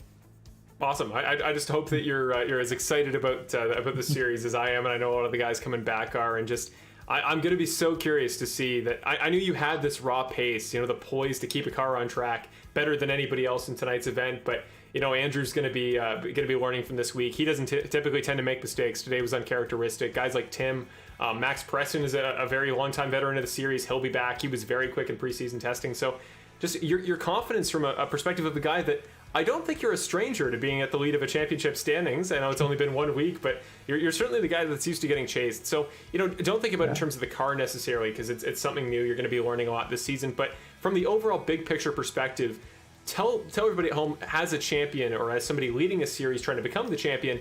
Awesome. I just hope that you're as excited about the series as I am, and I know a lot of the guys coming back are. And just I'm going to be so curious to see that. I knew you had this raw pace, the poise to keep a car on track better than anybody else in tonight's event, but. Andrew's going to be learning from this week. He doesn't typically tend to make mistakes. Today was uncharacteristic. Guys like Tim, Max Preston is a very long-time veteran of the series. He'll be back. He was very quick in preseason testing. So just your confidence from a perspective of the guy that I don't think you're a stranger to being at the lead of a championship standings. I know it's only been 1 week, but you're certainly the guy that's used to getting chased. So, don't think about it in terms of the car necessarily, because it's something new. You're going to be learning a lot this season. But from the overall big picture perspective, tell everybody at home, as a champion or as somebody leading a series trying to become the champion,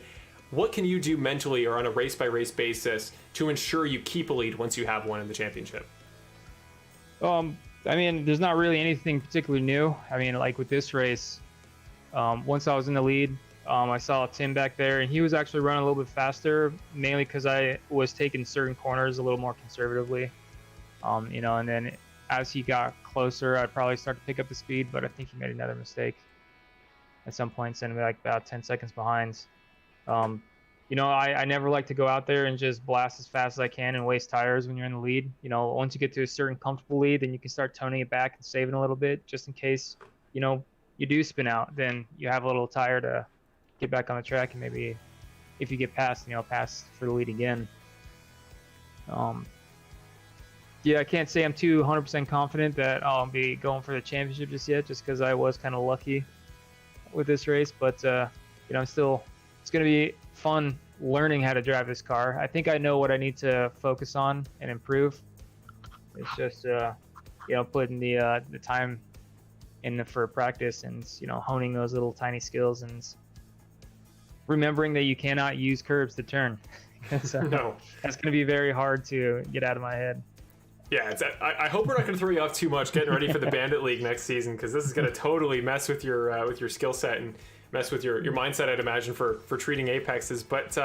what can you do mentally or on a race-by-race basis to ensure you keep a lead once you have one in the championship? I mean, there's not really anything particularly new. I mean, like with this race, once I was in the lead, I saw Tim back there, and he was actually running a little bit faster, mainly because I was taking certain corners a little more conservatively. And then as he got closer, I'd probably start to pick up the speed, but I think he made another mistake at some point, sending me like about 10 seconds behind. I never like to go out there and just blast as fast as I can and waste tires when you're in the lead. Once you get to a certain comfortable lead, then you can start toning it back and saving a little bit, just in case, you do spin out. Then you have a little tire to get back on the track, and maybe if you get past, pass for the lead again. I can't say I'm too 100% confident that I'll be going for the championship just yet, just because I was kind of lucky with this race. But I'm still. It's going to be fun learning how to drive this car. I think I know what I need to focus on and improve. It's just, putting the time in for practice and, honing those little tiny skills and remembering that you cannot use curbs to turn. No. That's going to be very hard to get out of my head. Yeah, I hope we're not going to throw you off too much getting ready for the Bandit League next season, because this is going to totally mess with your skill set and mess with your mindset, I'd imagine, for treating apexes. But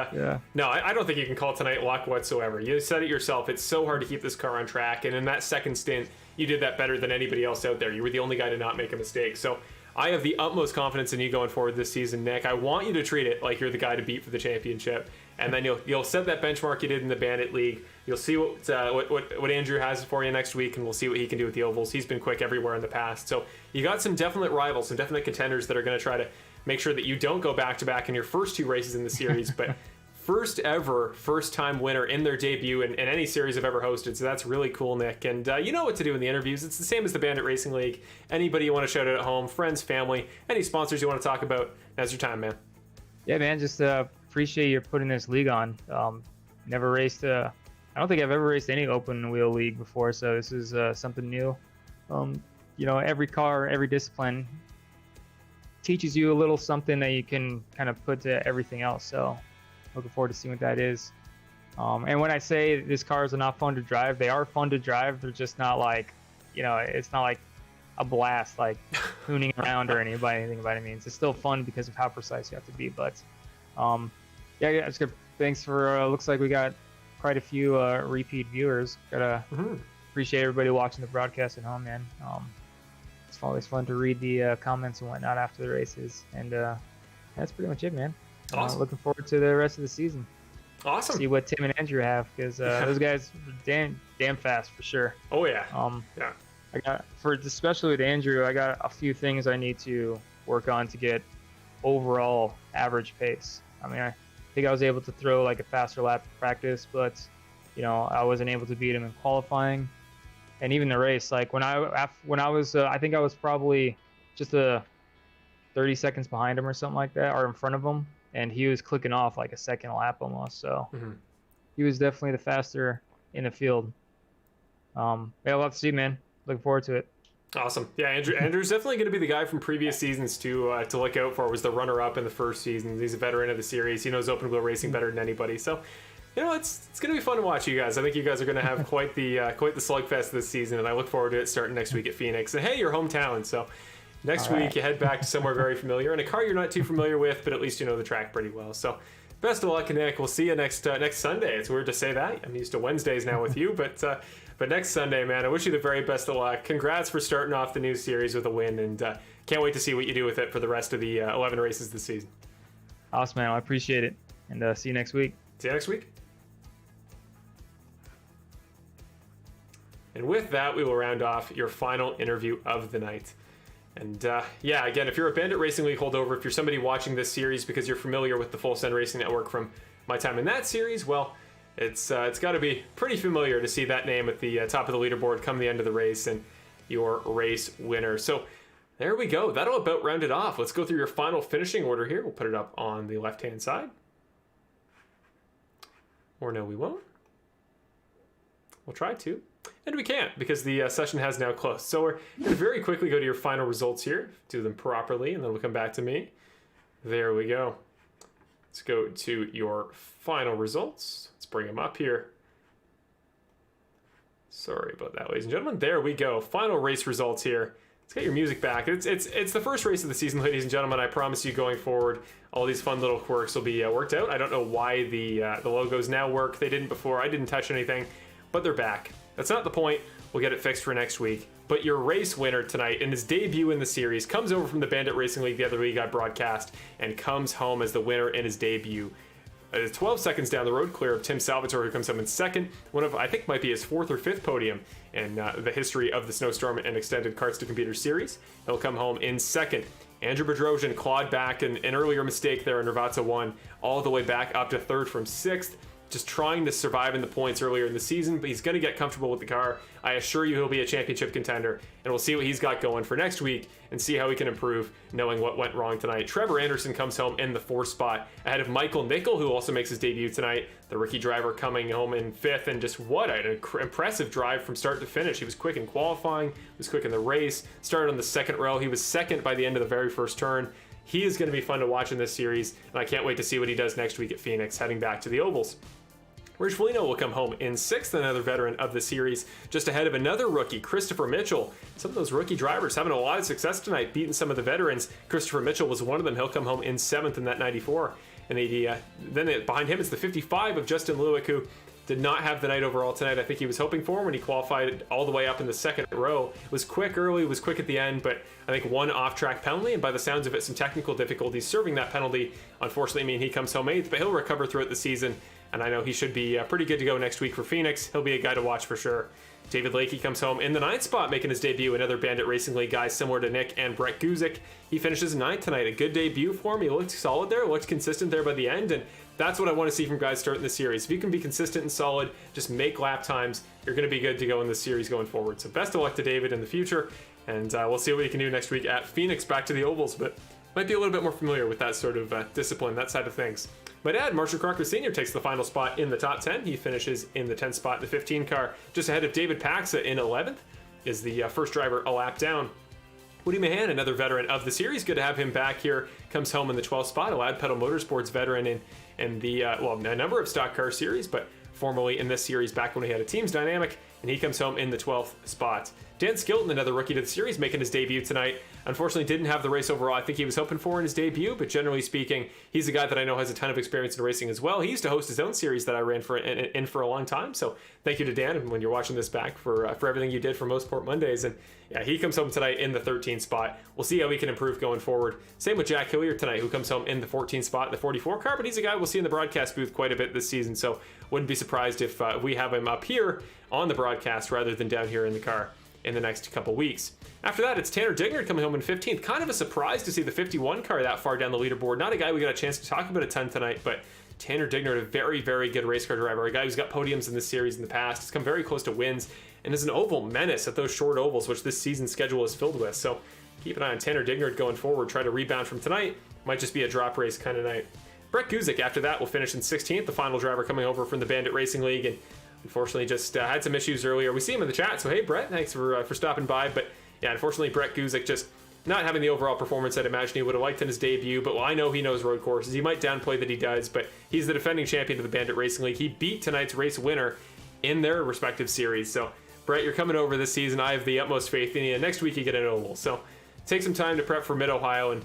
no, I don't think you can call tonight luck whatsoever. You said it yourself. It's so hard to keep this car on track, and in that second stint, you did that better than anybody else out there. You were the only guy to not make a mistake. So I have the utmost confidence in you going forward this season, Nick. I want you to treat it like you're the guy to beat for the championship, and then you'll set that benchmark you did in the Bandit League. You'll see what Andrew has for you next week, and we'll see what he can do with the ovals. He's been quick everywhere in the past. So you got some definite rivals, some definite contenders that are going to try to make sure that you don't go back-to-back in your first 2 races in the series, but first-time winner in their debut in any series I've ever hosted, so that's really cool, Nick. And you know what to do in the interviews. It's the same as the Bandit Racing League. Anybody you want to shout out at home, friends, family, any sponsors you want to talk about, now's your time, man. Yeah, man, just appreciate you putting this league on. Never raced, I don't think I've ever raced any open wheel league before, so this is something new. Every car, every discipline teaches you a little something that you can kind of put to everything else. So looking forward to seeing what that is. And when I say these cars are not fun to drive, they are fun to drive. They're just not like, it's not like a blast, like hooning around or anything by any means. It's still fun because of how precise you have to be. But it's good. Thanks for, looks like we got quite a few repeat viewers. Gotta appreciate everybody watching the broadcast at home, man. It's always fun to read the comments and whatnot after the races, and that's pretty much it, man. Awesome. Looking forward to the rest of the season. Awesome. See what Tim and Andrew have, because those guys are damn fast for sure. Oh yeah. Yeah. I got especially with Andrew, I got a few things I need to work on to get overall average pace. I mean, I think I was able to throw like a faster lap in practice, but I wasn't able to beat him in qualifying. And even the race, like when I was, I think I was probably just 30 seconds behind him or something like that, or in front of him, and he was clicking off like a second lap almost. So he was definitely the faster in the field. We'll have to see, man. Looking forward to it. Awesome. Yeah, Andrew's definitely going to be the guy from previous seasons to look out for. Was the runner-up in the first season. He's a veteran of the series. He knows open wheel racing better than anybody. So. It's going to be fun to watch you guys. I think you guys are going to have quite the slugfest this season, and I look forward to it starting next week at Phoenix. And hey, your hometown, so next week you head back to somewhere very familiar, and a car you're not too familiar with, but at least you know the track pretty well. So best of luck, Nick. We'll see you next Sunday. It's weird to say that. I'm used to Wednesdays now with you, but next Sunday, man, I wish you the very best of luck. Congrats for starting off the new series with a win, and can't wait to see what you do with it for the rest of the 11 races this season. Awesome, man. I appreciate it, and see you next week. See you next week. And with that, we will round off your final interview of the night. And again, if you're a Bandit Racing League holdover, if you're somebody watching this series because you're familiar with the Full Send Racing Network from my time in that series, well, it's got to be pretty familiar to see that name at the top of the leaderboard come the end of the race and your race winner. So There we go. That'll about round it off. Let's go through your final finishing order here. We'll put it up on the left-hand side. Or no, we won't. We'll try to. And we can't because the session has now closed. So we're going to very quickly go to your final results here. Do them properly, and then we'll come back to me. There we go. Let's go to your final results. Let's bring them up here. Sorry about that, ladies and gentlemen. There we go. Final race results here. Let's get your music back. It's the first race of the season, ladies and gentlemen. I promise you going forward, all these fun little quirks will be worked out. I don't know why the logos now work. They didn't before. I didn't touch anything, but they're back. That's not the point. We'll get it fixed for next week. But your race winner tonight, in his debut in the series, comes over from the Bandit Racing League the other week I broadcast, and comes home as the winner in his debut. 12 seconds down the road, clear of Tim Salvatore, who comes home in second. One of, I think, might be his fourth or fifth podium in the history of the Snowstorm and Extended Carts to Computers series. He'll come home in second. Andrew Bedrosian clawed back an earlier mistake there in Rivazza 1, all the way back up to third from sixth. Just trying to survive in the points earlier in the season, but he's going to get comfortable with the car. I assure you he'll be a championship contender, and we'll see what he's got going for next week and see how he can improve knowing what went wrong tonight. Trevor Anderson comes home in the fourth spot ahead of Michael Nickel, who also makes his debut tonight. The rookie driver coming home in fifth, and just what an impressive drive from start to finish. He was quick in qualifying, was quick in the race, started on the second row. He was second by the end of the very first turn. He is going to be fun to watch in this series, and I can't wait to see what he does next week at Phoenix, heading back to the Ovals. Rich Foligno will come home in sixth, another veteran of the series, just ahead of another rookie, Christopher Mitchell. Some of those rookie drivers having a lot of success tonight, beating some of the veterans. Christopher Mitchell was one of them. He'll come home in seventh in that 94. And then behind him, it's the 55 of Justin Lewick, who did not have the night overall tonight I think he was hoping for when he qualified all the way up in the second row. Was quick early, was quick at the end, but I think one off-track penalty, and by the sounds of it, some technical difficulties serving that penalty. Unfortunately, I mean, he comes home eighth, but he'll recover throughout the season, and I know he should be pretty good to go next week for Phoenix. He'll be a guy to watch for sure. David Lakey comes home in the ninth spot, making his debut. Another Bandit Racing League guy similar to Nick and Brett Guzik. He finishes ninth tonight. A good debut for him. He looked solid there, looked consistent there by the end, and that's what I want to see from guys starting the series. If you can be consistent and solid, just make lap times, you're going to be good to go in this series going forward. So best of luck to David in the future, and we'll see what he can do next week at Phoenix, back to the Ovals, but might be a little bit more familiar with that sort of discipline, that side of things. My dad, Marshall Crocker Sr., takes the final spot in the top 10. He finishes in the 10th spot in the 15 car, just ahead of David Paxa in 11th, is the first driver a lap down. Woody Mahan, another veteran of the series, good to have him back here, comes home in the 12th spot, a Lad Pedal Motorsports veteran in the, a number of stock car series, but formerly in this series back when we had a teams dynamic, and he comes home in the 12th spot. Dan Skilton, another rookie to the series, making his debut tonight. Unfortunately, didn't have the race overall I think he was hoping for in his debut, but generally speaking, he's a guy that I know has a ton of experience in racing as well. He used to host his own series that I ran for a long time, so thank you to Dan, and when you're watching this back, for everything you did for Motorsport Mondays. And yeah, he comes home tonight in the 13th spot. We'll see how he can improve going forward. Same with Jack Hillier tonight, who comes home in the 14th spot in the 44 car, but he's a guy we'll see in the broadcast booth quite a bit this season, so wouldn't be surprised if we have him up here on the broadcast rather than down here in the car in the next couple weeks. After that, it's Tanner Dignard coming home in 15th. Kind of a surprise to see the 51 car that far down the leaderboard. Not a guy we got a chance to talk about a ton tonight, but Tanner Dignard, a very, very good race car driver, a guy who's got podiums in this series in the past. He's come very close to wins and is an oval menace at those short ovals, which this season's schedule is filled with. So keep an eye on Tanner Dignard going forward. Try to rebound from tonight. Might just be a drop race kind of night. Brett Guzik, after that, will finish in 16th, the final driver coming over from the Bandit Racing League, and unfortunately just had some issues earlier. We see him in the chat, so hey Brett, thanks for stopping by. But yeah, unfortunately Brett Guzik just not having the overall performance I'd imagine he would have liked in his debut. But I know he knows road courses. He might downplay that he does, but he's the defending champion of the Bandit Racing League. He beat tonight's race winner in their respective series. So Brett, you're coming over this season. I have the utmost faith in you. And next week you get an oval. So take some time to prep for Mid-Ohio, and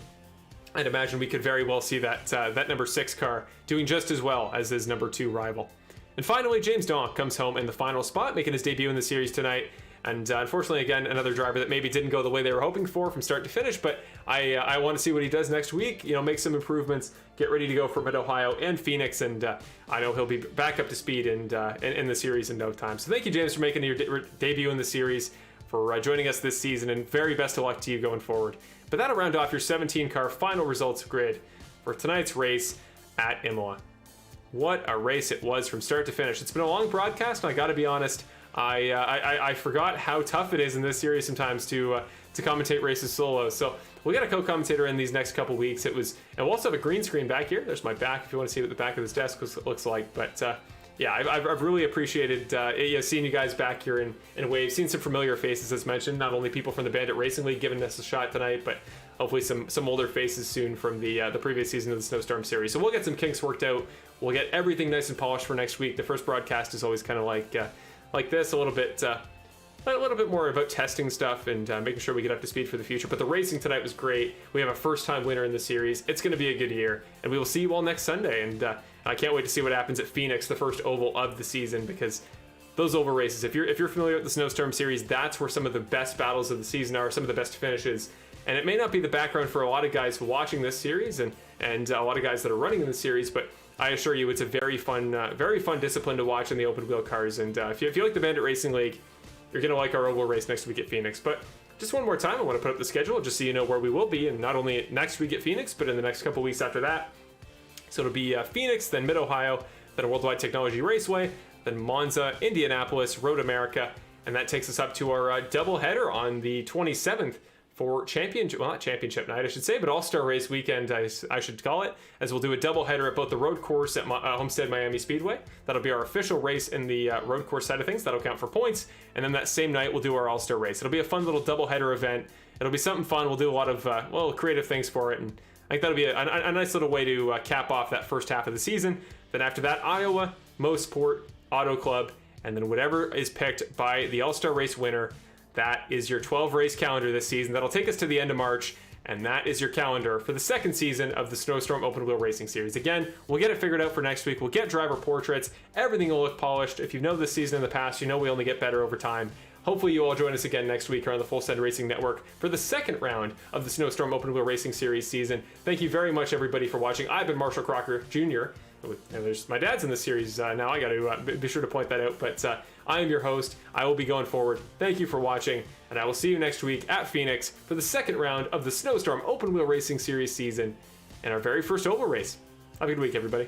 I'd imagine we could very well see that number 6 car doing just as well as his number 2 rival. And finally, James Donk comes home in the final spot, making his debut in the series tonight. And unfortunately, again, another driver that maybe didn't go the way they were hoping for from start to finish. But I want to see what he does next week. You know, make some improvements, get ready to go for Mid-Ohio and Phoenix. And I know he'll be back up to speed in the series in no time. So thank you, James, for making your debut in the series, for joining us this season, and very best of luck to you going forward. But that'll round off your 17-car final results grid for tonight's race at Imola. What a race it was from start to finish. It's been a long broadcast, and I gotta be honest, I forgot how tough it is in this series sometimes to commentate races solo. So we got a co-commentator in these next couple weeks. And we'll also have a green screen back here. There's my back if you want to see what the back of this desk looks like. But yeah, I've really appreciated seeing you guys back here in waves, seeing some familiar faces as mentioned. Not only people from the Bandit Racing League giving us a shot tonight, but hopefully some older faces soon from the previous season of the Snowstorm series. So we'll get some kinks worked out. We'll get everything nice and polished for next week. The first broadcast is always kind of like this, a little bit more about testing stuff and making sure we get up to speed for the future. But the racing tonight was great. We have a first-time winner in the series. It's going to be a good year, and we will see you all next Sunday. And I can't wait to see what happens at Phoenix, the first oval of the season, because those oval races, if you're familiar with the Snowstorm series, that's where some of the best battles of the season are, some of the best finishes. And it may not be the background for a lot of guys watching this series and a lot of guys that are running in the series, but I assure you it's a very fun discipline to watch in the open wheel cars. And if you like the Bandit Racing League, you're going to like our oval race next week at Phoenix. But just one more time, I want to put up the schedule just so you know where we will be, and not only next week at Phoenix, but in the next couple weeks after that. So it'll be Phoenix, then Mid-Ohio, then a Worldwide Technology Raceway, then Monza, Indianapolis, Road America, and that takes us up to our doubleheader on the 27th for not championship night, I should say, but All-Star Race weekend, I should call it, as we'll do a doubleheader at both the road course at Homestead Miami Speedway. That'll be our official race in the road course side of things. That'll count for points. And then that same night, we'll do our All-Star Race. It'll be a fun little doubleheader event. It'll be something fun. We'll do a lot of creative things for it, and I think that'll be a nice little way to cap off that first half of the season. Then after that, Iowa, Mosport, Auto Club, and then whatever is picked by the All-Star Race winner. That is your 12 race calendar this season. That'll take us to the end of March, and that is your calendar for the second season of the Snowstorm Open Wheel Racing Series. Again, we'll get it figured out for next week. We'll get driver portraits. Everything will look polished. If you know this season in the past, you know we only get better over time. Hopefully you all join us again next week here on the Full Send Racing Network for the second round of the Snowstorm Open Wheel Racing Series season. Thank you very much, everybody, for watching. I've been Marshall Crocker Jr. And there's my dad's in this series now. I got to be sure to point that out. But I am your host. I will be going forward. Thank you for watching, and I will see you next week at Phoenix for the second round of the Snowstorm Open Wheel Racing Series season and our very first oval race. Have a good week, everybody.